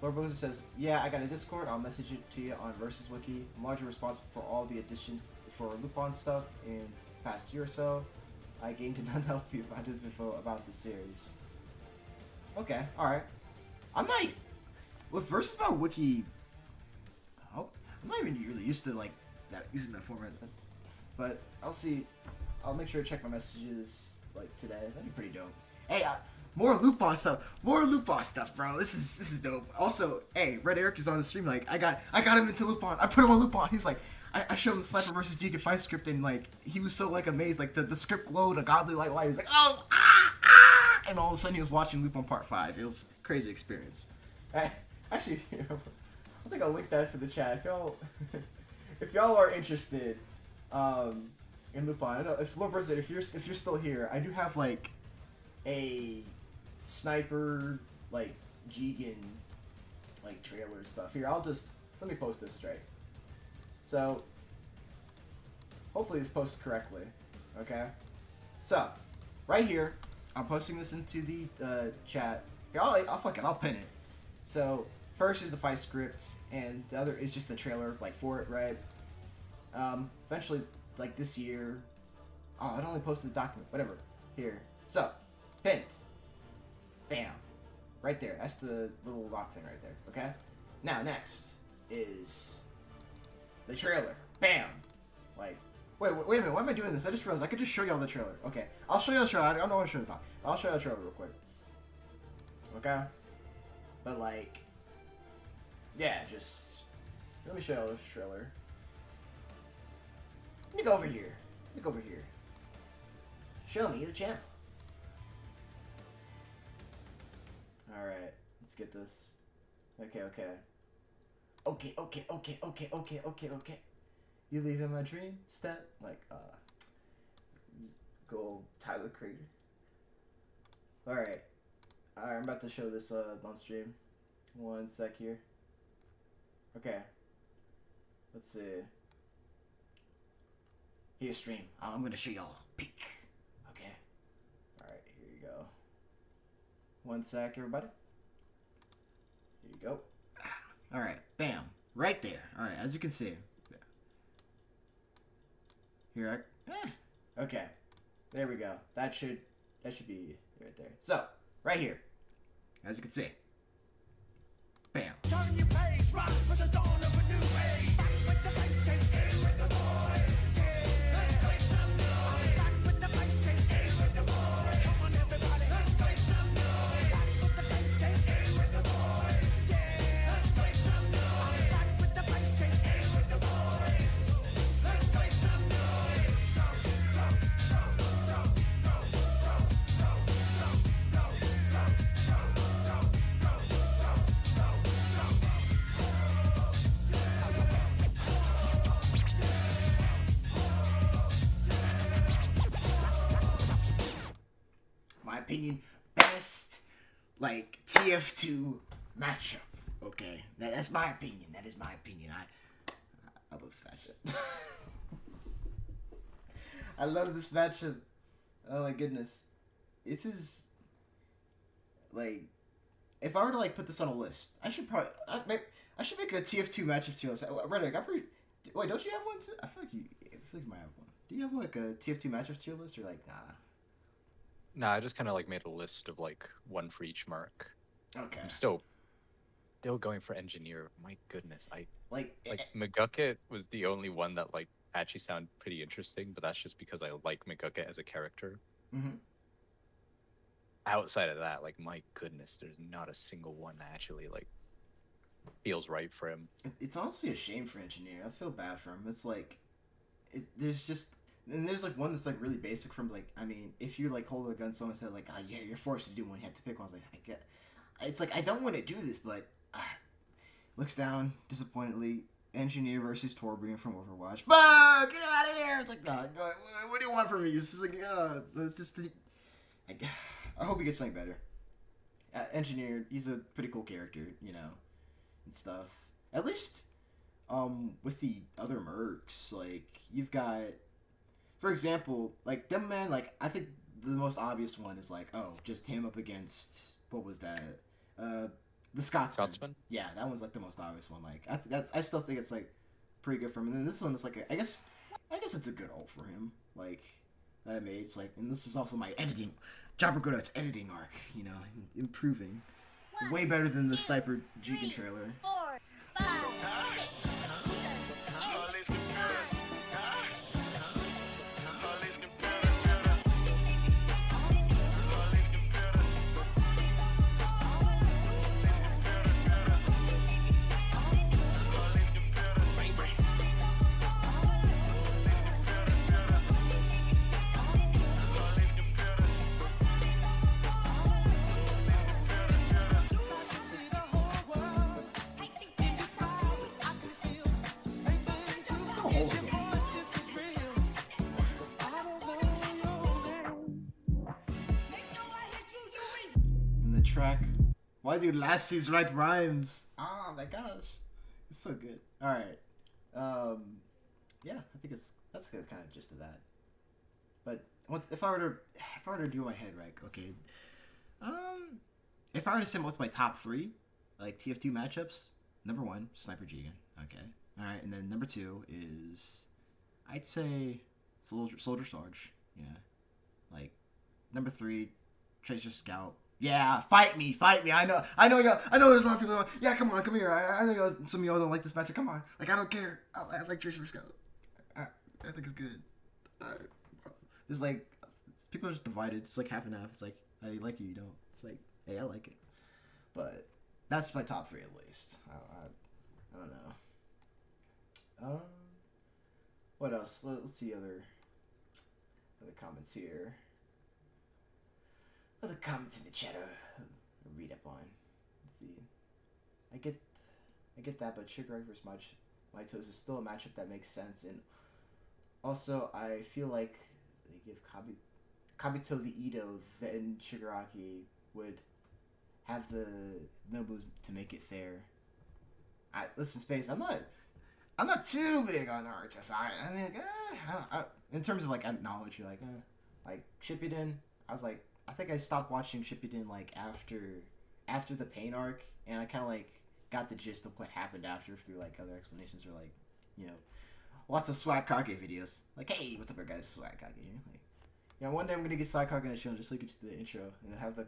Lord Blizzard says, yeah, I got a Discord. I'll message it to you on Versus Wiki. I'm largely responsible for all the additions for Lupin stuff in the past year or so. I gained an unhealthy amount of info about the series. Okay, alright. I'm not... With Versus about Wiki... I'm not even really used to, like, using that format. But I'll see... I'll make sure to check my messages, like, today. That'd be pretty dope. Hey, more Lupin stuff. More Lupin stuff, bro. This is dope. Also, hey, Red Eric is on the stream. Like, I got him into Lupin. I put him on Lupin. He's like, I showed him the Sniper versus Jigen fight script, and like, he was so like amazed. Like the script glowed a godly light white. He was like, oh, and all of a sudden he was watching Lupin Part 5. It was a crazy experience. Actually, I think I'll link that for the chat. If y'all are interested, in Lupin, I don't know if Lord Blizzard, if you're still here, I do have like a Sniper like Jigen like trailer stuff here. Let me post this straight. So hopefully this posts correctly. Okay. So right here, I'm posting this into the chat. Here, I'll pin it. So first is the fight script, and the other is just the trailer like for it, right? Eventually, like this year. Oh, I only posted the document. Whatever. Here. So pinned. Bam. Right there. That's the little rock thing right there. Okay? Now, next is the trailer. Bam. Like, wait a minute. Why am I doing this? I just realized I could just show y'all the trailer. Okay. I'll show y'all the trailer. I don't know what to show the top. I'll show y'all the trailer real quick. Okay? But, like, yeah, just let me show y'all this trailer. me go over here. Let me go over here. Show me the channel. Alright, let's get this. Okay. Okay. You leave in my dream step like go Tyler Creator. Alright, I'm about to show this on stream. One sec here. Okay, let's see. Here, stream. I'm gonna show y'all peek. Okay. Alright, here you go. One sec, everybody. Here you go. Alright, bam. Right there. Alright, as you can see. Here okay. There we go. That should be right there. So, right here. As you can see. Bam. Turn your page, rise for the dawn of a new age. Back with the faces, in with the boys. Yeah. Let's make some noise. Back with the faces, in with the boys. Come on, everybody. Let's make some noise. Back with the faces, in with the boys. Yeah. Let's make some noise. Back with the faces, in with the boys. Let's make some noise. My opinion, best like TF2 matchup. Okay, that's my opinion. That is my opinion. I love this matchup. I love this matchup. Oh my goodness, this is like if I were to like put this on a list, I should probably I should make a TF2 matchup tier list. Reddick, wait, don't you have one too? I feel like you might have one. Do you have like a TF2 matchup tier list or like nah? Nah, I just kind of like made a list of like one for each mark. Okay. I'm still going for engineer. My goodness, I like McGucket was the only one that like actually sounded pretty interesting, but that's just because I like McGucket as a character. Mm-hmm. Outside of that, like my goodness, there's not a single one that actually like feels right for him. It's honestly a shame for engineer. I feel bad for him. It's like there's like one that's like really basic from like, I mean, if you like hold a gun someone's head, like, oh yeah, you're forced to do one, you have to pick one. I was like, I get it's like I don't want to do this, but looks down disappointedly. Engineer versus Torbjorn from Overwatch. Bah, get out of here! It's like, God, what do you want from me? It's just like, it's just. I hope he gets something better. Engineer, he's a pretty cool character, you know, and stuff. At least, with the other mercs, like you've got, for example, like them man. Like I think the most obvious one is like, oh, just him up against what was that? The Scotsman. Yeah, that one's like the most obvious one. Like I still think it's like pretty good for him. And then this one is like I guess it's a good ult for him. Like that made it's like, and this is also my editing. Jobber Godot's editing arc. You know, improving. Way better than the Sniper Jigen trailer. 4, 5, 6. Track. Why do Lassies write rhymes? Oh my gosh, it's so good. All right, yeah, I think that's the kind of gist of that. But if I were to do my head right, okay, if I were to say what's my top 3, like TF2 matchups, number 1, Sniper Jigen. Okay, all right, and then number 2 is, I'd say Soldier Sarge. Yeah, like number 3, Tracer Scout. Yeah, fight me. I know. There's a lot of people. Yeah, come here. I know some of y'all don't like this matchup. Come on, like I don't care. I like Tracer Scout. I think it's good. There's like people are just divided. It's like half and half. It's like I like you don't. It's like hey, I like it. But that's my top 3 at least. I don't know. What else? Let's see other comments here. Other comments in the chat I'll read up on. Let's see. I get that, but Shigaraki versus Mahito is still a matchup that makes sense, and also I feel like they give Kabuto the Ito, then Shigaraki would have the Nobus to make it fair. Listen, Space, I'm not too big on Naruto. So I mean, in terms of like knowledge, you're like Shippuden. I was like, I think I stopped watching Shippuden like after the Pain arc, and I kind of like got the gist of what happened after through like other explanations or like, you know, lots of Swag Kage videos. Like, hey, what's up, guys? Swag Kage here. Like, yeah, one day I'm gonna get Swag Kage on the show just so you can just do the intro and have the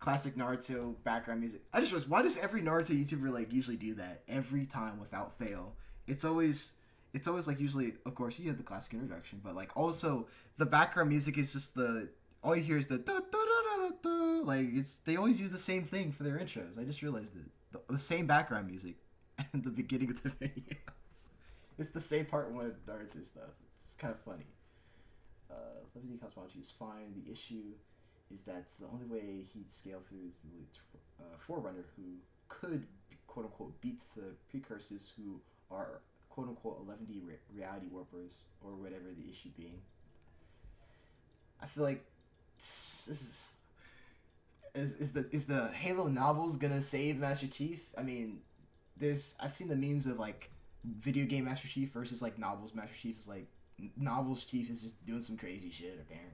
classic Naruto background music. I just realized, why does every Naruto YouTuber like usually do that every time without fail? It's always like, usually, of course, you have the classic introduction, but like also the background music is just all you hear is the da, da, da, da, da, like they always use the same thing for their intros. I just realized it. The same background music at the beginning of the videos. It's the same part one Naruto stuff. It's kind of funny. Levity Cosmology is fine. The issue is that the only way he'd scale through is the Forerunner, who could quote unquote beat the precursors, who are quote unquote 11D reality warpers, or whatever the issue being. I feel like this is the Halo novels gonna save Master Chief? I mean, I've seen the memes of like video game Master Chief versus like novels Master Chief. Is like, novels Chief is just doing some crazy shit. Apparently,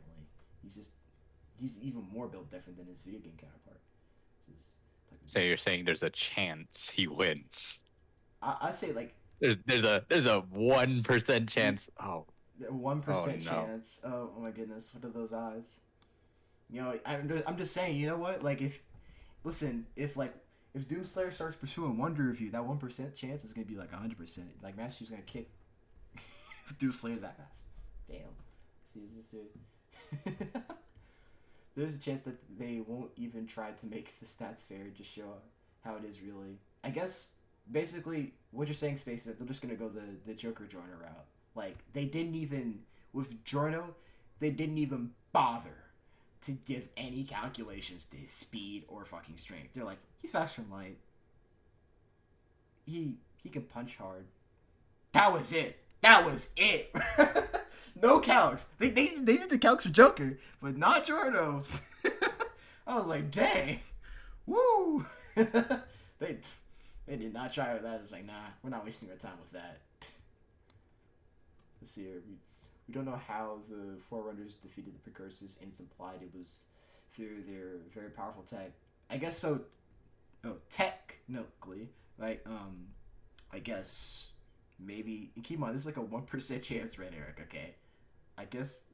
he's even more built different than his video game counterpart. So you're saying there's a chance he wins? I say like there's a 1% chance. Oh, 1% no. chance. Oh my goodness, what are those odds? You know, I'm just saying. You know what? Like, if Doomslayer starts pursuing Wonder Review, that 1% chance is gonna be like 100%. Like, Master Chief's gonna kick Doomslayer's ass. Damn. See, there's a chance that they won't even try to make the stats fair, just show how it is really. I guess basically what you're saying, Space, is that they're just gonna go the Joker Joiner route. Like, they didn't even with Giorno, they didn't even bother to give any calculations to his speed or fucking strength. They're like, he's faster than light. He can punch hard. That was it. No calcs. They did the calcs for Joker, but not Giorno. I was like, dang. Woo. They did not try with that. It's like, nah, we're not wasting our time with that. Let's see here. We don't know how the Forerunners defeated the Precursors, and it's implied it was through their very powerful tech. I guess so. Oh, technically, right? I guess maybe. And keep in mind, this is like a 1% chance, right, Eric? Okay. I guess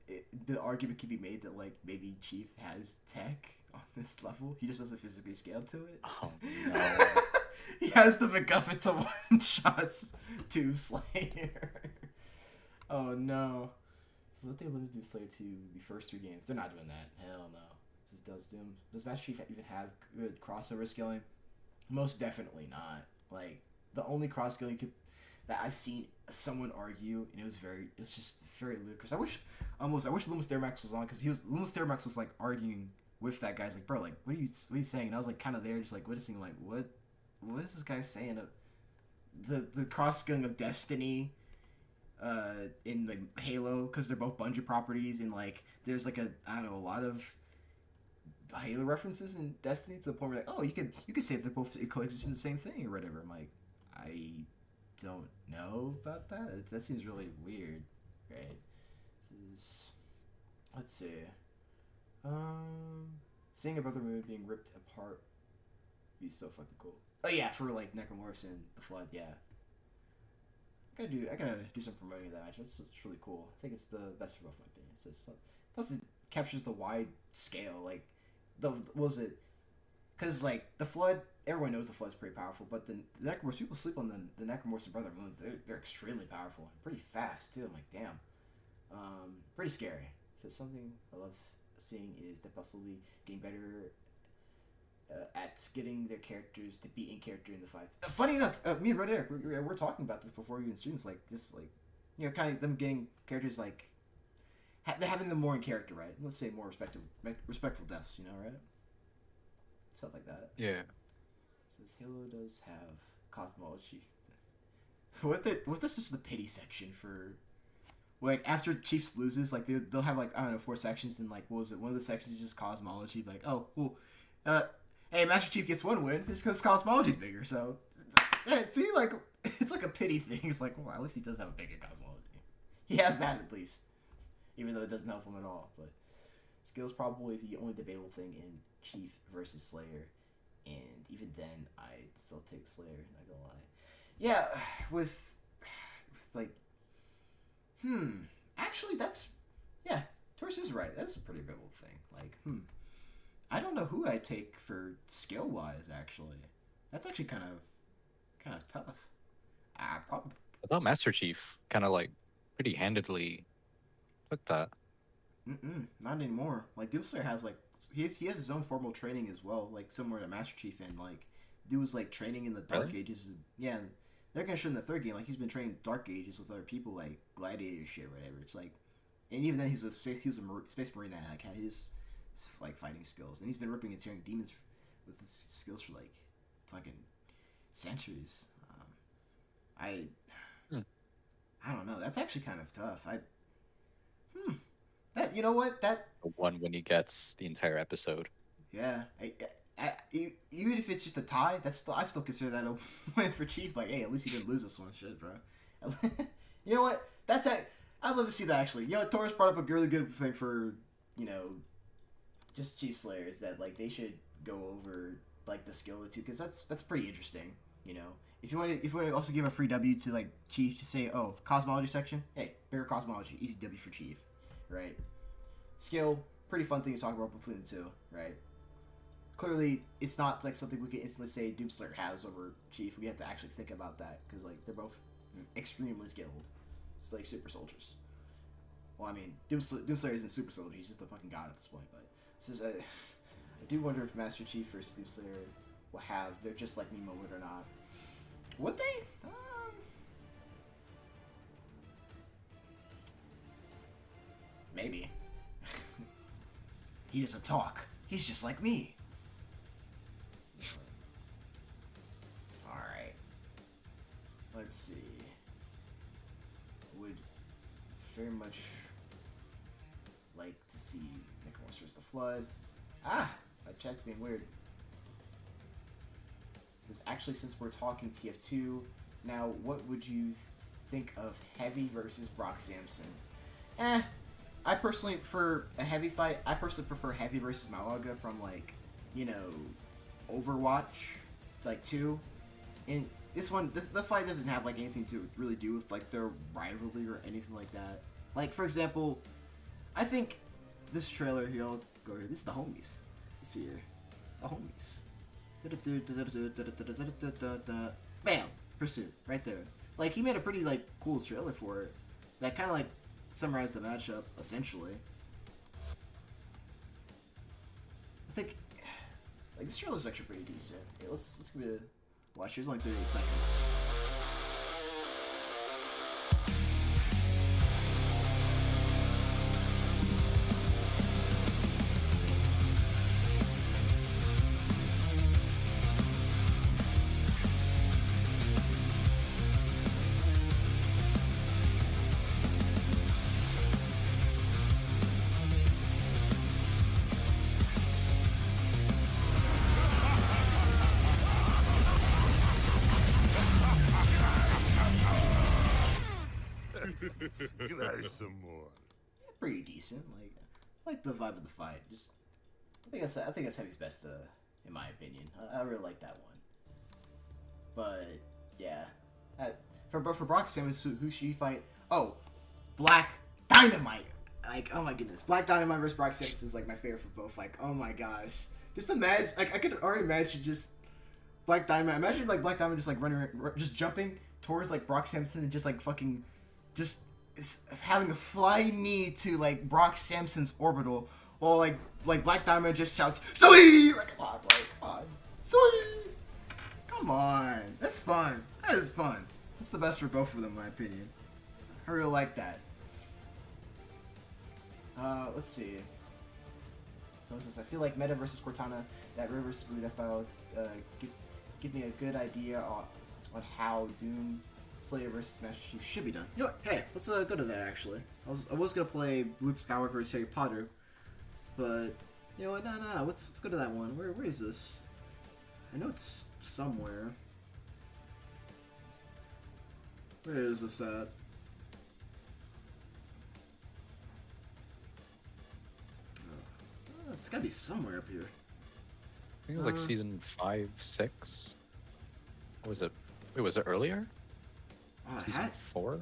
the argument could be made that like maybe Chief has tech on this level. He just doesn't physically scale to it. Oh no. He has the MacGuffin to one shots to Slayer. Oh no. So what they limited to Slayer to the first 3 games. They're not doing that. Hell no. Does Master Chief even have good crossover scaling? Most definitely not. Like, the only cross scaling that I've seen someone argue, and it's just very ludicrous. I wish Lumis Thermax was on, because Lumis Thermax was like arguing with that guy's like, bro, like what are you saying? And I was like kind of there, just like witnessing, like what is this guy saying? The cross scaling of Destiny in like Halo, because they're both Bungie properties, and like there's like a lot of Halo references in Destiny, to the point where like, oh, you could say they're both coexist in the same thing or whatever. I'm like, I don't know about that. That seems really weird, right? Let's see. Seeing a Brother Moon being ripped apart would be so fucking cool. Oh yeah, for like Necromorphs and the Flood, yeah. I gotta do some promoting of that match. It's really cool. I think it's the best for both my opinions. Plus it captures the wide scale. Like, because like the Flood, everyone knows the Flood's pretty powerful, but the Necromorphs, people sleep on the Necromorphs and Brother Moons. They're extremely powerful and pretty fast too. I'm like, damn. Pretty scary. So something I love seeing is that slowly getting better at getting their characters to be in character in the fights. Funny enough, me and Red Eric, we're talking about this before we even stream. It's like this, like you know, kind of them getting characters like they're having them more in character, right? Let's say more respectful deaths, you know, right? Stuff like that. Yeah. Says Halo does have cosmology. What if this is the pity section for, like, after Chiefs loses, like they'll have like, I don't know, 4 sections, and like, what was it? One of the sections is just cosmology. Like, oh, cool. Hey, Master Chief gets 1 win just because cosmology's bigger. So, see, like, it's like a pity thing. It's like, well, at least he does have a bigger cosmology. He has that at least, even though it doesn't help him at all. But skill's probably the only debatable thing in Chief versus Slayer, and even then, I still take Slayer. Not gonna lie. Yeah, with like, actually, Taurus is right. That's a pretty debatable thing. Like, I don't know who I take for skill wise. Actually, that's actually kind of tough. I thought Master Chief kind of like pretty handedly took that. Not anymore. Like, Doomslayer has like he has his own formal training as well, like similar to Master Chief, and like dude was like training in the Dark Ages. Yeah, they're gonna show in the 3rd game like he's been training Dark Ages with other people, like gladiator shit, or whatever. It's like, and even then he's a space marine that like had his like fighting skills, and he's been ripping and tearing demons with his skills for like fucking centuries. I don't know. That's actually kind of tough. That, you know what, that The one when he gets the entire episode. yeah. Even if it's just a tie, I still consider that a win for Chief. Like, hey, at least he didn't lose this one. Shit, bro. You know what? I'd love to see that actually. You know, Taurus brought up a really good thing for, you know, just Chief Slayers, that like they should go over like the skill of the two, because that's pretty interesting. You know, if you want to also give a free W to like Chief, to say, oh, cosmology section, hey, bigger cosmology, easy W for Chief, right? Skill, pretty fun thing to talk about between the two, right? Clearly, it's not like something we can instantly say Doomslayer has over Chief. We have to actually think about that, because like they're both extremely skilled. It's like super soldiers. Well, I mean, Doomslayer isn't super soldier; he's just a fucking god at this point. But this is I do wonder if Master Chief versus Doomslayer will have. They're just like Nemo would or not. Would they? Maybe. He doesn't talk. He's just like me. Alright. Let's see. Would very much like to see Nicholas vs. the Flood. Ah! My chat's being weird. It says, actually, since we're talking TF2, now what would you think of Heavy versus Brock Samson? I personally, for a heavy fight, I personally prefer Heavy versus Malaga from, like, you know, Overwatch, like, 2. And this one, the fight doesn't have, like, anything to really do with, like, their rivalry or anything like that. Like, for example, I think this trailer here, I'll go here, this is the homies. Let's see here. The homies. Bam! Pursuit, right there. Like, he made a pretty, like, cool trailer for it. That kind of, like, summarized the matchup, essentially. I think, like, this trailer's actually pretty decent. Okay, let's give it a watch. Here's only 38 seconds. Can I have some more? Yeah, pretty decent. Like, I like the vibe of the fight. Just, I think that's Heavy's best, in my opinion. I really like that one. But yeah, for Brock Samson, who should he fight? Oh, Black Dynamite. Like, oh my goodness, Black Dynamite versus Brock Samson is like my favorite for both. Like, oh my gosh, just imagine. Like, I could already imagine just Black Dynamite. Imagine like Black Dynamite just like running, just jumping towards like Brock Samson and just like fucking, just having a flying knee to like Brock Samson's orbital, while like Black Diamond just shouts "Sweet!" Like, come on, bro, come on, sweet! Come on, that's fun. That is fun. That's the best for both of them, in my opinion. I really like that. Let's see. So it says, I feel like Meta versus Cortana, that River versus Blue Death Battle, gives me a good idea on how Doom Slayer versus Master Chief should be done. You know what? Hey, let's go to that actually. I was gonna play Luke Skywalker versus Harry Potter, but you know what? No. Let's go to that one. Where is this? I know it's somewhere. Where is this at? It's gotta be somewhere up here. I think it was like season 5, 6. Or was it? Wait, was it earlier? Season 4?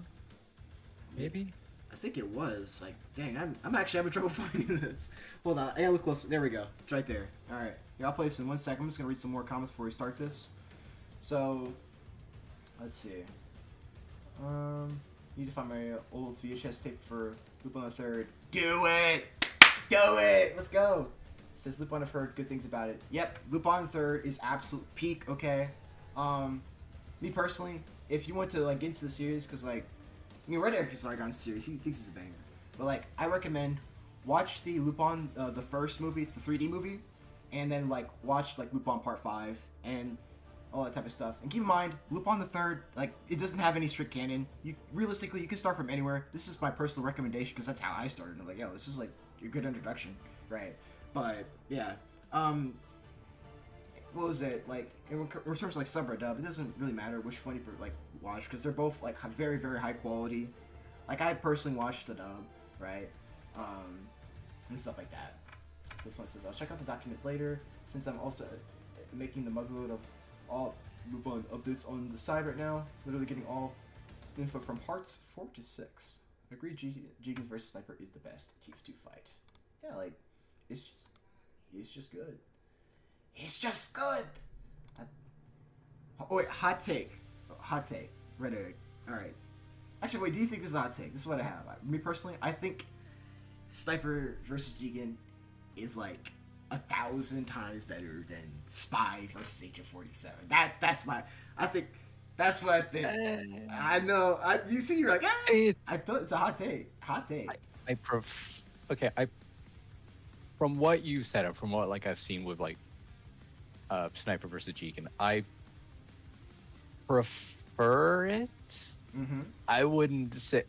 Maybe? I think it was. Like, dang, I'm actually having trouble finding this. Hold on, I gotta look close. There we go. It's right there. Alright. Yeah, I'll play this in 1 second. I'm just gonna read some more comments before we start this. So, let's see. Need to find my old VHS tape for Loop on the Third. Do it! Do it! Let's go! It says Loop on, I've heard good things about it. Yep, Loop on the Third is absolute peak, okay? Me personally, if you want to like get into the series, because like, I mean, Red Eric's already gone to the series, he thinks it's a banger. But like, I recommend watch the Lupin, the first movie, it's the 3D movie, and then like watch like Lupin Part 5 and all that type of stuff. And keep in mind, Lupin the Third, like, it doesn't have any strict canon. Realistically, you can start from anywhere. This is my personal recommendation because that's how I started. I'm like, yo, this is like a good introduction, right? But yeah, what was it like in terms of like sub or dub? It doesn't really matter which one you like watch because they're both like very very high quality. Like I personally watched the dub, right? And stuff like that. So this one says I'll check out the document later since I'm also making the motherload of all Lupin updates on the side right now. Literally getting all info from parts 4 to 6. Agreed, Jigen versus Sniper is the best TF2 fight. Yeah, like it's just good. It's just good. Oh wait, hot take, Red Eric. All right. Actually, wait. Do you think this is a hot take? This is what I have. Me personally, I think Sniper versus Jigen is like 1,000 times better than Spy versus Agent 47. That's my. I think that's what I think. I know. You see, you're like, I thought it's a hot take. Hot take. From what you said and from what like I've seen with like Sniper versus Jigen, I prefer it. Mm-hmm. I wouldn't say.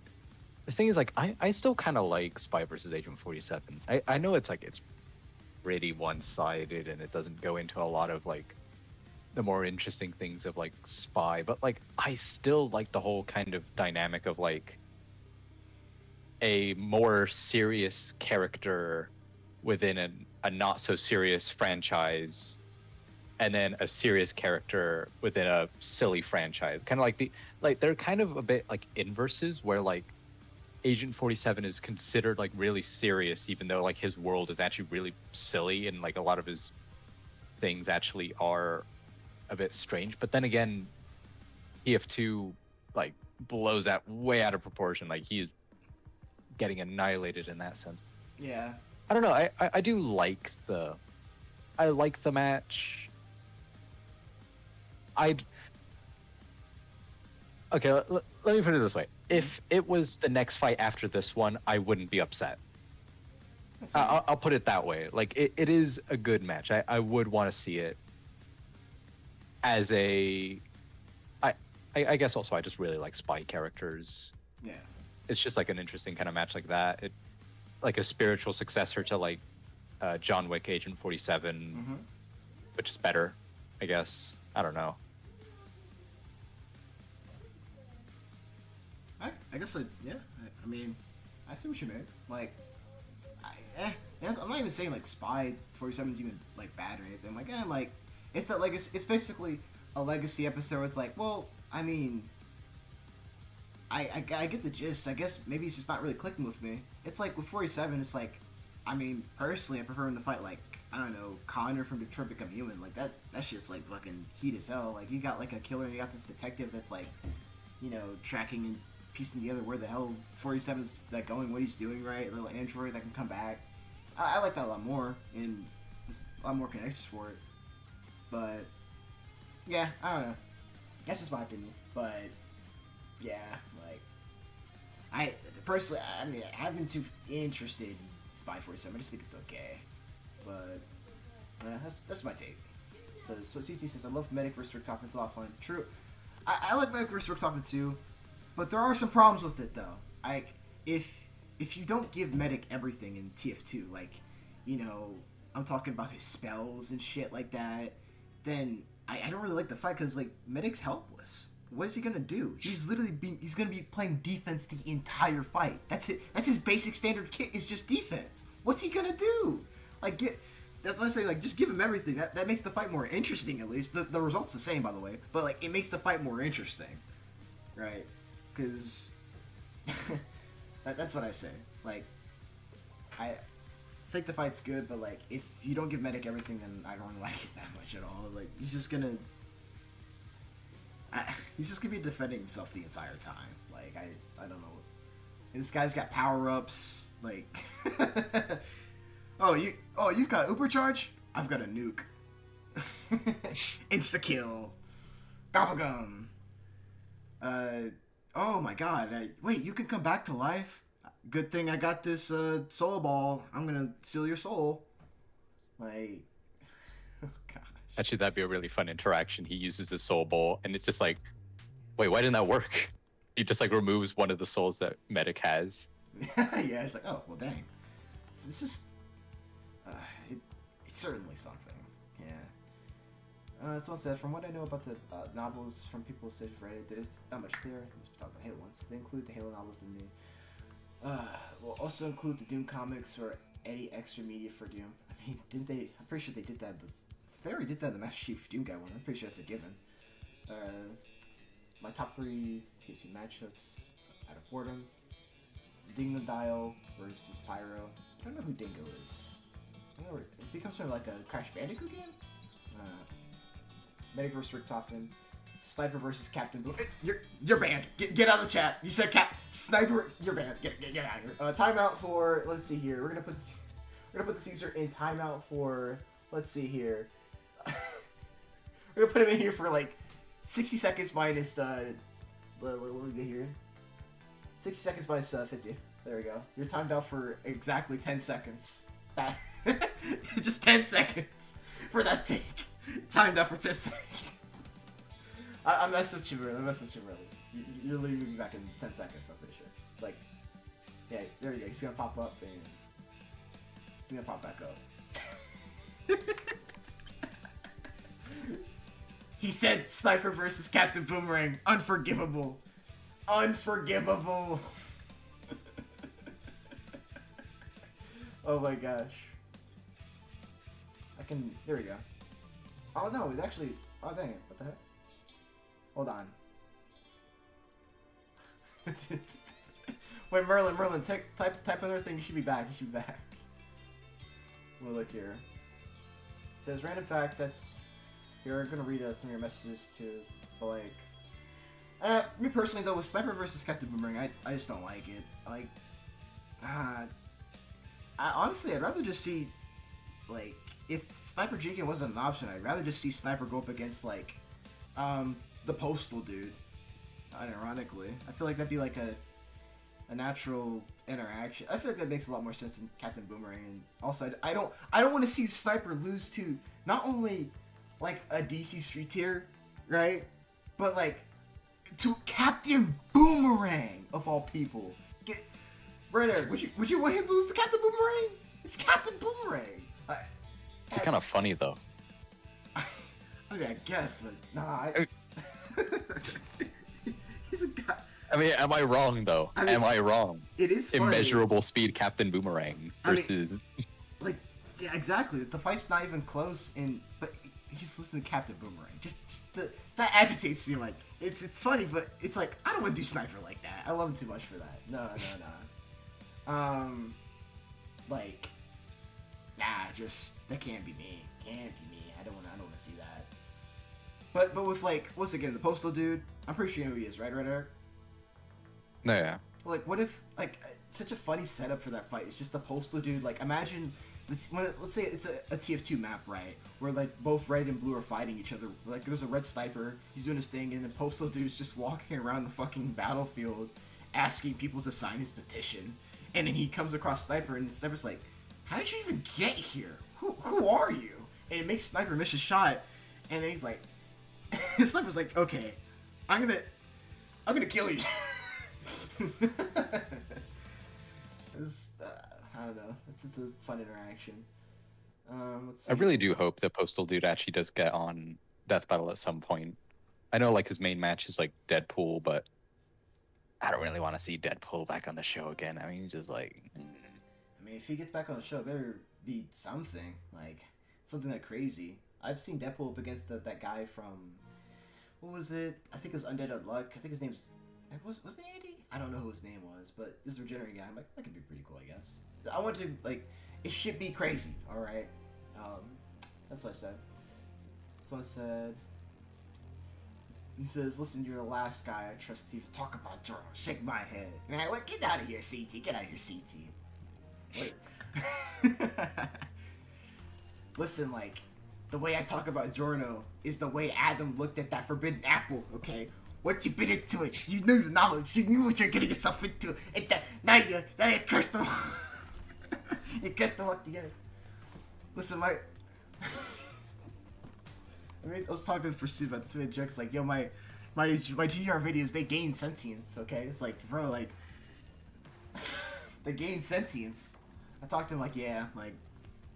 The thing is, like, I still kind of like Spy versus Agent 47. I know it's like it's pretty one-sided and it doesn't go into a lot of like the more interesting things of like Spy, but like I still like the whole kind of dynamic of like a more serious character within a not so serious franchise, and then a serious character within a silly franchise. Kind of like they're kind of a bit like inverses, where like Agent 47 is considered like really serious, even though like his world is actually really silly, and like a lot of his things actually are a bit strange. But then again, TF2 like blows that way out of proportion. Like he is getting annihilated in that sense. Yeah. I don't know. I do like the match. Okay, let me put it this way. If it was the next fight after this one, I wouldn't be upset. I'll put it that way. Like, it is a good match. I would want to see it as a... I guess also I just really like Spy characters. Yeah. It's just like an interesting kind of match like that. It like a spiritual successor to like John Wick Agent 47, which is better, I guess. I don't know. I guess yeah. I mean, I see what you mean. Like, I'm not even saying like Spy 47 is even like bad or anything. I'm like, like it's that legacy. It's basically a legacy episode. Where it's like, well, I mean, I get the gist. I guess maybe it's just not really clicking with me. It's like with 47, it's like, I mean, personally, I prefer him to fight like, I don't know, Connor from Detroit Become Human. Like that shit's like fucking heat as hell. Like you got like a killer and you got this detective that's like, you know, tracking and piecing together where the hell 47's like going, what he's doing, right? A little android that can come back. I like that a lot more, and there's a lot more connections for it. But yeah, I don't know. That's just my opinion. But yeah, like I personally, I mean, I haven't been too interested in Spy 47. I just think it's okay, but that's my take. So CT says, I love Medic vs. Rick Toppin. It's a lot of fun. True, I like Medic vs. Rick Toppin too, but there are some problems with it though. Like if you don't give Medic everything in TF2, like, you know, I'm talking about his spells and shit like that, then I don't really like the fight because, like, Medic's helpless. What is he gonna do? He's literally he's gonna be playing defense the entire fight. That's it. That's his basic standard kit is just defense. What's he gonna do? Like, that's why I say, like, just give him everything. That makes the fight more interesting, at least. The result's the same, by the way, but, like, it makes the fight more interesting, right? Because that's what I say. Like, I think the fight's good, but, like, if you don't give Medic everything, then I don't really like it that much at all. Like, he's just gonna be defending himself the entire time. Like, I don't know. And this guy's got power-ups. Like, you've got Ubercharge? I've got a nuke. Insta-kill. Gobagum. Oh my god. Wait, you can come back to life? Good thing I got this soul ball. I'm gonna seal your soul. Like, oh gosh. Actually, that'd be a really fun interaction. He uses his soul ball, and it's just like, wait, why didn't that work? He just like removes one of the souls that Medic has. Yeah, it's like, oh well, dang. So it's just, it's certainly something. Yeah. Someone said, from what I know about the novels from people who studied Reddit, there's not much clear. Let's talk about Halo ones. They include the Halo novels in the. We'll also include the Doom comics or any extra media for Doom. I mean, didn't they? I'm pretty sure they did that. They already did that in the Master Chief Doom guy one. I'm pretty sure that's a given. My top 3 TF2 matchups out of boredom. Dingodile versus Pyro. I don't know who Dingo is. I don't know where, he comes from like a Crash Bandicoot game? Medic versus Rick Toffin. Sniper versus Captain Boom. You're banned. Get out of the chat. You said Sniper. You're banned. Get out of here. Timeout for. Let's see here. We're gonna put this user in timeout for. Let's see here. We're gonna put him in here for like 60 seconds minus. Let me get here. 60 seconds minus 50. There we go. You're timed out for exactly 10 seconds. Just 10 seconds for that take. Timed out for 10 seconds. I'm messing with you, really. You're leaving me back in 10 seconds, I'm pretty sure. Like, yeah, there you go. He's gonna pop up and he's gonna pop back up. He said Sniper versus Captain Boomerang. Unforgivable. Unforgivable. Oh my gosh. There we go. Oh no, it actually, oh dang it, what the heck? Hold on. Wait, Merlin, type another thing. You should be back. We'll look here. It says random fact. That's you're gonna read some of your messages too. But like, me personally though, with Sniper versus Captain Boomerang, I just don't like it. Like, honestly, I'd rather just see, like, if Sniper Jigen wasn't an option, I'd rather just see Sniper go up against like, the Postal dude. Unironically, I feel like that'd be like a natural interaction. I feel like that makes a lot more sense than Captain Boomerang. And also, I don't want to see Sniper lose to not only like a DC street tier, right, but like to Captain Boomerang of all people. Right there. Would you want him to lose to Captain Boomerang? It's Captain Boomerang. It's kind of funny though. I mean, I guess, but nah. He's a guy. I mean, am I wrong though? Am I wrong? It is funny. Immeasurable speed Captain Boomerang versus. Like, yeah, exactly. The fight's not even close, but he's listening to Captain Boomerang. Just that agitates me. Like, it's funny, but it's like I don't want to do Sniper like that. I love him too much for that. No. Like, nah, just that can't be me. I don't want to see that. But with like, once again, the Postal dude, I'm pretty sure you know who he is, right, Eric? No, yeah. Like, what if, like, such a funny setup for that fight? It's just the Postal dude. Like, imagine, let's say it's a TF2 map, right? Where like both red and blue are fighting each other. Like, there's a red sniper, he's doing his thing, and the Postal dude's just walking around the fucking battlefield, asking people to sign his petition, and then he comes across Sniper, and Sniper's like, "How did you even get here? Who are you?" And it makes Sniper miss a shot, and then he's like, Sniper's like, "Okay, I'm gonna kill you." I don't know. It's a fun interaction. Let's see. I really do hope that Postal Dude actually does get on Death Battle at some point. I know like his main match is like Deadpool, but I don't really want to see Deadpool back on the show again. I mean, just like. I mean, if he gets back on the show, it better be something that crazy. I've seen Deadpool up against that guy from, what was it? I think it was Undead Unluck. I think his name's was it Andy? I don't know who his name was, but this regenerating guy. I'm like, that could be pretty cool, I guess. I want to it should be crazy. All right, that's what I said. Someone said. He says, "Listen, you're the last guy I trust to talk about Jordan." Shake my head. Man, what? Get out of here, CT. Get out of here, CT. What? Listen, the way I talk about Jorno is the way Adam looked at that forbidden apple, okay? Once you've been into it, you knew the knowledge, you knew what you're getting yourself into, and now you cursed them. You cursed them up together. Listen, I was talking for Sid about this jokes like, yo, my GR videos, they gain sentience, okay? It's like, bro, they gain sentience. I talked to him yeah,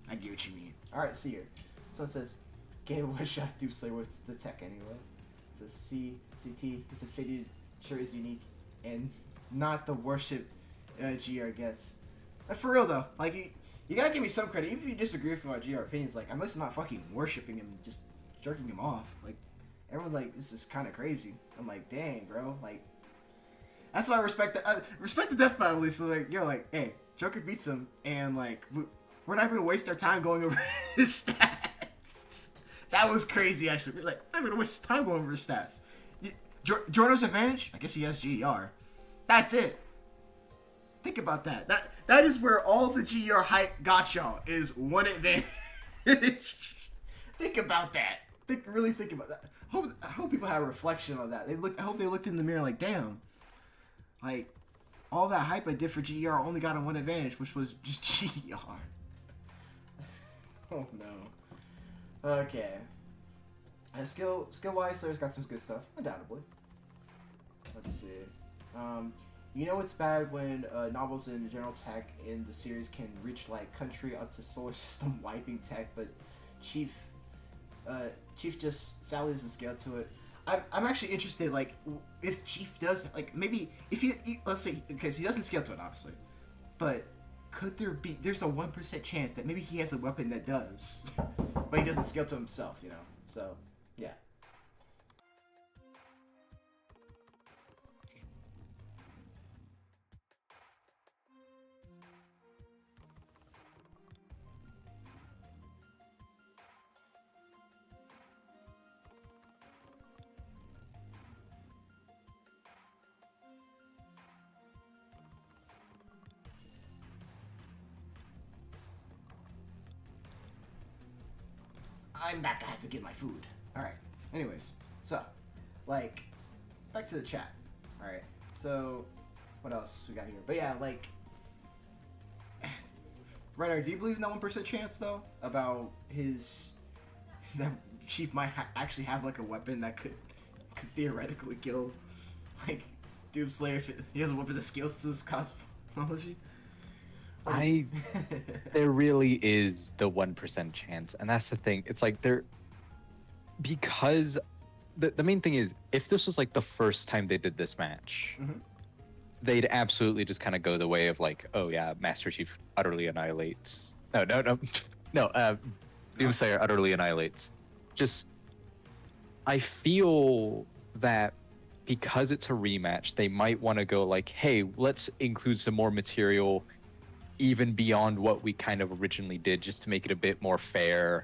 I get what you mean. Alright, see here. So it says, game one shot Dupe Slayer with the tech anyway. It says CT, it's a fitted, sure is unique, and not the worship GR guess. For real though, you gotta give me some credit, even if you disagree with my GR opinions, I'm at least not fucking worshipping him, just jerking him off. Everyone this is kind of crazy. I'm like, dang, bro, that's why I respect the Death Battle. So yo, hey, Joker beats him, and we're not gonna waste our time going over his stats. That was crazy, actually. We're I'm not gonna waste time going over his stats. Jorno's advantage? I guess he has GER. That's it. Think about that. That is where all the GER hype got y'all, is one advantage. Think about that. Really think about that. I hope people have a reflection on that. I hope they looked in the mirror damn. All that hype I did for GER only got him one advantage, which was just GER. Oh no. Okay. Skill wise, Slayer's got some good stuff, undoubtedly. Let's see. You know it's bad when novels in general tech in the series can reach country up to solar system wiping tech, but Chief just sadly doesn't scale to it. I'm actually interested, if Chief does, maybe if let's say, because he doesn't scale to it obviously, but could there's a 1% chance that maybe he has a weapon that does, but he doesn't scale to himself, so yeah. I'm back. I have to get my food. Alright. Anyways. So, back to the chat. Alright. So, what else we got here? But yeah, Renner, do you believe in that 1% chance, though? About that Chief might actually have, a weapon that could theoretically kill, Doom Slayer if he has a weapon that scales to this cosmology? There really is the 1% chance, and that's the thing. It's because the main thing is, if this was the first time they did this match, they'd absolutely just kind of go the way of oh yeah, Master Chief utterly annihilates. No, Doom Slayer utterly annihilates. I feel that because it's a rematch, they might want to go hey, let's include some more material even beyond what we kind of originally did, just to make it a bit more fair.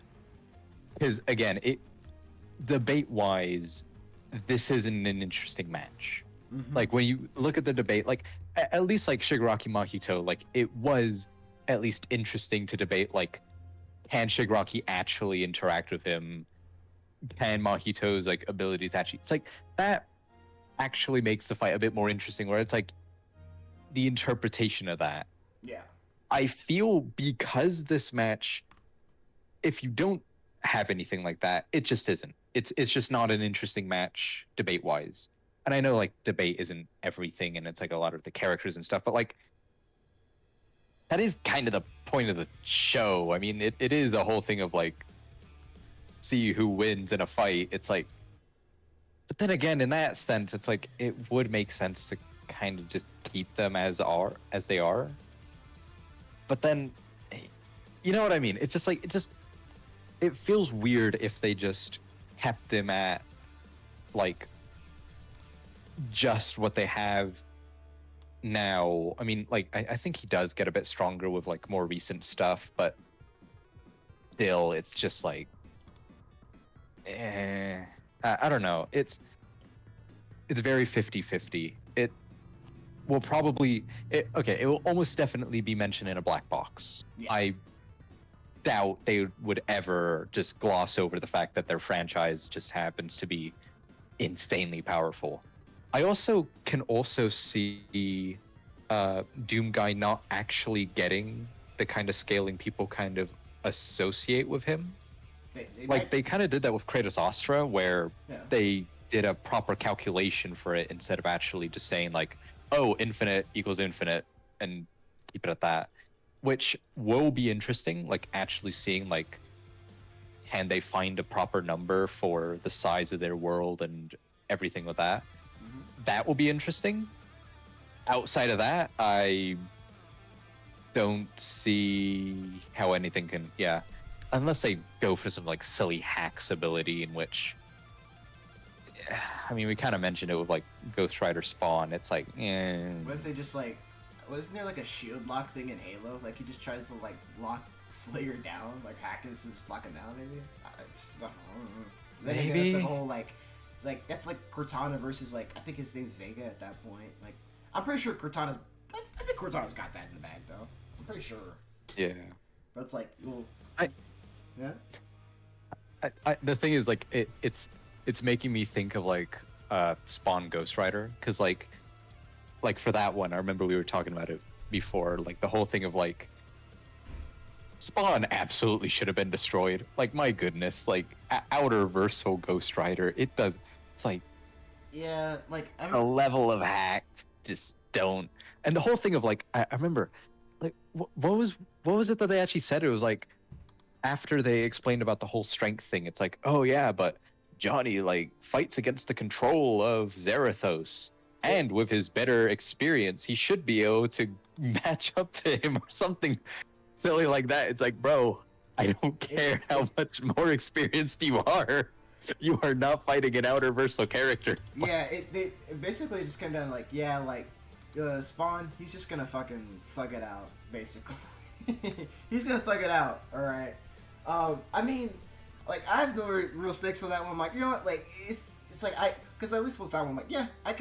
Because again, debate wise, this isn't an interesting match. When you look at the debate, at least Shigaraki Mahito, it was at least interesting to debate, can Shigaraki actually interact with him? Can Mahito's abilities actually, that actually makes the fight a bit more interesting, where it's the interpretation of that. Yeah. I feel because this match, if you don't have anything like that, it just isn't. It's just not an interesting match debate wise. And I know like debate isn't everything, and it's like a lot of the characters and stuff, but like that is kind of the point of the show. I mean, it is a whole thing of like see who wins in a fight. It's like, but then again, in that sense, it's like it would make sense to kind of just keep them as they are. But then, you know what I mean? It's just like it feels weird if they just kept him at like just what they have now. I mean, like I think he does get a bit stronger with like more recent stuff, but still, it's just like, I don't know. It's very 50-50. It will probably it will almost definitely be mentioned in a black box. Yeah. I doubt they would ever just gloss over the fact that their franchise just happens to be insanely powerful. I also can see Doom Guy not actually getting the kind of scaling people kind of associate with him. They kind of did that with Kratos Astra, where they did a proper calculation for it instead of actually just saying like, oh, infinite equals infinite and keep it at that, which will be interesting, like actually seeing like, can they find a proper number for the size of their world and everything with that. That will be interesting. Outside of that, I don't see how anything can, unless they go for some like silly hacks ability in which, I mean, we kind of mentioned it with like Ghost Rider Spawn. It's like, What if they just like, wasn't there like a shield lock thing in Halo? Like he just tries to like lock Slayer down, like hackers just lock him down, maybe? I don't know. Then Maybe. again, it's like a whole like that's like Cortana versus like, I think his name's Vega at that point. Like, I'm pretty sure Cortana's, I think Cortana's got that in the bag though. I'm pretty sure. Yeah. But it's like, well, yeah. The thing is, like, it's making me think of like Spawn Ghost Rider, because like for that one, I remember we were talking about it before, like the whole thing of like Spawn absolutely should have been destroyed. Like, my goodness, like Outer Versal Ghost Rider, it's like, yeah, like a level of hacked just don't. And the whole thing of like, I remember, like what was it that they actually said? It was like, after they explained about the whole strength thing, it's like, oh yeah, but Johnny like fights against the control of Zarathos, and with his better experience, he should be able to match up to him or something silly like that. It's like, bro, I don't care how much more experienced you are. You are not fighting an Outer Versal character. Yeah, it basically just came down to like, yeah, like Spawn, he's just gonna fucking thug it out, basically. He's gonna thug it out, alright? I mean, like, I have no real stakes on that one. I'm like, you know what, like, it's like, because at least with that one, I'm like, yeah, I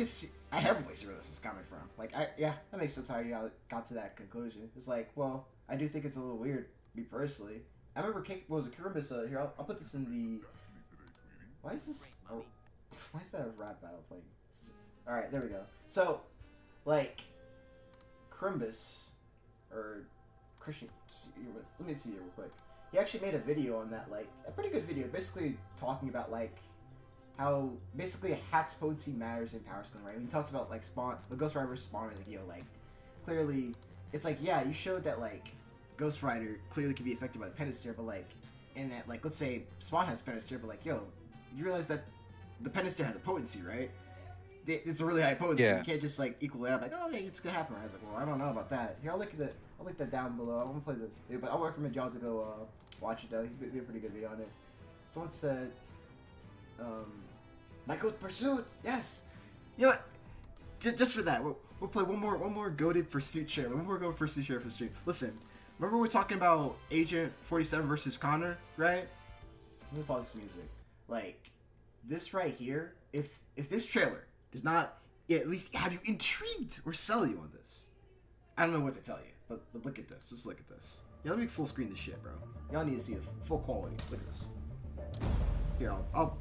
heavily see where this is coming from. Like, that makes sense how you got to that conclusion. It's like, well, I do think it's a little weird, me personally. I remember, what was it, Kiribis, here, I'll put this in the, why is that rap battle playing? Alright, there we go. So, like, Crimbus, or Christian, let me see here real quick. He actually made a video on that, like, a pretty good video, basically talking about, like, how, basically, hack's potency matters in power scaling, right? When he talks about, like, Spawn, the Ghost Rider versus Spawn, like, yo, like, clearly, it's like, yeah, you showed that, like, Ghost Rider clearly can be affected by the Pentasteer, but, like, and that, like, let's say Spawn has Pentasteer, but, like, yo, you realize that the Pentasteer has a potency, right? It's a really high potency. Yeah. You can't just, like, equal it out, like, oh, yeah, it's gonna happen. I was like, well, I don't know about that. Here, I'll link that down below. I won't play the video, but I'll recommend y'all to go, watch it though. He did a pretty good video on it. Someone said, "My Goat Pursuit." Yes. You know what? Just for that, we'll play one more goated pursuit trailer. One more goated pursuit trailer for stream. Listen, remember we were talking about Agent 47 versus Connor, right? Let me pause this music. Like, this right here. If this trailer does not at least have you intrigued or sell you on this, I don't know what to tell you. But look at this. Just look at this. Yeah, let me full screen this shit, bro. Y'all need to see the full quality. Look at this. Here, I'll...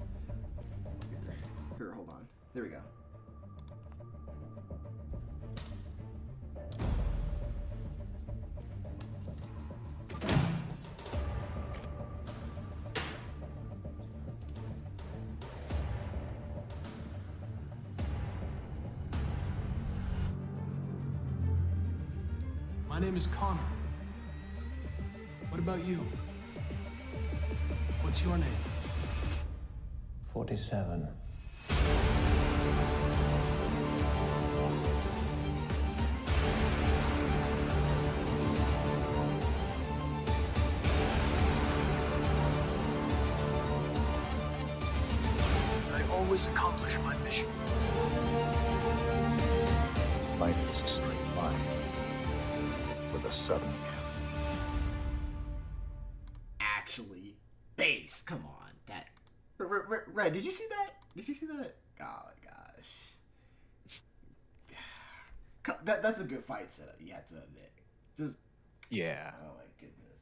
Here, hold on. There we go. My name is Connor. What about you? What's your name? 47. I always accomplish my mission. Life is a straight line with a sudden end. Actually, base. Come on, that. Red, did you see that? Did you see that? Oh my gosh. That's a good fight setup. You have to admit. Just. Yeah. Oh my goodness.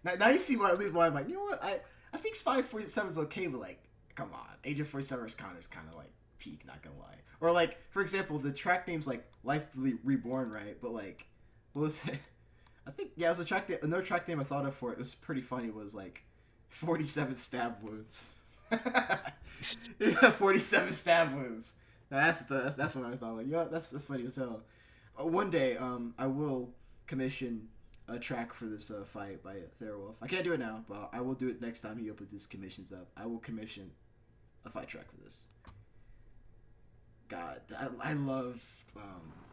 That now you see why at least why I'm like, you know what? I think Spy 47 is okay, but like, come on, Agent 47's counter is kind of like peak. Not gonna lie. Or like, for example, the track name's like Life Reborn, right? But like, what was it? I think it was a track name. Another track name I thought of for it was pretty funny. Was like 47 stab wounds. Yeah, 47 stab wounds. Now that's what I thought. Like, yeah, that's funny as hell. One day, I will commission a track for this fight by Therwolf. I can't do it now, but I will do it next time he opens his commissions up. I will commission a fight track for this. God, I love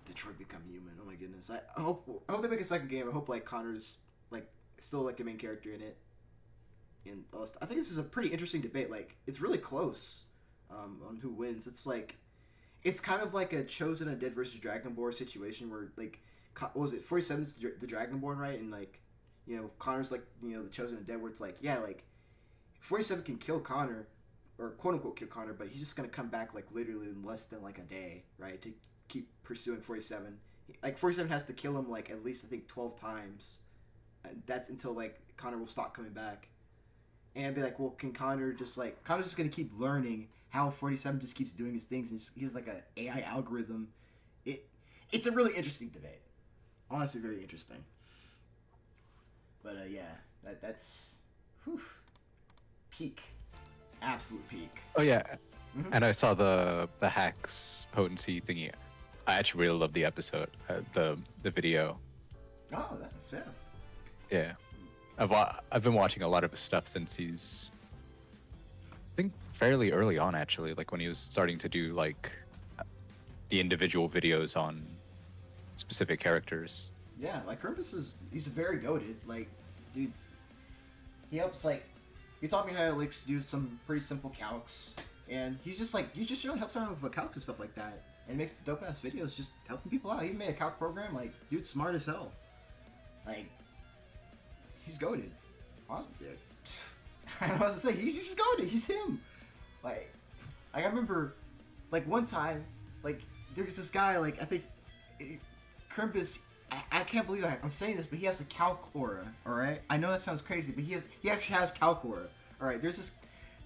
Detroit Become Human. Oh my goodness. I hope they make a second game. I hope like Connor's like still like the main character in it. And I think this is a pretty interesting debate. Like, it's really close on who wins. It's like, it's kind of like a Chosen and Dead versus Dragonborn situation where like, what was it 47's the Dragonborn, right? And like, you know, Connor's like, you know, the Chosen and Dead, where it's like, yeah, like 47 can kill Connor, or quote unquote kill Connor, but he's just gonna come back like literally in less than like a day, right? To keep pursuing 47. Like 47 has to kill him like at least I think 12 times. And that's until like Connor will stop coming back. And I'd be like, well, can Connor just like Connor's just gonna keep learning how 47 just keeps doing his things, and he's like an AI algorithm. It's a really interesting debate. Honestly, very interesting. But yeah, that's whew, peak, absolute peak. Oh yeah, and I saw the hacks potency thingy. I actually really love the episode, the video. Oh, that's yeah. Yeah, I've been watching a lot of his stuff since he's, I think, fairly early on actually, like when he was starting to do like the individual videos on specific characters. Yeah, like Krampus he's very goated. Like, dude, he helps like he taught me how to like do some pretty simple calcs, and he's just like really helps around with the calcs and stuff like that, and makes dope ass videos just helping people out. He made a calc program. Like, dude's smart as hell. Like, he's goated. Awesome, dude. I don't know what to say. He's just goated. He's him. Like I remember, like one time, like there was this guy. Like I think Krampus. I can't believe I'm saying this, but he has the calc aura. All right, I know that sounds crazy, but he actually has calc aura. All right, there's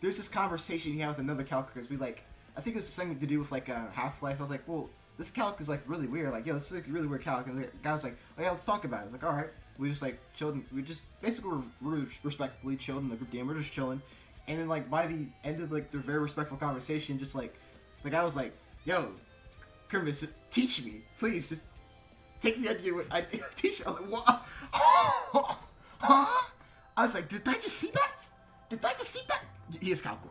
this conversation he had with another calc because we like I think it was something to do with like Half-Life. I was like, well, this calc is like really weird. Like, yo, this is like really weird calc. And the guy was like, oh yeah, let's talk about it. I was like, all right. We just like chilled. We just basically were respectfully chilled in the group game. We're just chilling, and then like by the end of like the very respectful conversation, just like the guy was like, yo, Krampus, teach me, please, just. Take me under your teach me. I was like, what? Huh? I was like, did I just see that? Did I just see that? He is Calcor.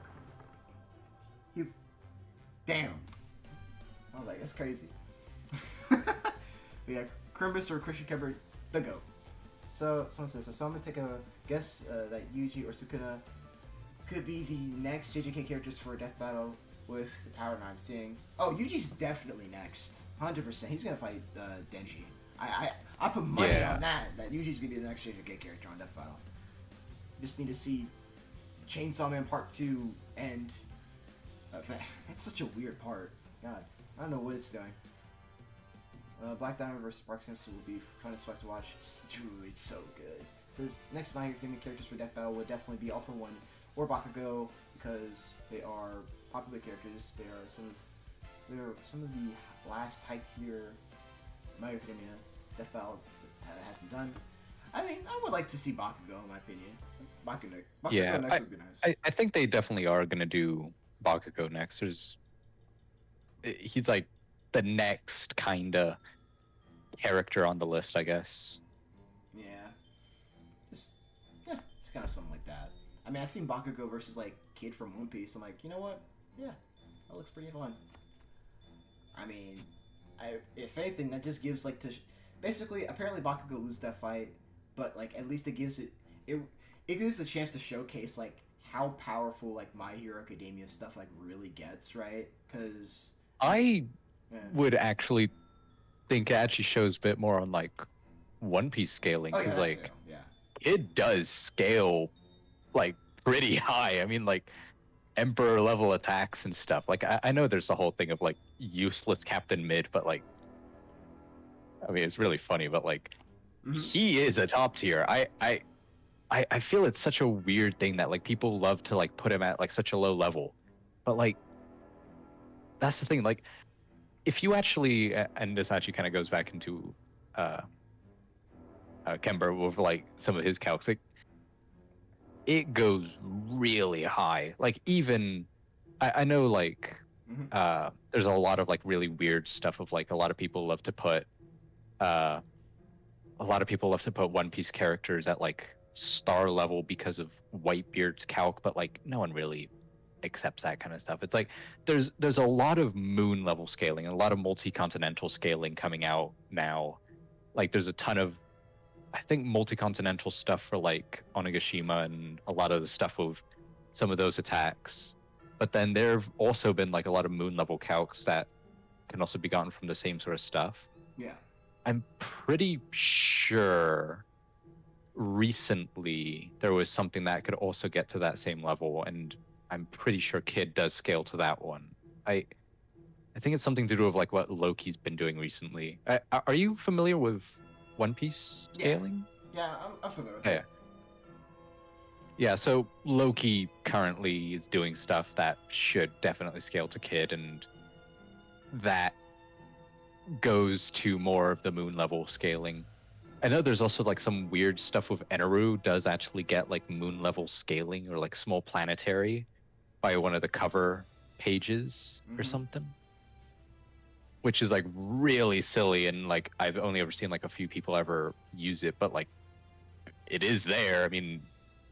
Damn. I was like, that's crazy. Yeah, Krampus or Christian Kemper, the GOAT. So, someone says, so I'm gonna take a guess that Yuji or Sukuna could be the next JJK characters for a death battle with the power I'm seeing. Oh, Yuji's definitely next. 100%. He's gonna fight Denji. I put money on that Yuji's gonna be the next JJK character on Death Battle. Just need to see Chainsaw Man Part 2 end. That's such a weird part. God, I don't know what it's doing. Black Diamond vs. Spark Simpson will be fun as fuck to watch. Dude, it's so good. So this next My Hero Academia characters for Death Battle would definitely be All for One or Bakugo because they are popular characters. They are some of the last high tier My Hero Academia Death Battle that hasn't done. I think I would like to see Bakugo, in my opinion. Bakugo next would be nice. I think they definitely are gonna do Bakugo next. He's like the next kinda character on the list, I guess. kind of something like that. I mean, I've seen Bakugo versus like Kid from One Piece. I'm like, you know what? Yeah, that looks pretty fun. I mean, if anything, that just gives like basically, apparently Bakugo loses that fight, but like at least it gives it gives a chance to showcase like how powerful like My Hero Academia stuff like really gets, right? Because I would actually think it actually shows a bit more on like One Piece scaling, oh, yeah, because that like too, yeah. it does scale like pretty high. I mean, like Emperor level attacks and stuff. Like I know there's the whole thing of like useless Captain Mid, but like I mean it's really funny, but like he is a top tier. I feel it's such a weird thing that like people love to like put him at like such a low level, but like that's the thing. Like if you actually, and this actually kind of goes back into Kemba with like some of his calcs, like it goes really high. Like even I know like there's a lot of like really weird stuff of like a lot of people love to put One Piece characters at like star level because of Whitebeard's calc, but like no one really accepts that kind of stuff. It's like there's a lot of moon level scaling and a lot of multi-continental scaling coming out now. Like there's a ton of, I think, multi-continental stuff for like Onigashima and a lot of the stuff with some of those attacks. But then there have also been like a lot of moon level calcs that can also be gotten from the same sort of stuff. Yeah. I'm pretty sure recently there was something that could also get to that same level, and I'm pretty sure Kid does scale to that one. I think it's something to do with like what Loki's been doing recently. Are you familiar with One Piece scaling? Yeah, I'm familiar with Yeah. that. Yeah, so Loki currently is doing stuff that should definitely scale to Kid, and that goes to more of the moon level scaling. I know there's also like some weird stuff with Eneru does actually get like moon level scaling or like small planetary by one of the cover pages or something, which is like really silly, and like I've only ever seen like a few people ever use it, but like it is there. I mean,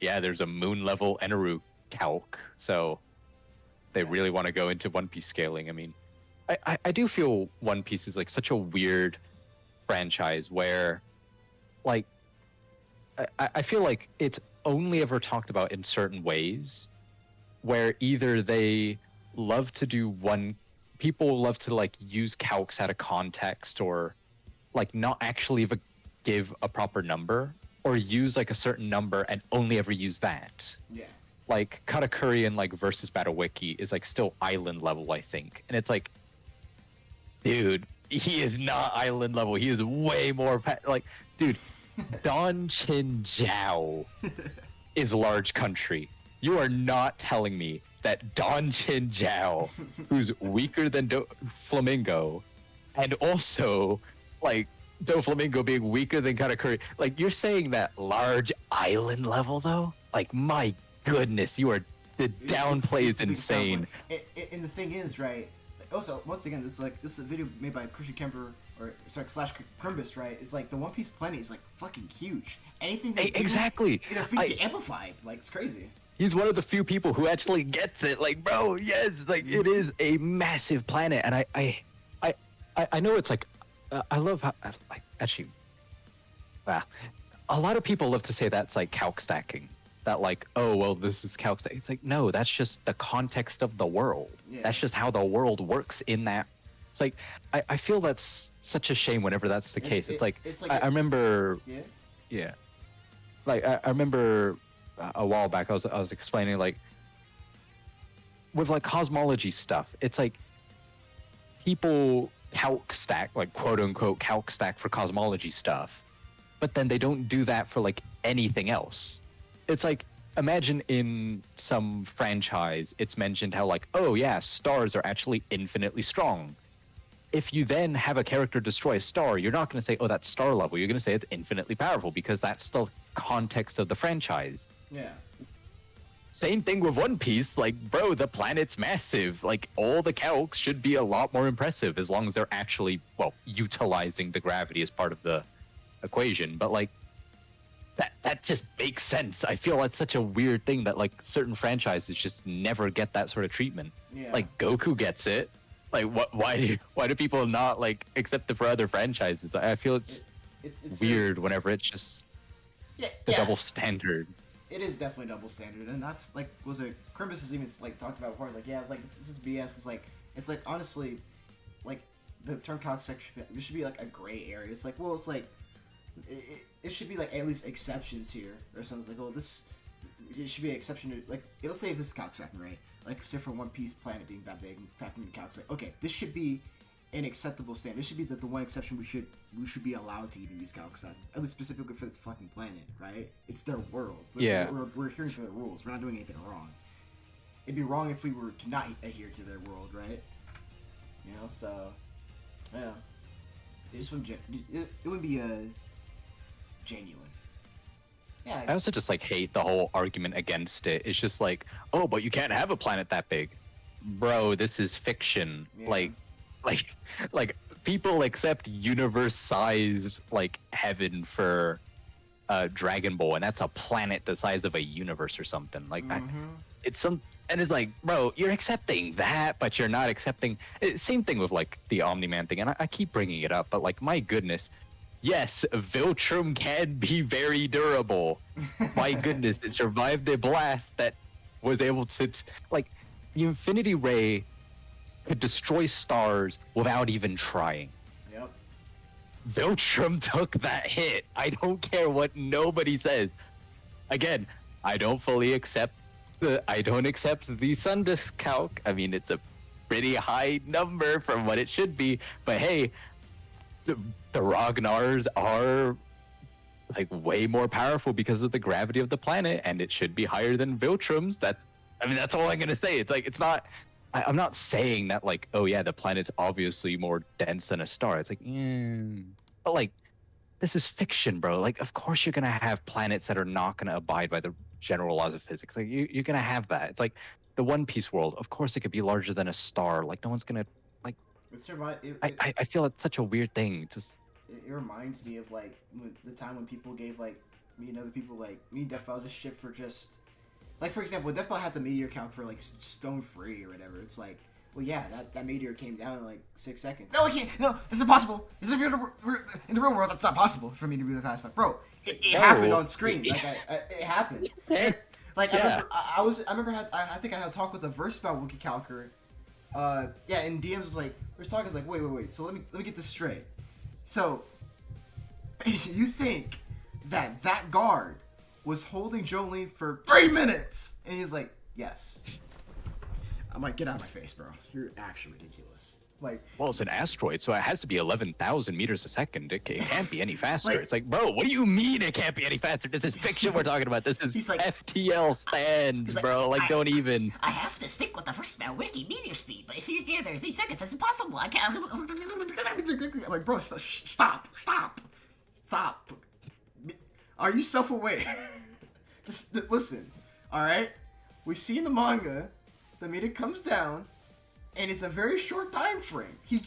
yeah, there's a moon level Eneru calc, so they really want to go into One Piece scaling. I mean, I do feel One Piece is like such a weird franchise where like I feel like it's only ever talked about in certain ways, where either they love to do people love to like use calcs out of context, or like not actually even give a proper number, or use like a certain number and only ever use that. Yeah. Like Katakuri and like versus Battle Wiki is like still island level, I think, and it's like, dude, he is not island level. He is way more like, dude, Don Chin Jiao is large country. You are not telling me that Don Chin Jiao, who's weaker than Flamingo, and also like Doflamingo being weaker than Katakuri, like you're saying that large island level though? Like my goodness, the downplay is insane. And the thing is, right? Also, once again, this is a video made by Christian Kemper / Crimbus, right? It's like the One Piece planet is like fucking huge. Anything they do, exactly, their feats get amplified. Like it's crazy. He's one of the few people who actually gets it. Like, bro, yes, like it is a massive planet, and I know it's like, I love how like actually, a lot of people love to say that's like calc stacking. That like, oh well, this is calc stacking. It's like, no, that's just the context of the world. Yeah. That's just how the world works in that. It's like I feel that's such a shame whenever that's the case. It's like I remember. Yeah. Like I remember a while back I was explaining like with like cosmology stuff. It's like people calc stack, like quote unquote calc stack for cosmology stuff, but then they don't do that for like anything else. It's like, imagine in some franchise it's mentioned how like, oh yeah, stars are actually infinitely strong. If you then have a character destroy a star, you're not going to say, oh, that's star level. You're going to say it's infinitely powerful because that's the context of the franchise. Yeah. Same thing with One Piece. Like, bro, the planet's massive. Like, all the calcs should be a lot more impressive as long as they're actually, well, utilizing the gravity as part of the equation. But, like, that just makes sense. I feel that's such a weird thing that like certain franchises just never get that sort of treatment. Yeah. Like Goku gets it. Like why do people not like accept it for other franchises? I feel it's weird whenever it's just the double standard. It is definitely double standard, and that's like Crimbus has even like talked about before. It's like it's like this is BS. It's like honestly, like the term calc section there should be like a gray area. It's like it's like it should be like at least exceptions here or something. Like it should be an exception to like let's say if this is calc second, right? Like say for One Piece planet being that big, factoring in calc second. Okay, this should be an acceptable standard. This should be the one exception we should be allowed to even use calc second, at least specifically for this fucking planet, right? It's their world. We're adhering to their rules. We're not doing anything wrong. It'd be wrong if we were to not adhere to their world, right? You know, so yeah, it just wouldn't. It wouldn't be genuine. Yeah. I also just like hate the whole argument against it. It's just like, oh, but you can't have a planet that big, bro. This is fiction. Yeah. Like people accept universe-sized like heaven for Dragon Ball, and that's a planet the size of a universe or something. Like it's like, bro, you're accepting that, but you're not accepting. Same thing with like the Omni-Man thing, and I keep bringing it up, but like my goodness. Yes, Viltrum can be very durable. My goodness, it survived a blast that was able to, like, the Infinity Ray could destroy stars without even trying. Yep. Viltrum took that hit. I don't care what nobody says. Again, I don't fully accept I don't accept the Sundisk calc. I mean, it's a pretty high number from what it should be, but hey, the Ragnars are like way more powerful because of the gravity of the planet, and it should be higher than Viltrum's. That's all I'm gonna say. It's like it's not. I'm not saying that like, oh yeah, the planet's obviously more dense than a star. It's like, but like, this is fiction, bro. Like, of course you're gonna have planets that are not gonna abide by the general laws of physics. Like, you're gonna have that. It's like the One Piece world. Of course, it could be larger than a star. Like, no one's gonna like. I feel it's such a weird thing. Just it reminds me of like the time when people gave like me and other people like me and Death Bell just shit for just like, for example, when Death Bell had the meteor count for like stone free or whatever. It's like, well, yeah, that meteor came down in like 6 seconds. No, I can't. No, that's impossible. In the real world, that's not possible for me to be the fast. But bro, it happened on screen. Like it happened. Like yeah. I think I had a talk with a verse about Wookiee Calcur. Yeah, and DMs was like, we're talking. I was like, wait. So let me get this straight. So you think that guard was holding Jolene for 3 minutes? And he was like, yes. I'm like, get out of my face, bro. You're actually ridiculous. Like, well, it's an asteroid, so it has to be 11,000 meters a second. It can't be any faster. Like, it's like, bro, what do you mean it can't be any faster? This is fiction we're talking about. This is like, FTL stands, bro. Like, don't even. I have to stick with the first wiki meteor speed, but if you're here, there's 3 seconds. That's impossible. I can't. I'm like, bro, stop. Are you self-aware? Just listen, all right? We see in the manga, the meteor comes down, and it's a very short time frame. He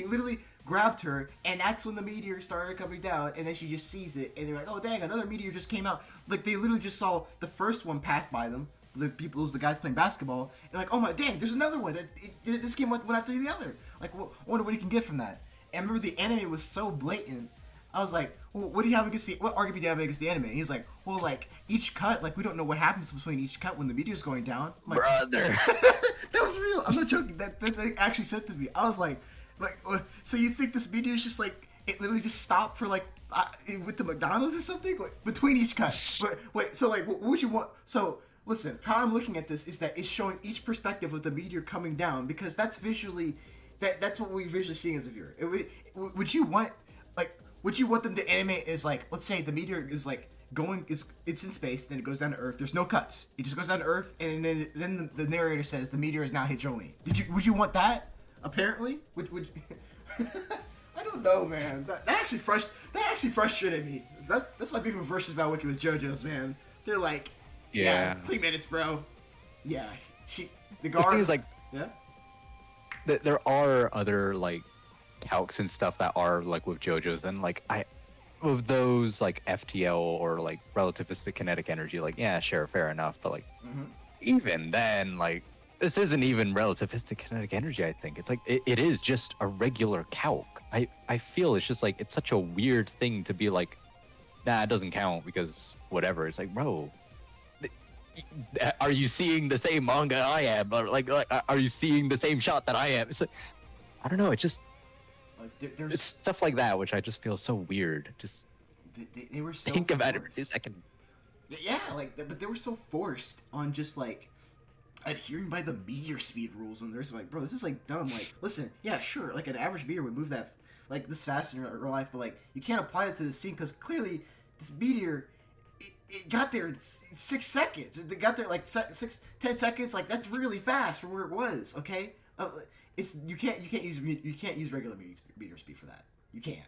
literally grabbed her, and that's when the meteor started coming down, and then she just sees it, and they're like, oh dang, another meteor just came out. Like, they literally just saw the first one pass by them, those the guys playing basketball, and like, oh my dang, there's another one. This game went after the other. Like, I wonder what he can get from that. And I remember the anime was so blatant. I was like, well, what argument do you have against the anime? And he's like, well, like, each cut, like, we don't know what happens between each cut when the meteor's going down. I'm like, brother. That was real. I'm not joking. That's actually said to me. I was like, so you think this meteor is just like, it literally just stopped for like, it went to McDonald's or something? Like, between each cut. But wait, so like, what would you want? So, listen, how I'm looking at this is that it's showing each perspective of the meteor coming down, because that's visually, that's what we're visually seeing as a viewer. Would you want them to animate as like, let's say the meteor is like it's in space, then it goes down to Earth. There's no cuts. It just goes down to Earth, and then the narrator says the meteor has now hit Jolene. Would you want that? Apparently, would I don't know, man. That actually frustrated me. That's my beef with versus Valwiki with JoJo's, man. They're like, yeah, 3 minutes, bro. Yeah, the guard. The thing is, like, yeah, there are other like calcs and stuff that are like with JoJo's, and like with those like FTL or like relativistic kinetic energy, like yeah, sure, fair enough. But like even then, like this isn't even relativistic kinetic energy. I think it's like it is just a regular calc. I feel it's just like it's such a weird thing to be like, nah, it doesn't count because whatever. It's like, bro, are you seeing the same manga I am? Or like are you seeing the same shot that I am? It's like, I don't know. It just there's it's stuff like that which I just feel so weird. Just they were so think about it forced. for a second. Yeah, like, but they were so forced on just like adhering by the meteor speed rules, and there's like, bro, this is like dumb. Like, listen, yeah, sure, like an average meteor would move that like this fast in real life, but like you can't apply it to the scene because clearly this meteor it got there in 6 seconds. It got there like 10 seconds. Like that's really fast for where it was. Okay, it's you can't use regular meteor speed for that. You can't.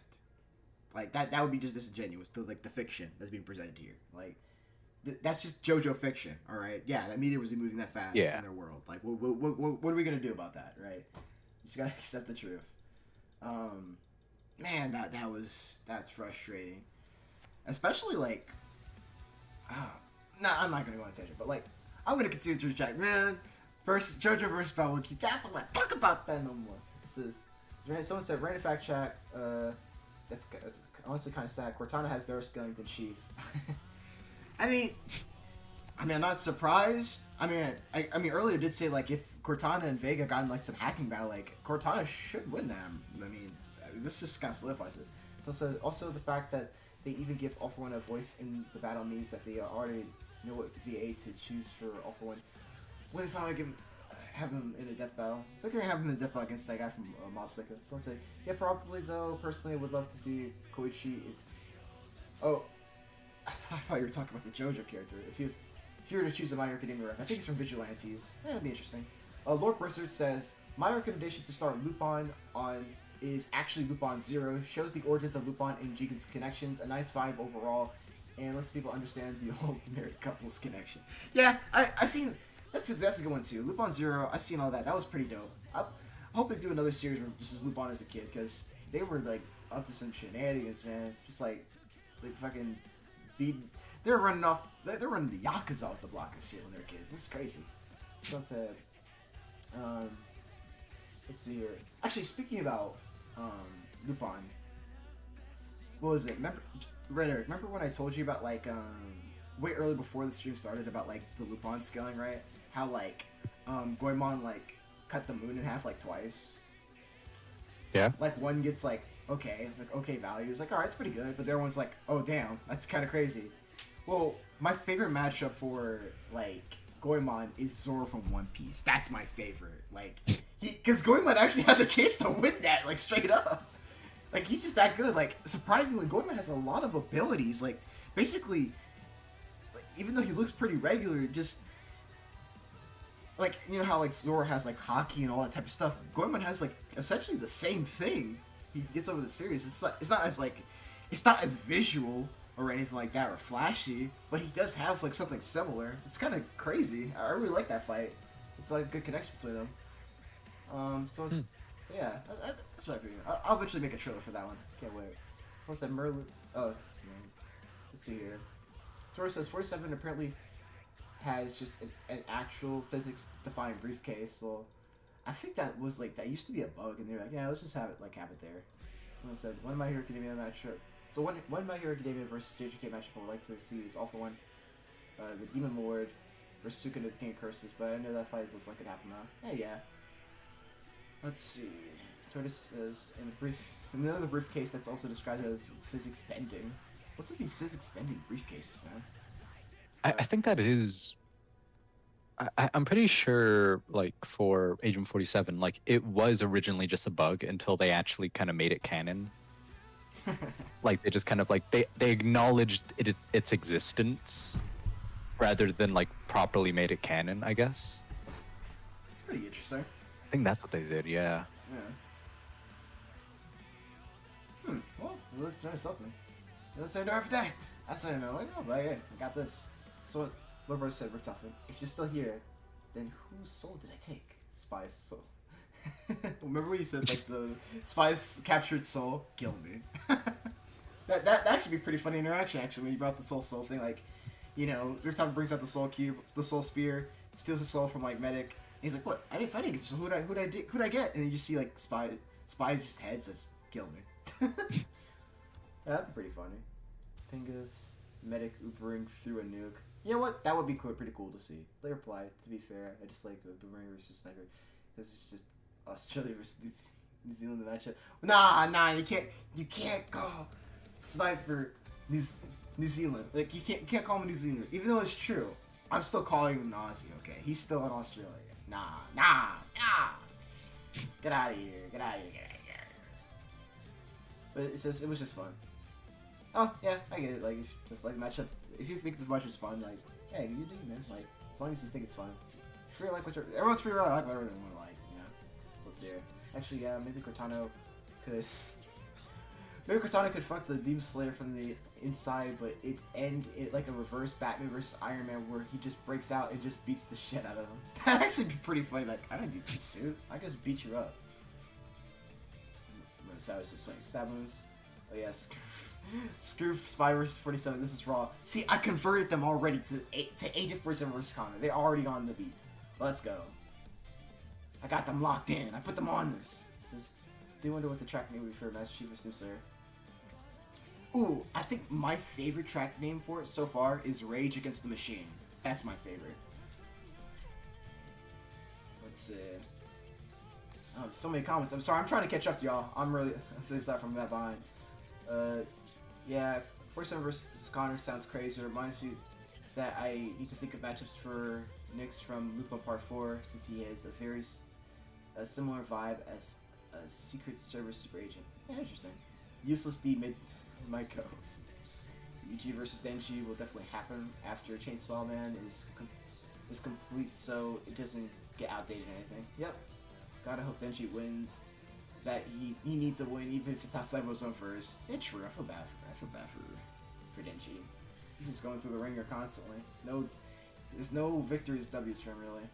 Like that would be just disingenuous to like the fiction that's being presented here. Like that's just JoJo fiction, all right? Yeah, that meteor was moving that fast in their world. Like, what are we gonna do about that, right? You just gotta accept the truth. Man, that's frustrating. Especially like, nah, I'm not gonna go on a tangent, but like, I'm gonna continue through the chat, man. JoJo versus Battle keep that, but like, talk about that no more. This is someone said random fact check. That's honestly kind of sad. Cortana has better scaling than Chief. I mean, I'm not surprised. I mean, earlier did say like if Cortana and Vega got in like some hacking battle, like Cortana should win them. I mean, this just kind of solidifies it. So also the fact that they even give All For One a voice in the battle means that they already know what VA to choose for All For One. What if I have him in a death battle? I think they're gonna have him in a death battle against that guy from Mob Psycho. So I'll say, yeah, probably though. Personally, I would love to see Koichi if. Oh. I thought you were talking about the JoJo character. If you were to choose a My Hero Academia rep, I think it's from Vigilantes. Yeah, that'd be interesting. Lord Blizzard says, my recommendation to start Lupin on is actually Lupin 0. Shows the origins of Lupin and Jigen's connections. A nice vibe overall, and lets people understand the old married couples connection. Yeah, I seen that's a good one too. Lupin 0. I seen all that. That was pretty dope. I hope they do another series where just as Lupin as a kid, because they were like up to some shenanigans, man. Just like fucking. They're running the Yakuza off the block and shit when they're kids. This is crazy. So sad. Let's see here. Actually, speaking about Lupin, what was it? Remember when I told you about like way early before the stream started about like the Lupin scaling, right? How like Goemon like cut the moon in half like twice. Yeah. Like one gets like okay values, like alright, it's pretty good, but the other one's like, oh damn, that's kind of crazy. Well, my favorite matchup for like Goemon is Zoro from One Piece. That's my favorite. Like, because Goemon actually has a chance to win that, like straight up. Like he's just that good. Like surprisingly, Goemon has a lot of abilities. Like basically, like, even though he looks pretty regular, just like you know how like Zoro has like hockey and all that type of stuff. Goemon has like essentially the same thing. He gets over the series. It's not as visual or anything like that or flashy, but he does have like something similar. It's kind of crazy. I really like that fight. It's like a good connection between them. So it's yeah, that's my opinion. I'll eventually make a trailer for that one. Can't wait. So what's that Merlin? Oh, let's see here. Tori says 47 apparently has just an actual physics-defined briefcase. So. I think that was like that used to be a bug, and they're like, yeah, let's just have it there. Someone said one My Hero Academia matchup. So one My Hero Academia versus JJK matchup I would like to see is All For One, the Demon Lord versus Sukuna the King of Curses. But I know that fight looks like it happened now. Hey, yeah. Let's see. Tortoise is in another briefcase that's also described as physics bending. What's with these physics bending briefcases, man? I think that is. I'm pretty sure, like, for Agent 47, like, it was originally just a bug until they actually kind of made it canon. Like, they just kind of, like, they acknowledged its existence rather than, like, properly made it canon, I guess. It's pretty interesting. I think that's what they did, yeah. Well, let's learn something. Let's learn every day. That's what I know. Like, oh, but yeah, I got this. So what Lord said, we're tough. If you're still here, then whose soul did I take? Spy's soul. Remember when you said like the Spy's captured soul? Kill me. That actually be pretty funny interaction actually when you brought this whole soul thing. Like, you know, Riptop brings out the soul cube, the soul spear, steals the soul from like Medic. And he's like, "What? I didn't get you. Who'd I get?" And you just see like Spy's just heads just kill me. Yeah, that'd be pretty funny. Pingus, Medic Ubering through a nuke. You know what? That would be cool, pretty cool to see. They replied. To be fair, I just like Boomerang versus Sniper because it's just Australia versus New Zealand matchup. Nah, you can't call Sniper New Zealand. Like you can't call him a New Zealander, even though it's true. I'm still calling him an Aussie. Okay, he's still in Australia. Nah. Get out of here. But it says it was just fun. Oh yeah, I get it. Like if just like matchup. If you think this match is fun, like hey, you do, man. Like as long as you think it's fun. Free like what everyone's free to like whatever they want to like. You know. Let's see here. Actually, yeah, maybe Cortana could. Maybe Cortana could fuck the Demon Slayer from the inside, but it end it like a reverse Batman versus Iron Man where he just breaks out and just beats the shit out of him. That'd actually be pretty funny. Like I don't need this suit. I just beat you up. Savage just 20 stab moves. Oh yes. Screw Spy vs 47. This is raw. See, I converted them already to Age of 47 versus Connor. They already on the beat. Let's go. I got them locked in. I put them on this. This is. Do you wonder what the track name would be for Master Chief or Snoop, Ooh, I think my favorite track name for it so far is Rage Against the Machine. That's my favorite. Let's see. Oh, there's so many comments. I'm sorry, I'm trying to catch up to y'all. I'm so excited from that behind. Yeah, 47 versus Connor sounds crazy. It reminds me that I need to think of matchups for Nyx from Lupin Part 4 since he has a similar vibe as a Secret Service super agent. Yeah, interesting. Useless D might go. Yuji versus Denji will definitely happen after Chainsaw Man is complete, so it doesn't get outdated or anything. Yep. Gotta hope Denji wins. That he needs a win, even if it's outside of zone first. It's true. I feel bad for Denji. He's just going through the ringer constantly. There's no victories, W's for him really.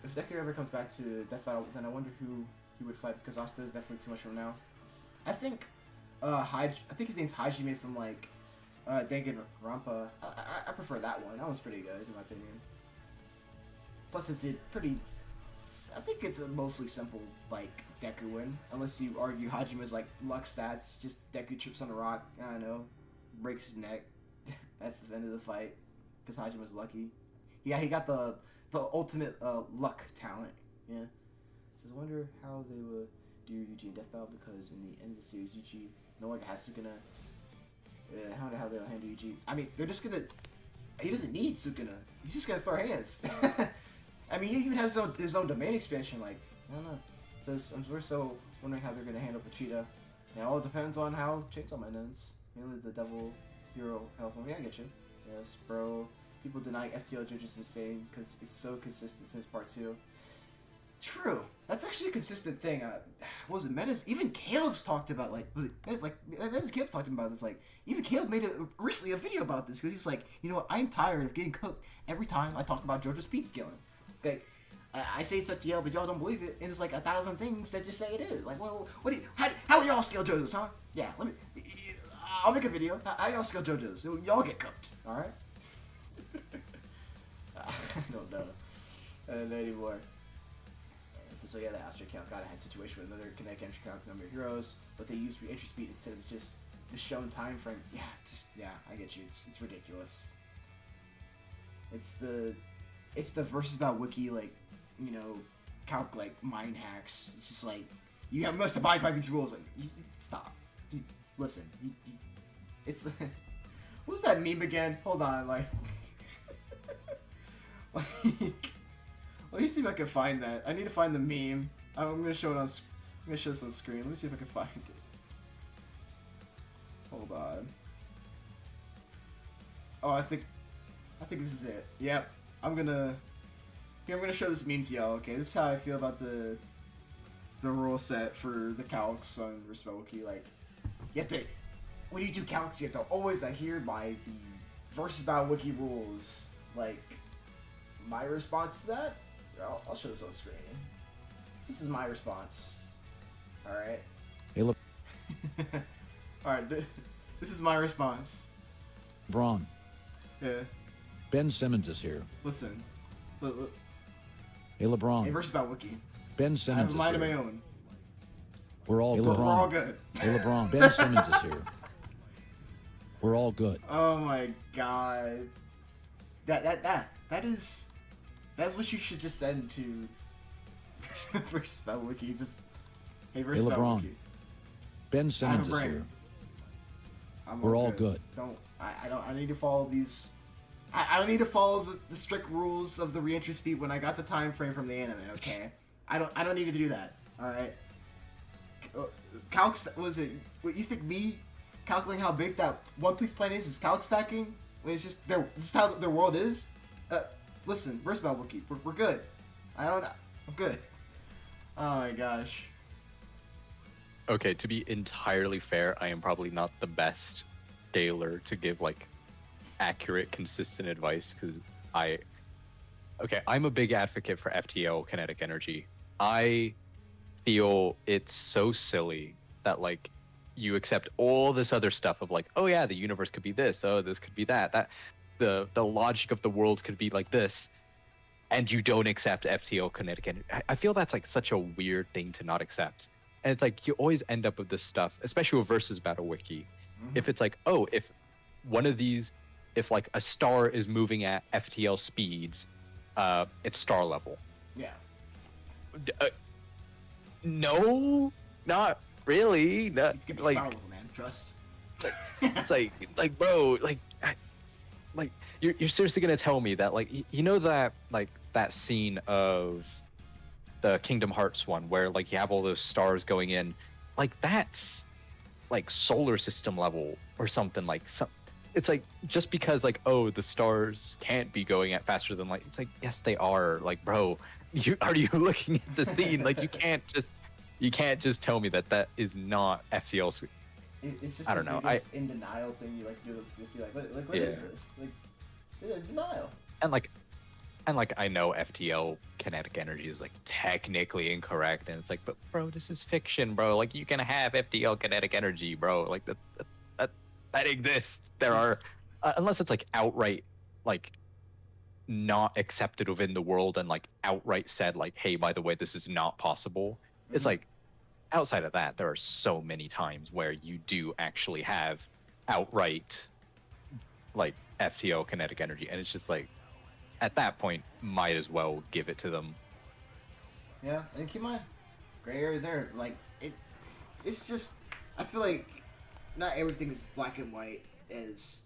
If Deku ever comes back to Death Battle, then I wonder who he would fight because Asta is definitely too much from now. I think I think his name's Hajime from like Danganronpa. I prefer that one. That one's pretty good in my opinion. Plus it's I think it's a mostly simple like Deku win, unless you argue Hajime's like luck stats. Just Deku trips on a rock. I don't know, breaks his neck. That's the end of the fight because Hajime's lucky. Yeah, he got the ultimate luck talent. Yeah. So I wonder how they would do Yuji in Death Battle because in the end of the series, Yuji no longer has Sukuna. How they'll handle Yuji? I mean, they're just gonna. He doesn't need Sukuna. He's just gonna throw hands. I mean, he even has his own domain expansion. Like I don't know. So we're so wondering how they're gonna handle Vegeta. It all depends on how Chainsaw Man ends. Mainly the Devil Hero Health. Yeah, I get you. Yes, bro. People denying FTL Judge is insane because it's so consistent since part 2. True. That's actually a consistent thing. What was it? Metas? Even Caleb's talked about Metas Caleb talked about this. Like even Caleb made recently a video about this because he's like, you know what? I'm tired of getting cooked every time I talk about JoJo's speed scaling. Okay, I say it's FTL, but y'all don't believe it, and there's like 1,000 things that just say it is. Like, well, how do y'all scale JoJo's, huh? Yeah, I'll make a video. How y'all scale JoJo's? Y'all get cooked, all right? I don't know. I don't know anymore. So yeah, the Astro count got a situation with another kinetic entry count number of heroes, but they use re-entry speed instead of just the shown time frame. Yeah, I get you. It's ridiculous. It's the versus about wiki like, you know, calc like mind hacks. It's just like you must abide by these rules. Like, stop. Listen. It's what was that meme again? Hold on, like. Let me see if I can find that. I need to find the meme. I'm gonna show it on. I'm gonna show this on screen. Let me see if I can find it. Hold on. Oh, I think this is it. Yep. I'm gonna show this meme to y'all. Okay, this is how I feel about the rule set for the calcs on Respelwiki. Like, you have to when you do calcs, you have to always adhere by the versus battle wiki rules. Like, my response to that. I'll show this on screen. This is my response. Alright. Hey, look. Alright, this is my response. Braun. Yeah. Ben Simmons is here. Listen. Look. Hey, LeBron. Hey, verse about Wiki. Ben I Simmons have a mind is of here. my own. We're all good. We're all good. Hey, LeBron. Ben Simmons is here. We're all good. Oh my god. That's what you should just send to verse about Wiki. Just hey, verse Hey, about LeBron. Wiki. Ben Simmons is brain. here. I'm We're all good. I need to follow these. I don't need to follow the strict rules of the reentry speed when I got the time frame from the anime. Okay, I don't need to do that. All right. Calc was it? What you think me calculating how big that One Piece planet is calc stacking? When it's just this is how their world is. Listen, verse about Wiki. We're good. I'm good. Oh my gosh. Okay, to be entirely fair, I am probably not the best scaler to give like accurate, consistent advice because I'm a big advocate for FTL kinetic energy. I feel it's so silly that like you accept all this other stuff of like, oh yeah, the universe could be this, oh this could be that the logic of the world could be like this, and you don't accept FTL kinetic energy. I feel that's like such a weird thing to not accept. And it's like you always end up with this stuff, especially with versus battle wiki. If it's like, oh, if one of these, if like a star is moving at FTL speeds, it's star level. Yeah. No, not really. It's gonna be like, star level, man. Trust. it's like, bro, like you're seriously gonna tell me that like you know that like that scene of the Kingdom Hearts one where like you have all those stars going in, like that's like solar system level or something like it's like just because like oh the stars can't be going at faster than light, it's like yes they are, like bro are you looking at the scene? Like you can't just tell me that is not FTL. It's just I don't know. in denial thing you like do. You see like what Yeah. is this? Like they're denial. And like I know FTL kinetic energy is like technically incorrect, and it's like, but bro, this is fiction, bro. Like you can have FTL kinetic energy, bro. Like that exists. There are unless it's like outright like not accepted within the world and like outright said like, hey, by the way, this is not possible. It's like outside of that, there are so many times where you do actually have outright like FTL kinetic energy, and it's just like at that point might as well give it to them. Yeah, and keep in mind, gray areas there. Like it's just I feel like not everything is black and white as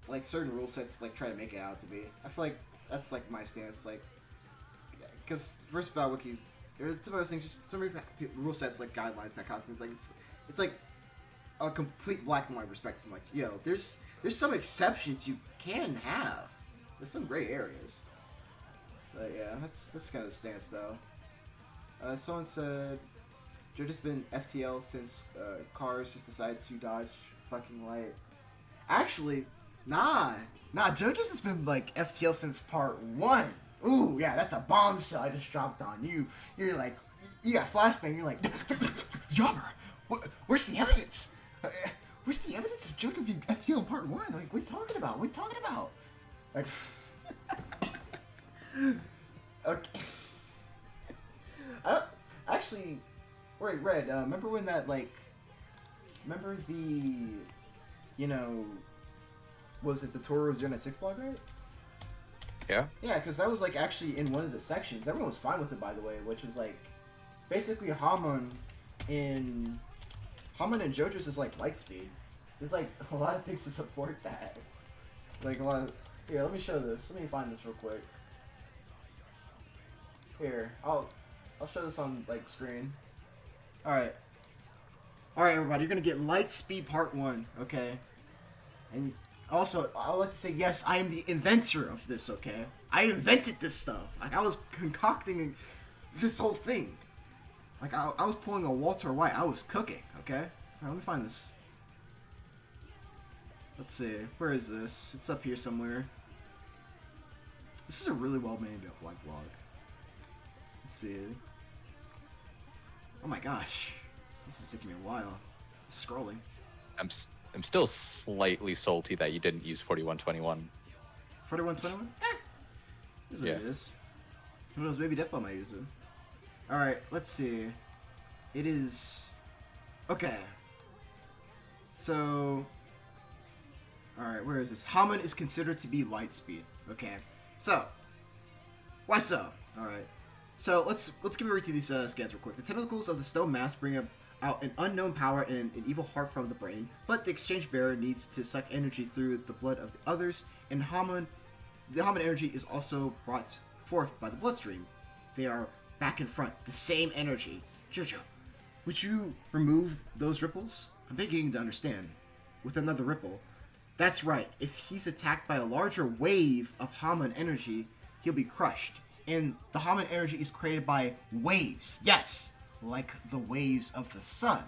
like certain rule sets like try to make it out to be. I feel like that's like my stance. Like because first about wikis, there's some other things. Just some rule sets like guidelines that kind of things. Like it's like a complete black and white perspective. I'm like yo, there's some exceptions you can have. There's some gray areas. But yeah, that's kind of the stance though. Someone said JoJo's been FTL since cars just decided to dodge fucking light. Actually, nah, JoJo's has been like FTL since part 1. Ooh, yeah, that's a bombshell I just dropped on you. You're like, you got flashbang. You're like, Jobber, where's the evidence? Where's the evidence of JoJo being FTL in part 1? Like, what are you talking about? What are you talking about? Like, okay. Actually, wait, Red, remember when that, like, remember the, you know, was it the Toro 096 blog, right? Yeah? Yeah, because that was, like, actually in one of the sections. Everyone was fine with it, by the way, which was, like, basically Hamon and JoJo's is, like, light speed. There's, like, a lot of things to support that. Like, a lot of... Here, let me show this. Let me find this real quick. Here, I'll show this on, like, screen. Alright. Alright, everybody, you're gonna get Light Speed Part 1, okay? And also, I would like to say, yes, I am the inventor of this, okay? I invented this stuff. Like, I was concocting this whole thing. Like, I was pulling a Walter White. I was cooking, okay? Alright, let me find this. Let's see. Where is this? It's up here somewhere. This is a really well-made blog. Let's see. Oh my gosh. This is taking me a while. It's scrolling. I'm still slightly salty that you didn't use 4121. 4121? This is what Yeah. it is. Who knows, maybe Death Bomb might use it. Alright, let's see. It is... Okay. So... Alright, where is this? Hamon is considered to be light speed. Okay. So. Why so? Alright. So, let's give a read to these scans real quick. The tentacles of the stone mass bring out an unknown power and an evil heart from the brain, but the exchange bearer needs to suck energy through the blood of the others, and the Hamon energy is also brought forth by the bloodstream. They are back and front, the same energy. Jojo, would you remove those ripples? I'm beginning to understand. With another ripple. That's right, if he's attacked by a larger wave of Hamon energy, he'll be crushed. And the Hamon energy is created by waves. Yes, like the waves of the sun.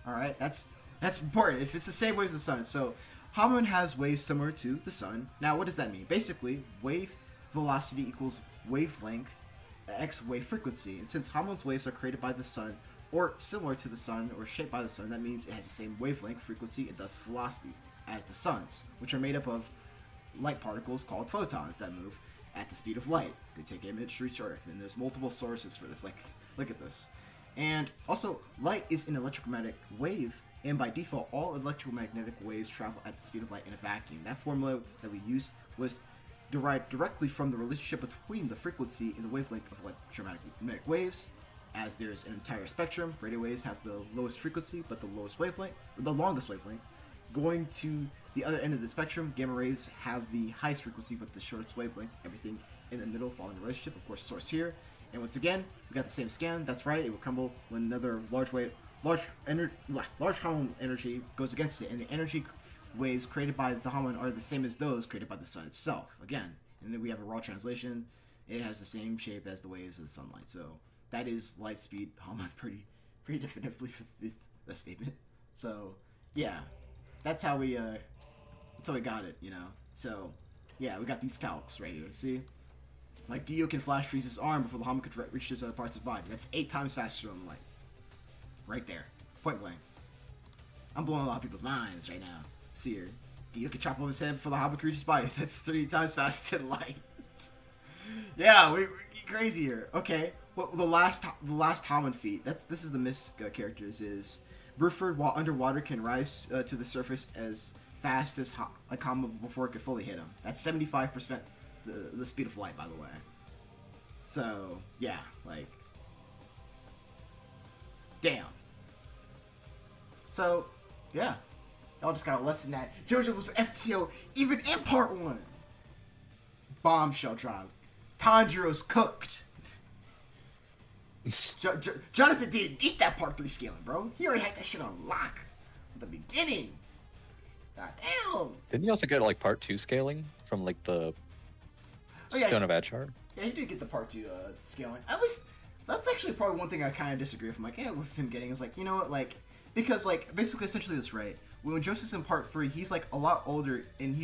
Alright, that's important. If it's the same waves as the sun. So, Hamon has waves similar to the sun. Now, what does that mean? Basically, wave velocity equals wavelength x wave frequency. And since Hamon's waves are created by the sun, or similar to the sun, or shaped by the sun, that means it has the same wavelength, frequency, and thus velocity as the sun's, which are made up of light particles called photons that move at the speed of light. They take image to reach Earth, and there's multiple sources for this. Like, look at this. And also, light is an electromagnetic wave, and by default, all electromagnetic waves travel at the speed of light in a vacuum. That formula that we used was derived directly from the relationship between the frequency and the wavelength of electromagnetic waves. As there's an entire spectrum, radio waves have the lowest frequency, but the lowest wavelength, or the longest wavelength. Going to the other end of the spectrum, gamma rays have the highest frequency but the shortest wavelength. Everything in the middle following the relationship, of course, source here. And once again, we got the same scan. That's right, it will crumble when another large Hamon energy goes against it, and the energy waves created by the Hamon are the same as those created by the sun itself. Again, and then we have a raw translation. It has the same shape as the waves of the sunlight. So that is light speed Hamon pretty definitively for the statement. So yeah. That's how we got it, you know. So, yeah, we got these calcs right here. See, like Dio can flash freeze his arm before the Hamon could reach his other parts of his body. That's 8 times faster than light. Right there, point blank. I'm blowing a lot of people's minds right now. See here, Dio can chop off his head before the Hamon could reach his body. That's 3 times faster than light. Yeah, we're crazy here. Okay, well, the last Hamon feat. This is the Mist characters is. Bruford, while underwater, can rise to the surface as fast as Hamon before it could fully hit him. That's 75% the speed of light, by the way. So, yeah, like... Damn. So, yeah. Y'all just got a lesson that JoJo was FTO even in part 1. Bombshell drop. Tanjiro's cooked. Jonathan didn't eat that part 3 scaling, bro. He already had that shit on lock at the beginning. God damn. Didn't you also get like part 2 scaling from like the Stone of Adchar? Yeah, he did get the part 2 scaling. At least that's actually probably one thing I kind of disagree with. I'm like, yeah, with him getting, I was like, you know what, like, because like basically essentially that's right. When Joseph's in part 3, he's like a lot older, and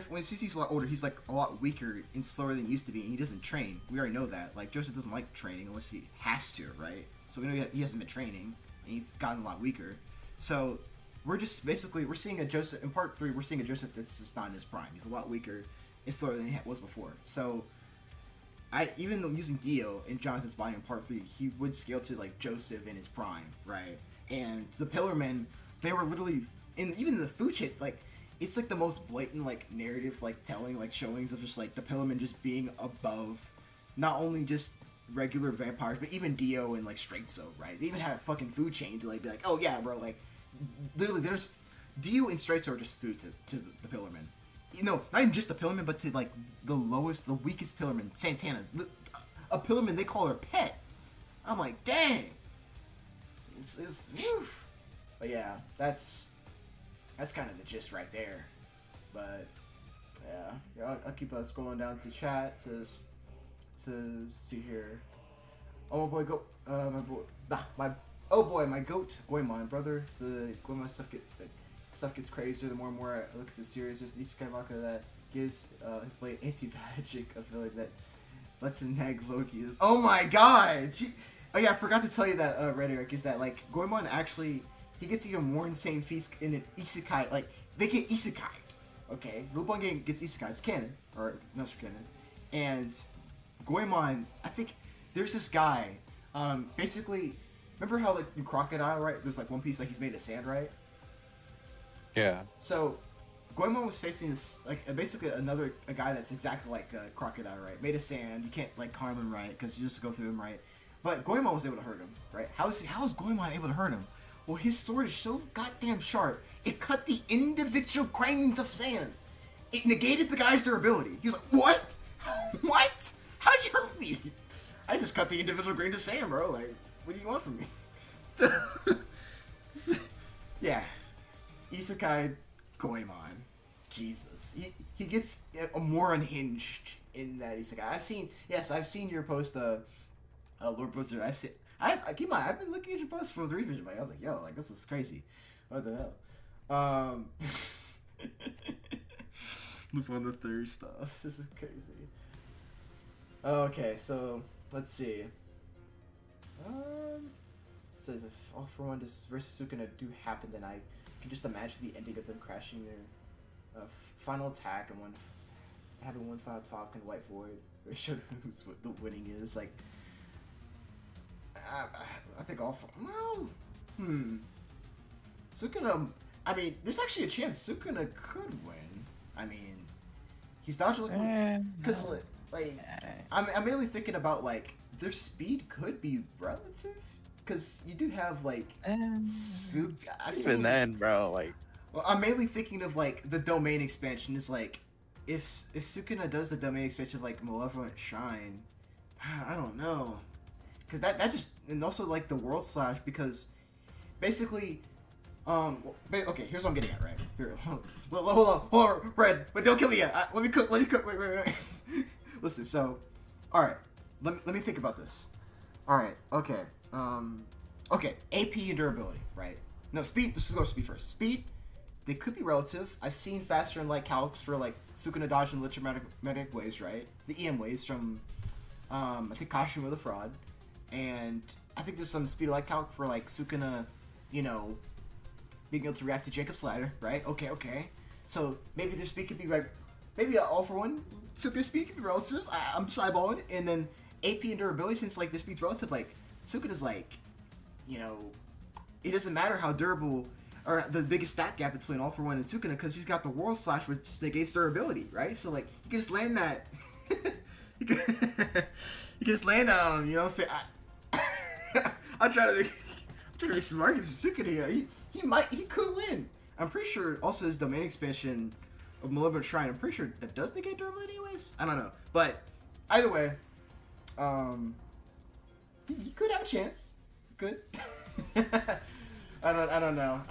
when he's a lot older, he's like a lot weaker and slower than he used to be, and he doesn't train. We already know that. Like, Joseph doesn't like training unless he has to, right? So we know he hasn't been training, and he's gotten a lot weaker. So we're just basically, we're seeing a Joseph, in part 3, we're seeing a Joseph that's just not in his prime. He's a lot weaker and slower than he was before. So even though using Dio in Jonathan's body in part 3, he would scale to like Joseph in his prime, right? And the Pillarmen, they were literally, even the food shit, like, it's like the most blatant like narrative like telling like showings of just like the Pillarmen just being above not only just regular vampires but even Dio and like Straight Soap, right? They even had a fucking food chain to like be like, oh yeah, bro, like literally there's Dio and Straight Soap are just food to the Pillarmen. You know, not even just the Pillarmen, but to like the weakest Pillarmen, Santana, a Pillarmen they call her pet. I'm like, dang. It's woof. But yeah, that's kind of the gist right there. But yeah, I'll keep us going down to the chat. Says see here. Oh my boy, my goat Goemon brother. The Goemon stuff gets crazier the more and more I look at the series. There's Lee Skywalker that gives his blade anti-magic ability that lets him nag Loki. Oh my god! Oh yeah, I forgot to tell you that Rhetoric is that like Goemon actually he gets even more insane feats in an isekai. Like, they get isekai. Okay? Lupin gets isekai. It's canon. Or, it's not canon. And Goemon, I think there's this guy, basically, remember how, like, in Crocodile, right? There's, like, one piece, like, he's made of sand, right? Yeah. So, Goemon was facing this, like, basically a guy that's exactly like Crocodile, right? Made of sand. You can't, like, harm him, right? Because you just go through him, right? But Goemon was able to hurt him, right? How is Goemon able to hurt him? Well, his sword is so goddamn sharp, it cut the individual grains of sand. It negated the guy's durability. He was like, what? What? How'd you hurt me? I just cut the individual grains of sand, bro. Like, what do you want from me? Yeah. Isekai Goemon. Jesus. He gets more unhinged in that isekai. I've seen your post, Lord Blizzard. I've been looking at your post for the revision, but I was like, yo, like, this is crazy. What the hell? Move on the third stuff. This is crazy. Okay, so let's see. Says if All For One versus Sukuna do happen, then I can just imagine the ending of them crashing their final attack and having one final talk in White Void. They showed who's what the winning is. Like, I think All For Sukuna. I mean, there's actually a chance Sukuna could win. I mean, he's dodging because I'm mainly thinking about like their speed could be relative because you do have like Even then, bro, like. Well, I'm mainly thinking of like the domain expansion is like if Sukuna does the domain expansion of like Malevolent Shrine, I don't know, because that just and also like the World Slash because basically. Okay, here's what I'm getting at, right? Here, hold on, Red, wait, don't kill me yet. Let me cook, wait. Listen, so, alright, let me think about this. Alright, okay, okay, AP and durability, right? No, speed, let's just go speed first. Speed, they could be relative. I've seen faster and light calcs for, like, Sukuna dodge and electromagnetic waves, right? The EM waves from, I think Kashima the Fraud, and I think there's some speed light calc for, like, Sukuna, you know, being able to react to Jacob's Ladder, right? Okay. So maybe their speed could be right. Maybe All For One, Sukuna's speed could be relative. I'm just eyeballing. And then AP and durability, since like the speed's relative, like Sukuna's like, you know, it doesn't matter how durable or the biggest stat gap between All For One and Sukuna because he's got the World Slash which negates durability, right? So like you can just land that. you can just land on him, you know. Say, I'm trying to make some arguments for Sukuna here. He could win. I'm pretty sure also his domain expansion of Malevolent Shrine, I'm pretty sure that does negate durability anyways. I don't know. But either way, he could have a chance. Good. I don't know.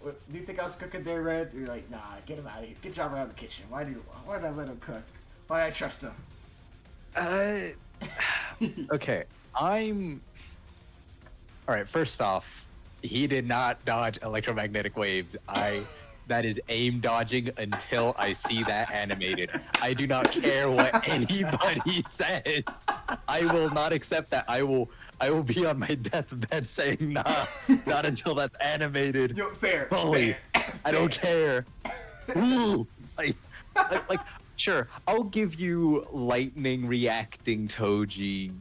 What, do you think I was cooking there, Red? You're like, nah, get him out of here. Get Jabba out of the kitchen. Why did I let him cook? Why did I trust him? Okay, Alright, first off, he did not dodge electromagnetic waves. That is aim dodging until I see that animated. I do not care what anybody says. I will not accept that. I will be on my deathbed saying nah, not until that's animated. Yo, fair. I don't care. Ooh, like, sure, I'll give you lightning reacting Toji.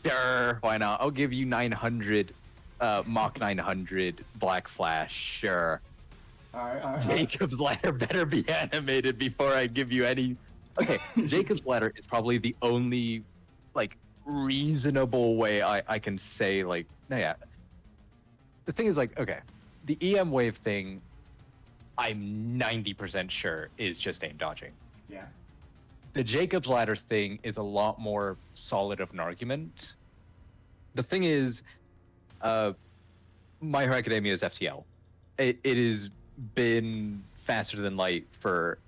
Sure, why not? I'll give you 900. Mach 900 Black Flash, sure. Alright. Jacob's Ladder better be animated before I give you any. Okay, Jacob's Ladder is probably the only, like, reasonable way I can say, like, yeah. The thing is, like, okay, the EM wave thing, I'm 90% sure is just aim dodging. Yeah. The Jacob's Ladder thing is a lot more solid of an argument. The thing is, My Hero Academia is FTL. It has been faster than light for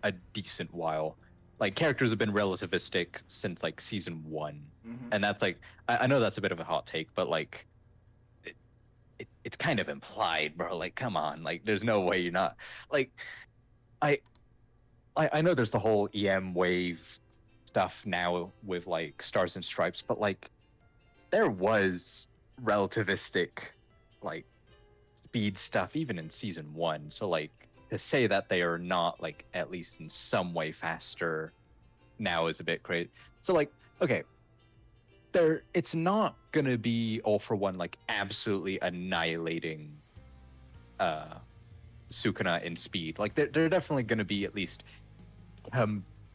a decent while. Like, characters have been relativistic since like season 1, and that's like I know that's a bit of a hot take, but like it's kind of implied, bro. Like, come on, like there's no way you're not like I know there's the whole EM wave stuff now with like Stars and Stripes, but like there was relativistic like speed stuff even in season 1. So like to say that they are not like at least in some way faster now is a bit crazy. So like, okay, it's not gonna be all for one like absolutely annihilating Sukuna in speed. Like they're definitely gonna be at least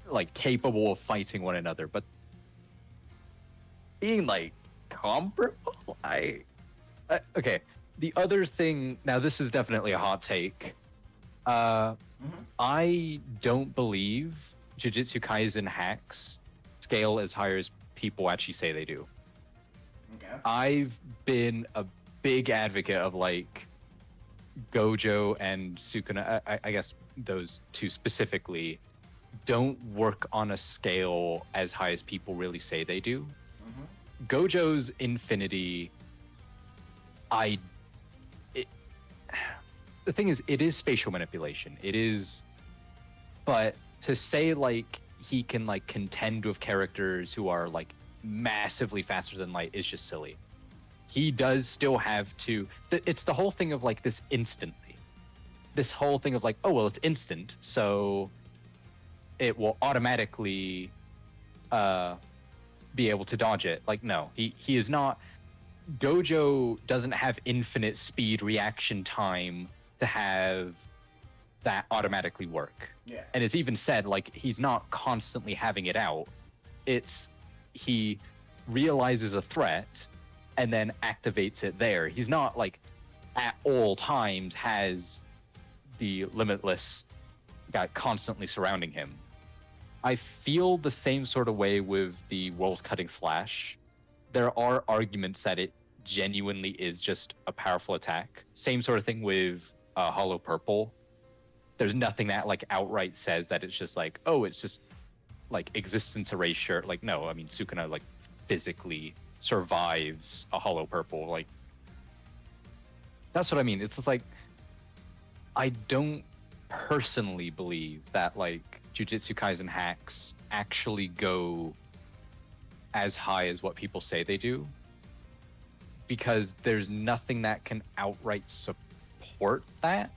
like capable of fighting one another, but being like comparable, okay. The other thing, now this is definitely a hot take. I don't believe Jujutsu Kaisen hacks scale as high as people actually say they do. Okay. I've been a big advocate of like Gojo and Sukuna, I guess those two specifically, don't work on a scale as high as people really say they do. Gojo's Infinity, the thing is, it is spatial manipulation. It is, but to say like he can like contend with characters who are like massively faster than light is just silly. He does still have to. It's the whole thing of like this instantly. This whole thing of like, oh well, it's instant, so it will automatically be able to dodge it. Like no, he is not. Gojo doesn't have infinite speed reaction time to have that automatically work. Yeah. And it's even said like he's not constantly having it out. It's he realizes a threat and then activates it there. He's not like at all times has the limitless guy constantly surrounding him. I feel the same sort of way with the world cutting slash. There are arguments that it genuinely is just a powerful attack. Same sort of thing with Hollow Purple. There's nothing that like outright says that it's just like, oh, it's just like existence erasure. Like no, I mean Sukuna like physically survives a Hollow Purple. Like that's what I mean. It's just like I don't personally believe that like Jujutsu Kaisen hacks actually go as high as what people say they do, because there's nothing that can outright support that.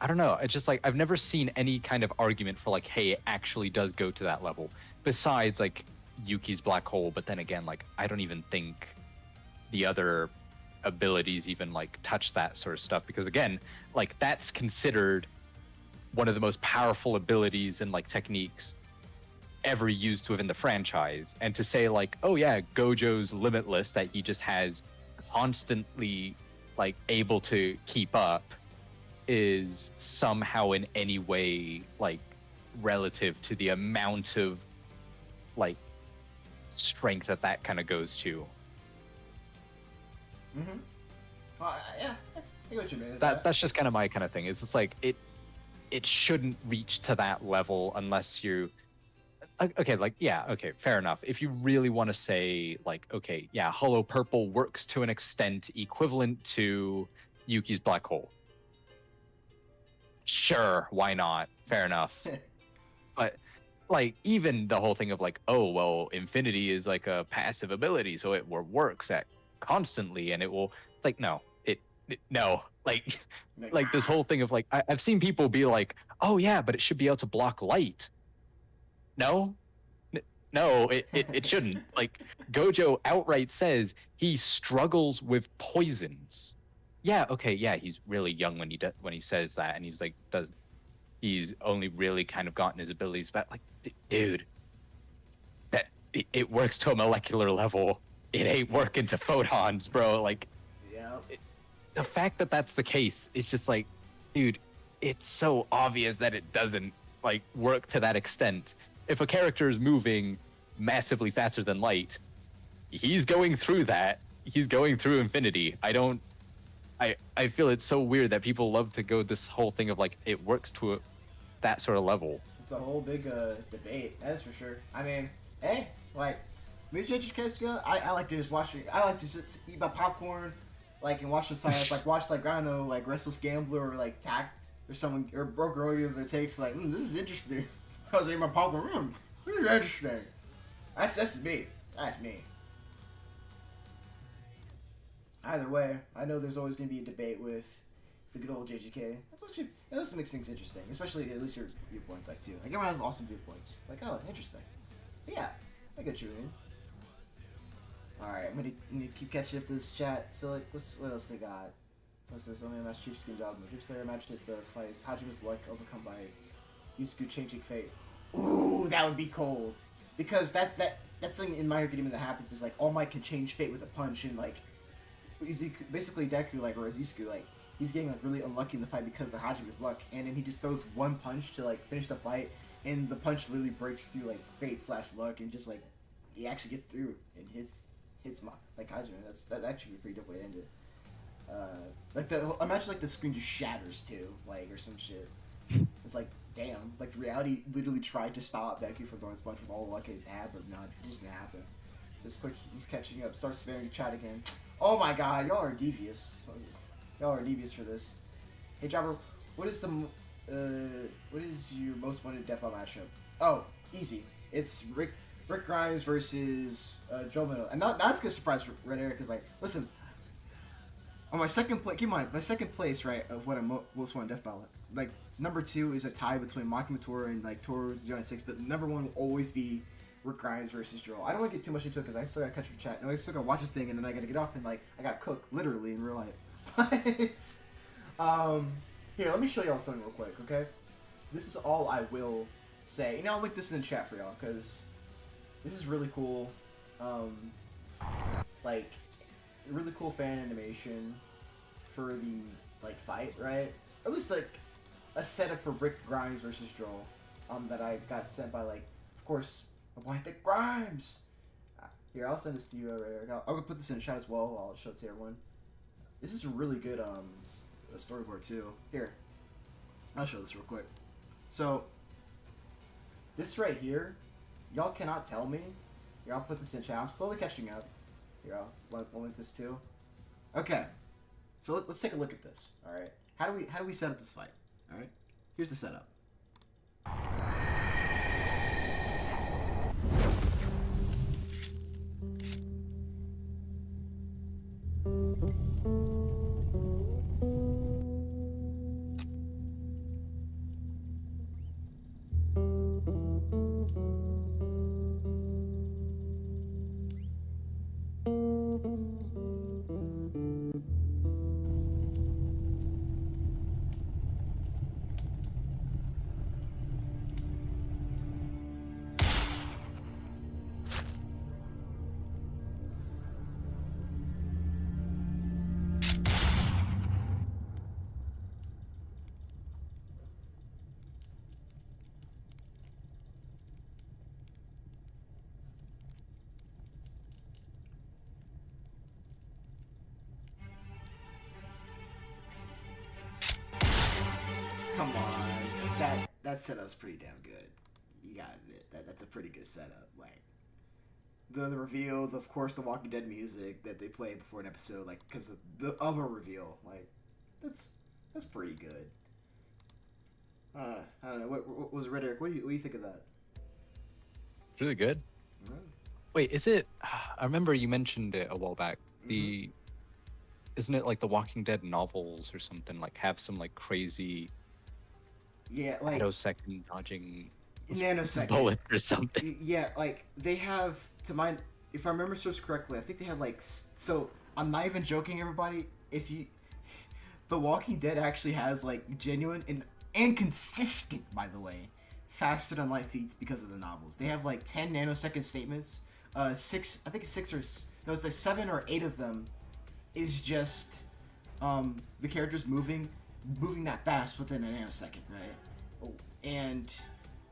I don't know. It's just like I've never seen any kind of argument for like, hey, it actually does go to that level. Besides like Yuki's black hole, but then again, like I don't even think the other abilities even like touch that sort of stuff, because again, like that's considered one of the most powerful abilities and like techniques ever used within the franchise. And to say like, oh yeah, Gojo's limitless that he just has constantly like able to keep up is somehow in any way like relative to the amount of like strength that kind of goes to. Yeah, I get what you mean. That's just kind of my kind of thing. It's just like it shouldn't reach to that level unless you okay, like yeah, okay, fair enough. If you really want to say like, okay, yeah, Hollow Purple works to an extent equivalent to Yuki's black hole. Sure, why not? Fair enough. But like even the whole thing of like, oh well, Infinity is like a passive ability, so it works at constantly, and it will. It's like no, no, like like this whole thing of like I've seen people be like, oh yeah, but it should be able to block light. No, it shouldn't. Like Gojo outright says he struggles with poisons. Yeah, okay, yeah, he's really young when he says that, and he's like he's only really kind of gotten his abilities back. Like, dude, that it works to a molecular level. It ain't working to photons, bro. Like, yeah. The fact that that's the case is just like, dude, it's so obvious that it doesn't like work to that extent. If a character is moving massively faster than light, he's going through that. He's going through Infinity. I feel it's so weird that people love to go this whole thing of like it works to that sort of level. It's a whole big debate, that's for sure. I mean, hey, like, me and Judge's case, I like to just watch it. I like to just eat my popcorn, like, and watch the science, like, watch, like, I don't know, like, Restless Gambler or, like, Tact or someone, or Broke Rodeo that takes, like, this is interesting. I was eating my popcorn, this is interesting. That's me. That's me. either way, I know there's always going to be a debate with the good old JGK. That's actually, it also makes things interesting, especially at least your viewpoint, like, too. Like, everyone has awesome viewpoints. Like, oh, interesting. But yeah, I get you, man. Alright, I'm gonna keep catching up to this chat. So, like, what else they got? What's this? Only a match Chief Skin Job. Chief Slayer matched at the fight. Hajima's luck overcome by Yusuke changing fate. Ooh, that would be cold. Because that's something in My Hero Academia that happens is, like, All Might can change fate with a punch, and, like, basically Deku, like, or Izuku, like, he's getting, like, really unlucky in the fight because of Hajima's luck, and then he just throws one punch to, like, finish the fight, and the punch literally breaks through, like, fate/luck, and just, like, he actually gets through and hits like Hajime. That actually be a pretty dope way to end it. Like imagine like the screen just shatters too, like, or some shit. It's like, damn, like reality literally tried to stop Deku from throwing his punch with all the luck it had, but not, it just didn't happen. So this quick, he's catching up, starts sparing chat again. Oh my god, y'all are devious. Y'all are devious for this. Hey Jobber, what is your most wanted Death Battle matchup? Oh, easy. It's Rick Grimes versus Joe Mino. And that's gonna surprise Red Eric, because, like, listen, on my second place, keep in mind, my second place, right, of what I'm most wanted Death Battle, like, number 2 is a tie between Makima Toru and, like, Toru 096, but number 1 will always be Rick Grimes versus Joel. I don't want to get too much into it because I still gotta catch up chat, and I still gotta watch this thing, and then I gotta get off, and, like, I gotta cook, literally, in real life. Here, let me show y'all something real quick, okay? This is all I will say. You know, I'll link this in the chat for y'all, because this is really cool. Like, really cool fan animation for the, like, fight, right? Or at least, like, a setup for Rick Grimes versus Joel, that I got sent by, like, of course, White Thick Grimes! Here, I'll send this to you right here. I'll put this in the chat as well. I'll show it to everyone. This is a really good, storyboard, too. Here. I'll show this real quick. So, this right here, y'all cannot tell me. Here, I'll put this in chat. I'm slowly catching up. Here, I'll link this too. Okay. So let's take a look at this. All right. How do we set up this fight? All right. Here's the setup. Come on, that setup's pretty damn good. You gotta admit that's a pretty good setup. Like the reveal, of course, the Walking Dead music that they play before an episode, like because of the other reveal, like that's pretty good. I don't know. What was Red Eric? What do you think of that? It's really good. Wait, is it? I remember you mentioned it a while back. Isn't it like the Walking Dead novels or something? Like have some like crazy. Yeah, like nanosecond dodging nanosecond bullet or something. Yeah, like they have, to my, if I remember source correctly, I think they had like, so I'm not even joking, everybody. If you, The Walking Dead actually has like genuine and consistent, by the way, faster than light feats because of the novels. They have like 10 nanosecond statements. I think it's 6 or no, it's like 7 or 8 of them is just the characters moving that fast within a nanosecond, right? And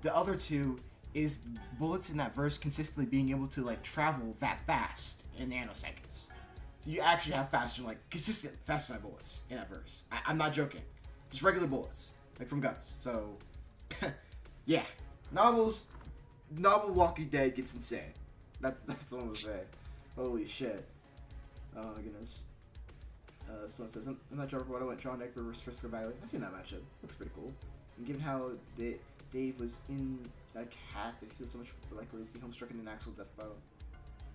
the other 2 is bullets in that verse consistently being able to like travel that fast in nanoseconds. So you actually have consistent faster than bullets in that verse. I'm not joking. Just regular bullets, like from guns. So, yeah, novel Walking Dead gets insane. That's all I'm gonna say. Holy shit. Oh my goodness. Someone says, I'm not sure what I went John Eckler versus Frisco Valley. I've seen that matchup. Looks pretty cool. And given how Dave was in that cast, I feel so much likely to see him struck in an actual death battle.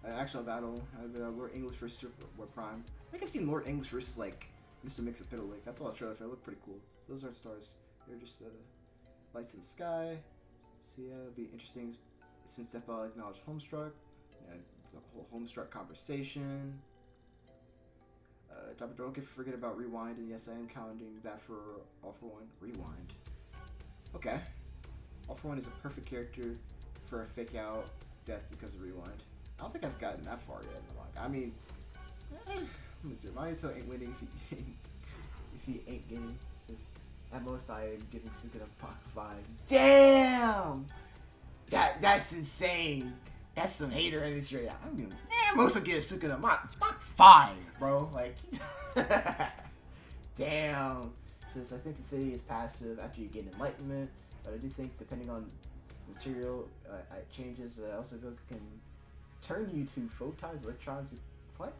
actual battle. The Lord English versus Super War Prime. I think I've seen Lord English versus like Mr. Mix-a-Piddle. That's all the trailer for. They look pretty cool. Those aren't stars. They're just lights in the sky. So yeah, it'll be interesting since Death Battle acknowledged Homestruck. Yeah, the whole Homestruck conversation. Don't forget about Rewind, and yes, I am counting that for All For One. Rewind. Okay. All For One is a perfect character for a fake out death because of Rewind. I don't think I've gotten that far yet in the manga. I mean, let me see. Mahito ain't winning if he ain't getting. Just, at most, I am giving Sukuna Mach 5. Damn! That's insane. That's some hater energy. I'm gonna, most of get Sukuna Mach 5, bro. Like, damn. Says I think Infinity is passive after you get enlightenment, but I do think depending on material it changes. Also, Goku can turn you to photons, electrons. What?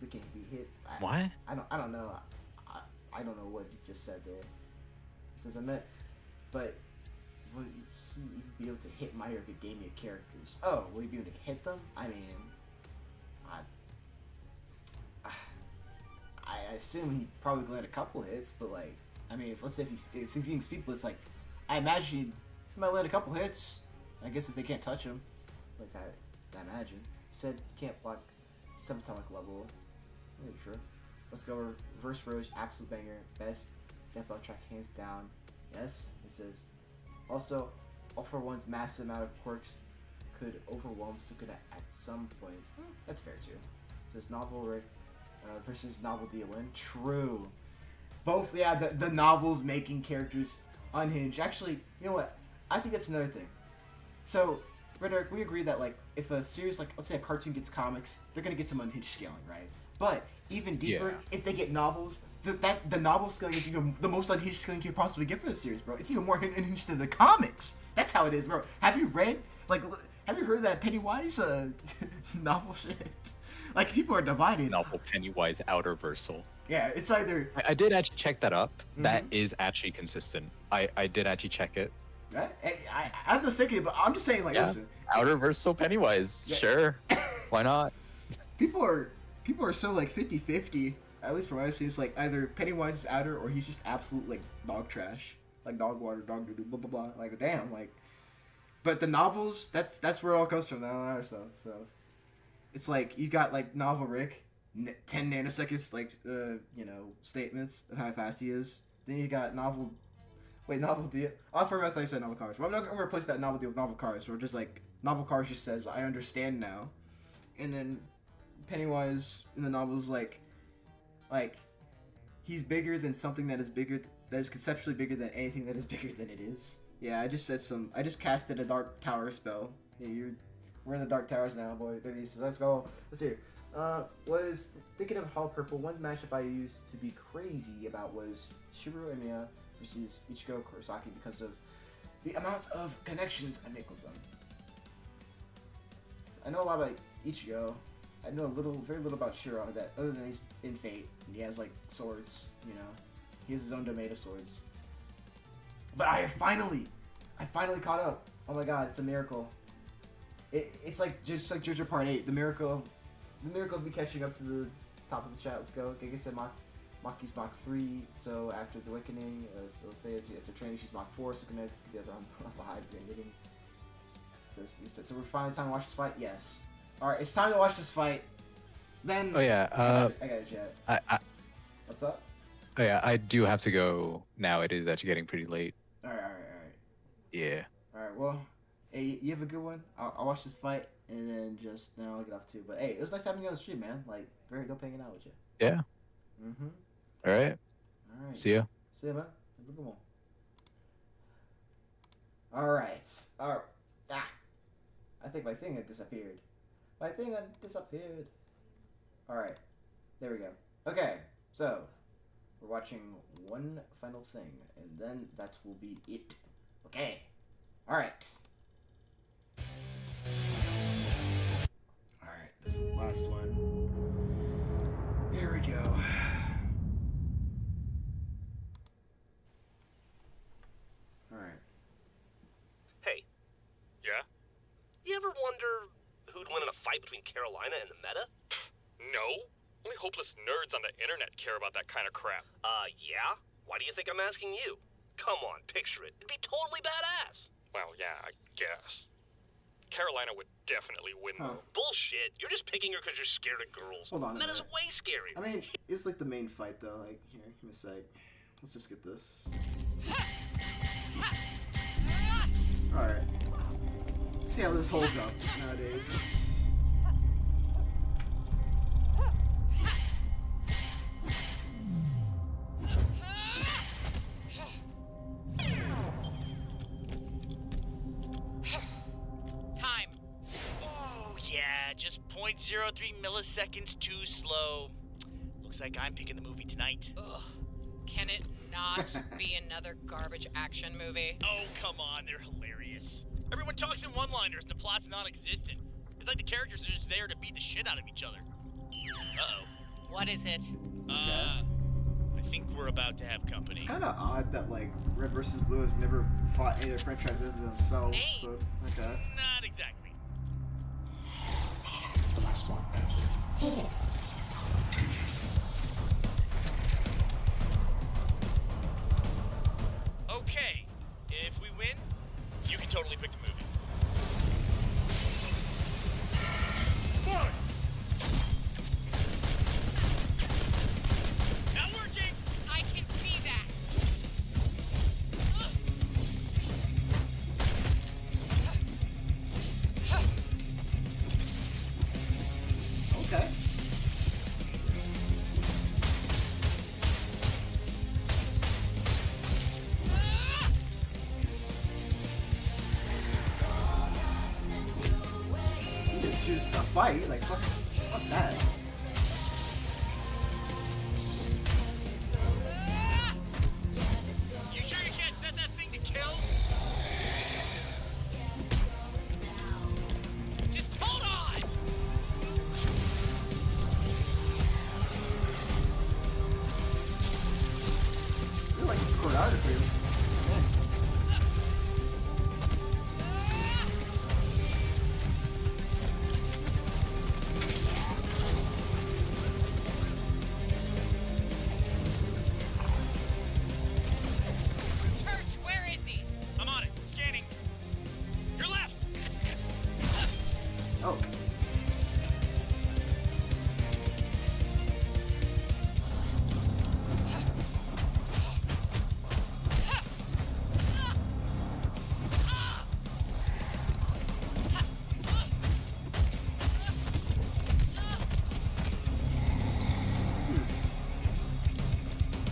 We can be hit. What? I don't know. I don't know what you just said there. Since I meant, but will he be able to hit My Hero Academia characters? Oh, will he be able to hit them? I mean, I assume he probably landed a couple hits, but like, I mean, if let's say if he's getting speed blitz, like, I imagine he might land a couple hits. I guess if they can't touch him, like I imagine. Said can't block subatomic level. I'm not sure. Let's go reverse Roach, absolute banger, best Death Battle track hands down. Yes, it says. Also, All For One's massive amount of quirks could overwhelm Sukuna at some point. That's fair too. So it's novel Rick versus novel DLN. True. Both, yeah, the novels making characters unhinged. Actually, you know what? I think that's another thing. So, Rhetoric, we agree that, like, if a series, like, let's say a cartoon gets comics, they're gonna get some unhinged scaling, right? But even deeper, if they get novels, the novel scaling is even the most unhinged scaling you could possibly get for the series, bro. It's even more unhinged than the comics. That's how it is, bro. Have you read, like, have you heard of that Pennywise novel shit? Like, people are divided. Novel Pennywise Outerversal. Yeah, it's either... I did actually check that up. Mm-hmm. That is actually consistent. I did actually check it. I'm just thinking, but I'm just saying, like, listen. Outerversal Pennywise. Yeah. Sure. Why not? People are so, like, 50-50. At least from what I see, it's like either Pennywise is outer or he's just absolute, like, dog trash. Like, dog water, dog doo-doo, blah, blah, blah. Like, damn, like... But the novels, that's where it all comes from, that other stuff, so... It's like, you got, like, Novel Rick, 10 nanoseconds, like, you know, statements of how fast he is. Then you got Novel... Wait, Novel Deal? Oh, for I thought you said Novel Cars. Well, I'm not going to replace that Novel Deal with Novel Cars, where just, like, Novel Cars just says, I understand now. And then Pennywise in the novel is like, he's bigger than something that is conceptually bigger than anything that is bigger than it is. Yeah, I just casted a Dark Tower spell. Yeah, we're in the Dark Towers now, boy, baby, so let's go. Let's see. Was thinking of Hall Purple, one matchup I used to be crazy about was Shigeru Emiya versus Ichigo Kurosaki because of the amount of connections I make with them. I know a lot about Ichigo. I know very little about Shiro, that other than he's in Fate, and he has, like, swords, you know. He has his own domain of swords. But I finally caught up. Oh my god, it's a miracle. It's like, just like JoJo Part 8, the miracle of me catching up to the top of the chat. Let's go. Giga said Maki's Mach 3, so after the Awakening, so let's say after training she's Mach 4, so connect together on the high beginning. So we're finally time to watch this fight? Yes. Alright, it's time to watch this fight. Then... Oh yeah, I got a jet. What's up? Oh yeah, I do have to go now. It is actually getting pretty late. Alright. Yeah. Alright, well, hey, you have a good one. I'll watch this fight, and then I'll get off too. But hey, it was nice having you on the stream, man. Like, very dope hanging out with you. Yeah. Mm-hmm. Alright. See ya. See ya, man. Have a good one. Alright. I think my thing had disappeared. Alright. There we go. Okay, so we're watching one final thing, and then that will be it. Okay. Alright. Alright, this is the last one. Here we go. Alright. Hey. Yeah? You ever wonder who'd win in a fight between Carolina and the meta? No. Only hopeless nerds on the internet care about that kind of crap. Yeah? Why do you think I'm asking you? Come on, picture it. It'd be totally badass. Well, yeah, I guess. Carolina would definitely win, though. Bullshit. You're just picking her because you're scared of girls. Hold on a Meta's minute. way scarier. I mean, it's like the main fight though. Like, here, give me a sec. Let's just skip this. Alright. Let's see how this holds up nowadays. Time. Oh, yeah, just 0.03 milliseconds too slow. Looks like I'm picking the movie tonight. Ugh. Can it not be another garbage action movie? Oh, come on, they're hilarious. Everyone talks in one-liners and the plot's non-existent. It's like the characters are just there to beat the shit out of each other. Uh-oh. What is it? I think we're about to have company. It's kind of odd that like Red versus Blue has never fought any of their franchises themselves, but okay. Not exactly. The last one. Take it. Okay, if we win, you can totally pick the movie. Not working! I can see that. Okay. You just choose to fight, like fuck that. You sure you can't set that thing to kill? Just hold on! I really like this choreography. Church, where is he? I'm on it. Scanning. Your left! Oh.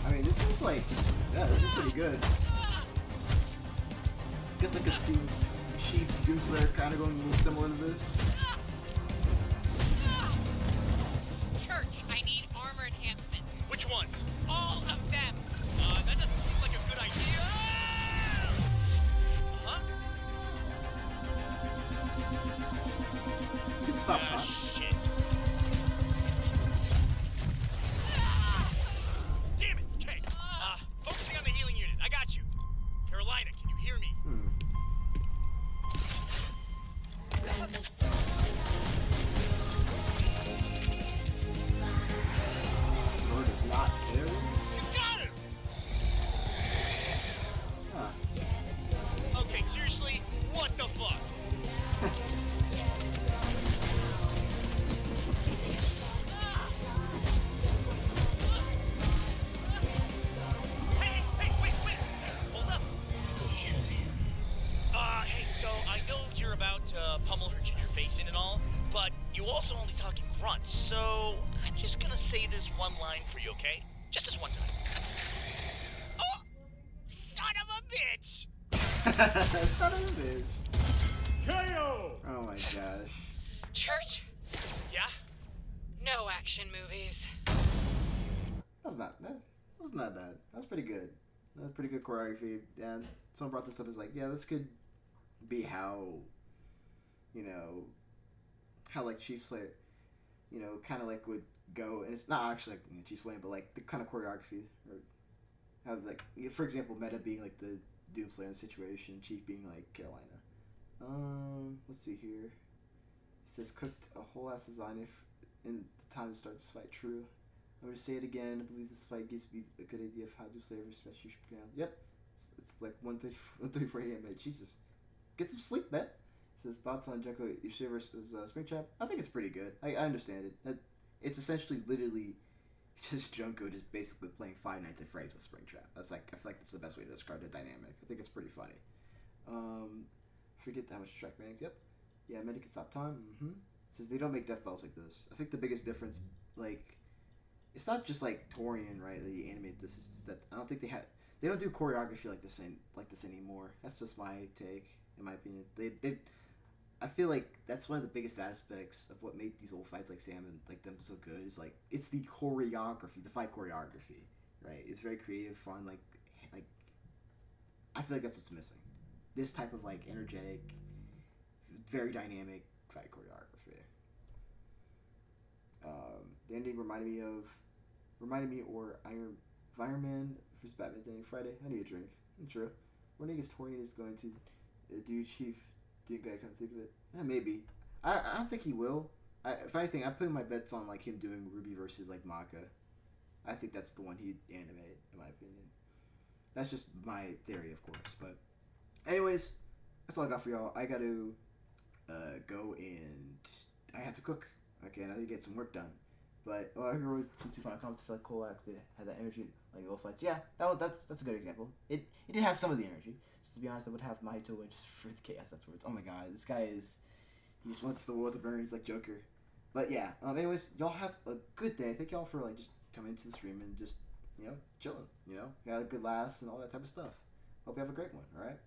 I mean, this seems like, yeah, this is pretty good. Guess I could see Chief Doomslayer kind of going a little similar to this. Church, I need armor enhancement. Which ones? All of them. That doesn't seem like a good idea. Huh? You can stop time. Shit. Damn it! Okay. Focusing on the healing unit. I got you. Carolina, can you hear me? Lord is not care. You got him! Huh. Okay, seriously, what the fuck? Hey, wait! Hold up. Hey, so I know you're about to pummel her ginger face in and all, but you also only talk in grunts, so I'm just gonna say this one line for you, okay? Just this one time. Oh! Son of a bitch! Son of a bitch. KO! Oh my gosh. Church, Yeah? no action movies. That wasn't that bad. That was pretty good. That was pretty good choreography. And someone brought this up as like, yeah, this could be how, how like Chief Slayer, kind of like would go. And it's not actually like Chief Slayer, but like the kind of choreography, or how like, for example, Meta being like the Doomslayer situation, Chief being like Carolina. Let's see here. says cooked a whole ass lasagna in the time to start this fight. True. I'm gonna say it again. I believe this fight gives me a good idea of how to flavor special ground. Yep. It's like 1:34 a.m. Mate. Jesus. Get some sleep, man. It says thoughts on Junko Ishii versus Springtrap. I think it's pretty good. I understand it. It's essentially literally just Junko just basically playing Five Nights at Freddy's with Springtrap. That's like, I feel like that's the best way to describe the dynamic. I think it's pretty funny. Forget how much track bangs. Yep. Yeah, Medi can stop time. Just they don't make death battles like this. I think the biggest difference, like, it's not just like Torian, right? That you animate this. Is that I don't think they don't do choreography like this anymore. That's just my take, in my opinion. I feel like that's one of the biggest aspects of what made these old fights like Sam and like them so good. Is like it's the choreography, the fight choreography, right? It's very creative, fun. Like I feel like that's what's missing. This type of like energetic, very dynamic fight choreography. The ending reminded me or Iron Man vs. Batman's ending Friday. I need a drink. True. When I guess Torian is going to do Chief. Do you guys kind of think of it? Yeah, maybe. I don't think he will. If anything, I'm putting my bets on like him doing Ruby versus like Maka. I think that's the one he'd animate, in my opinion. That's just my theory, of course. But anyways, that's all I got for y'all. I got to go and I have to cook. Okay, and I need to get some work done. But I wrote some two final comments. I feel like Colax did have that energy, like little fights. Yeah, that's a good example. It did have some of the energy. Just to be honest, I would have Mahito win just for the chaos afterwards. Oh my god, this guy he just wants the world to burn. He's like Joker. But yeah, anyways, y'all have a good day. Thank y'all for like just coming into the stream and just chilling. Got a good laughs and all that type of stuff. Hope you have a great one. All right.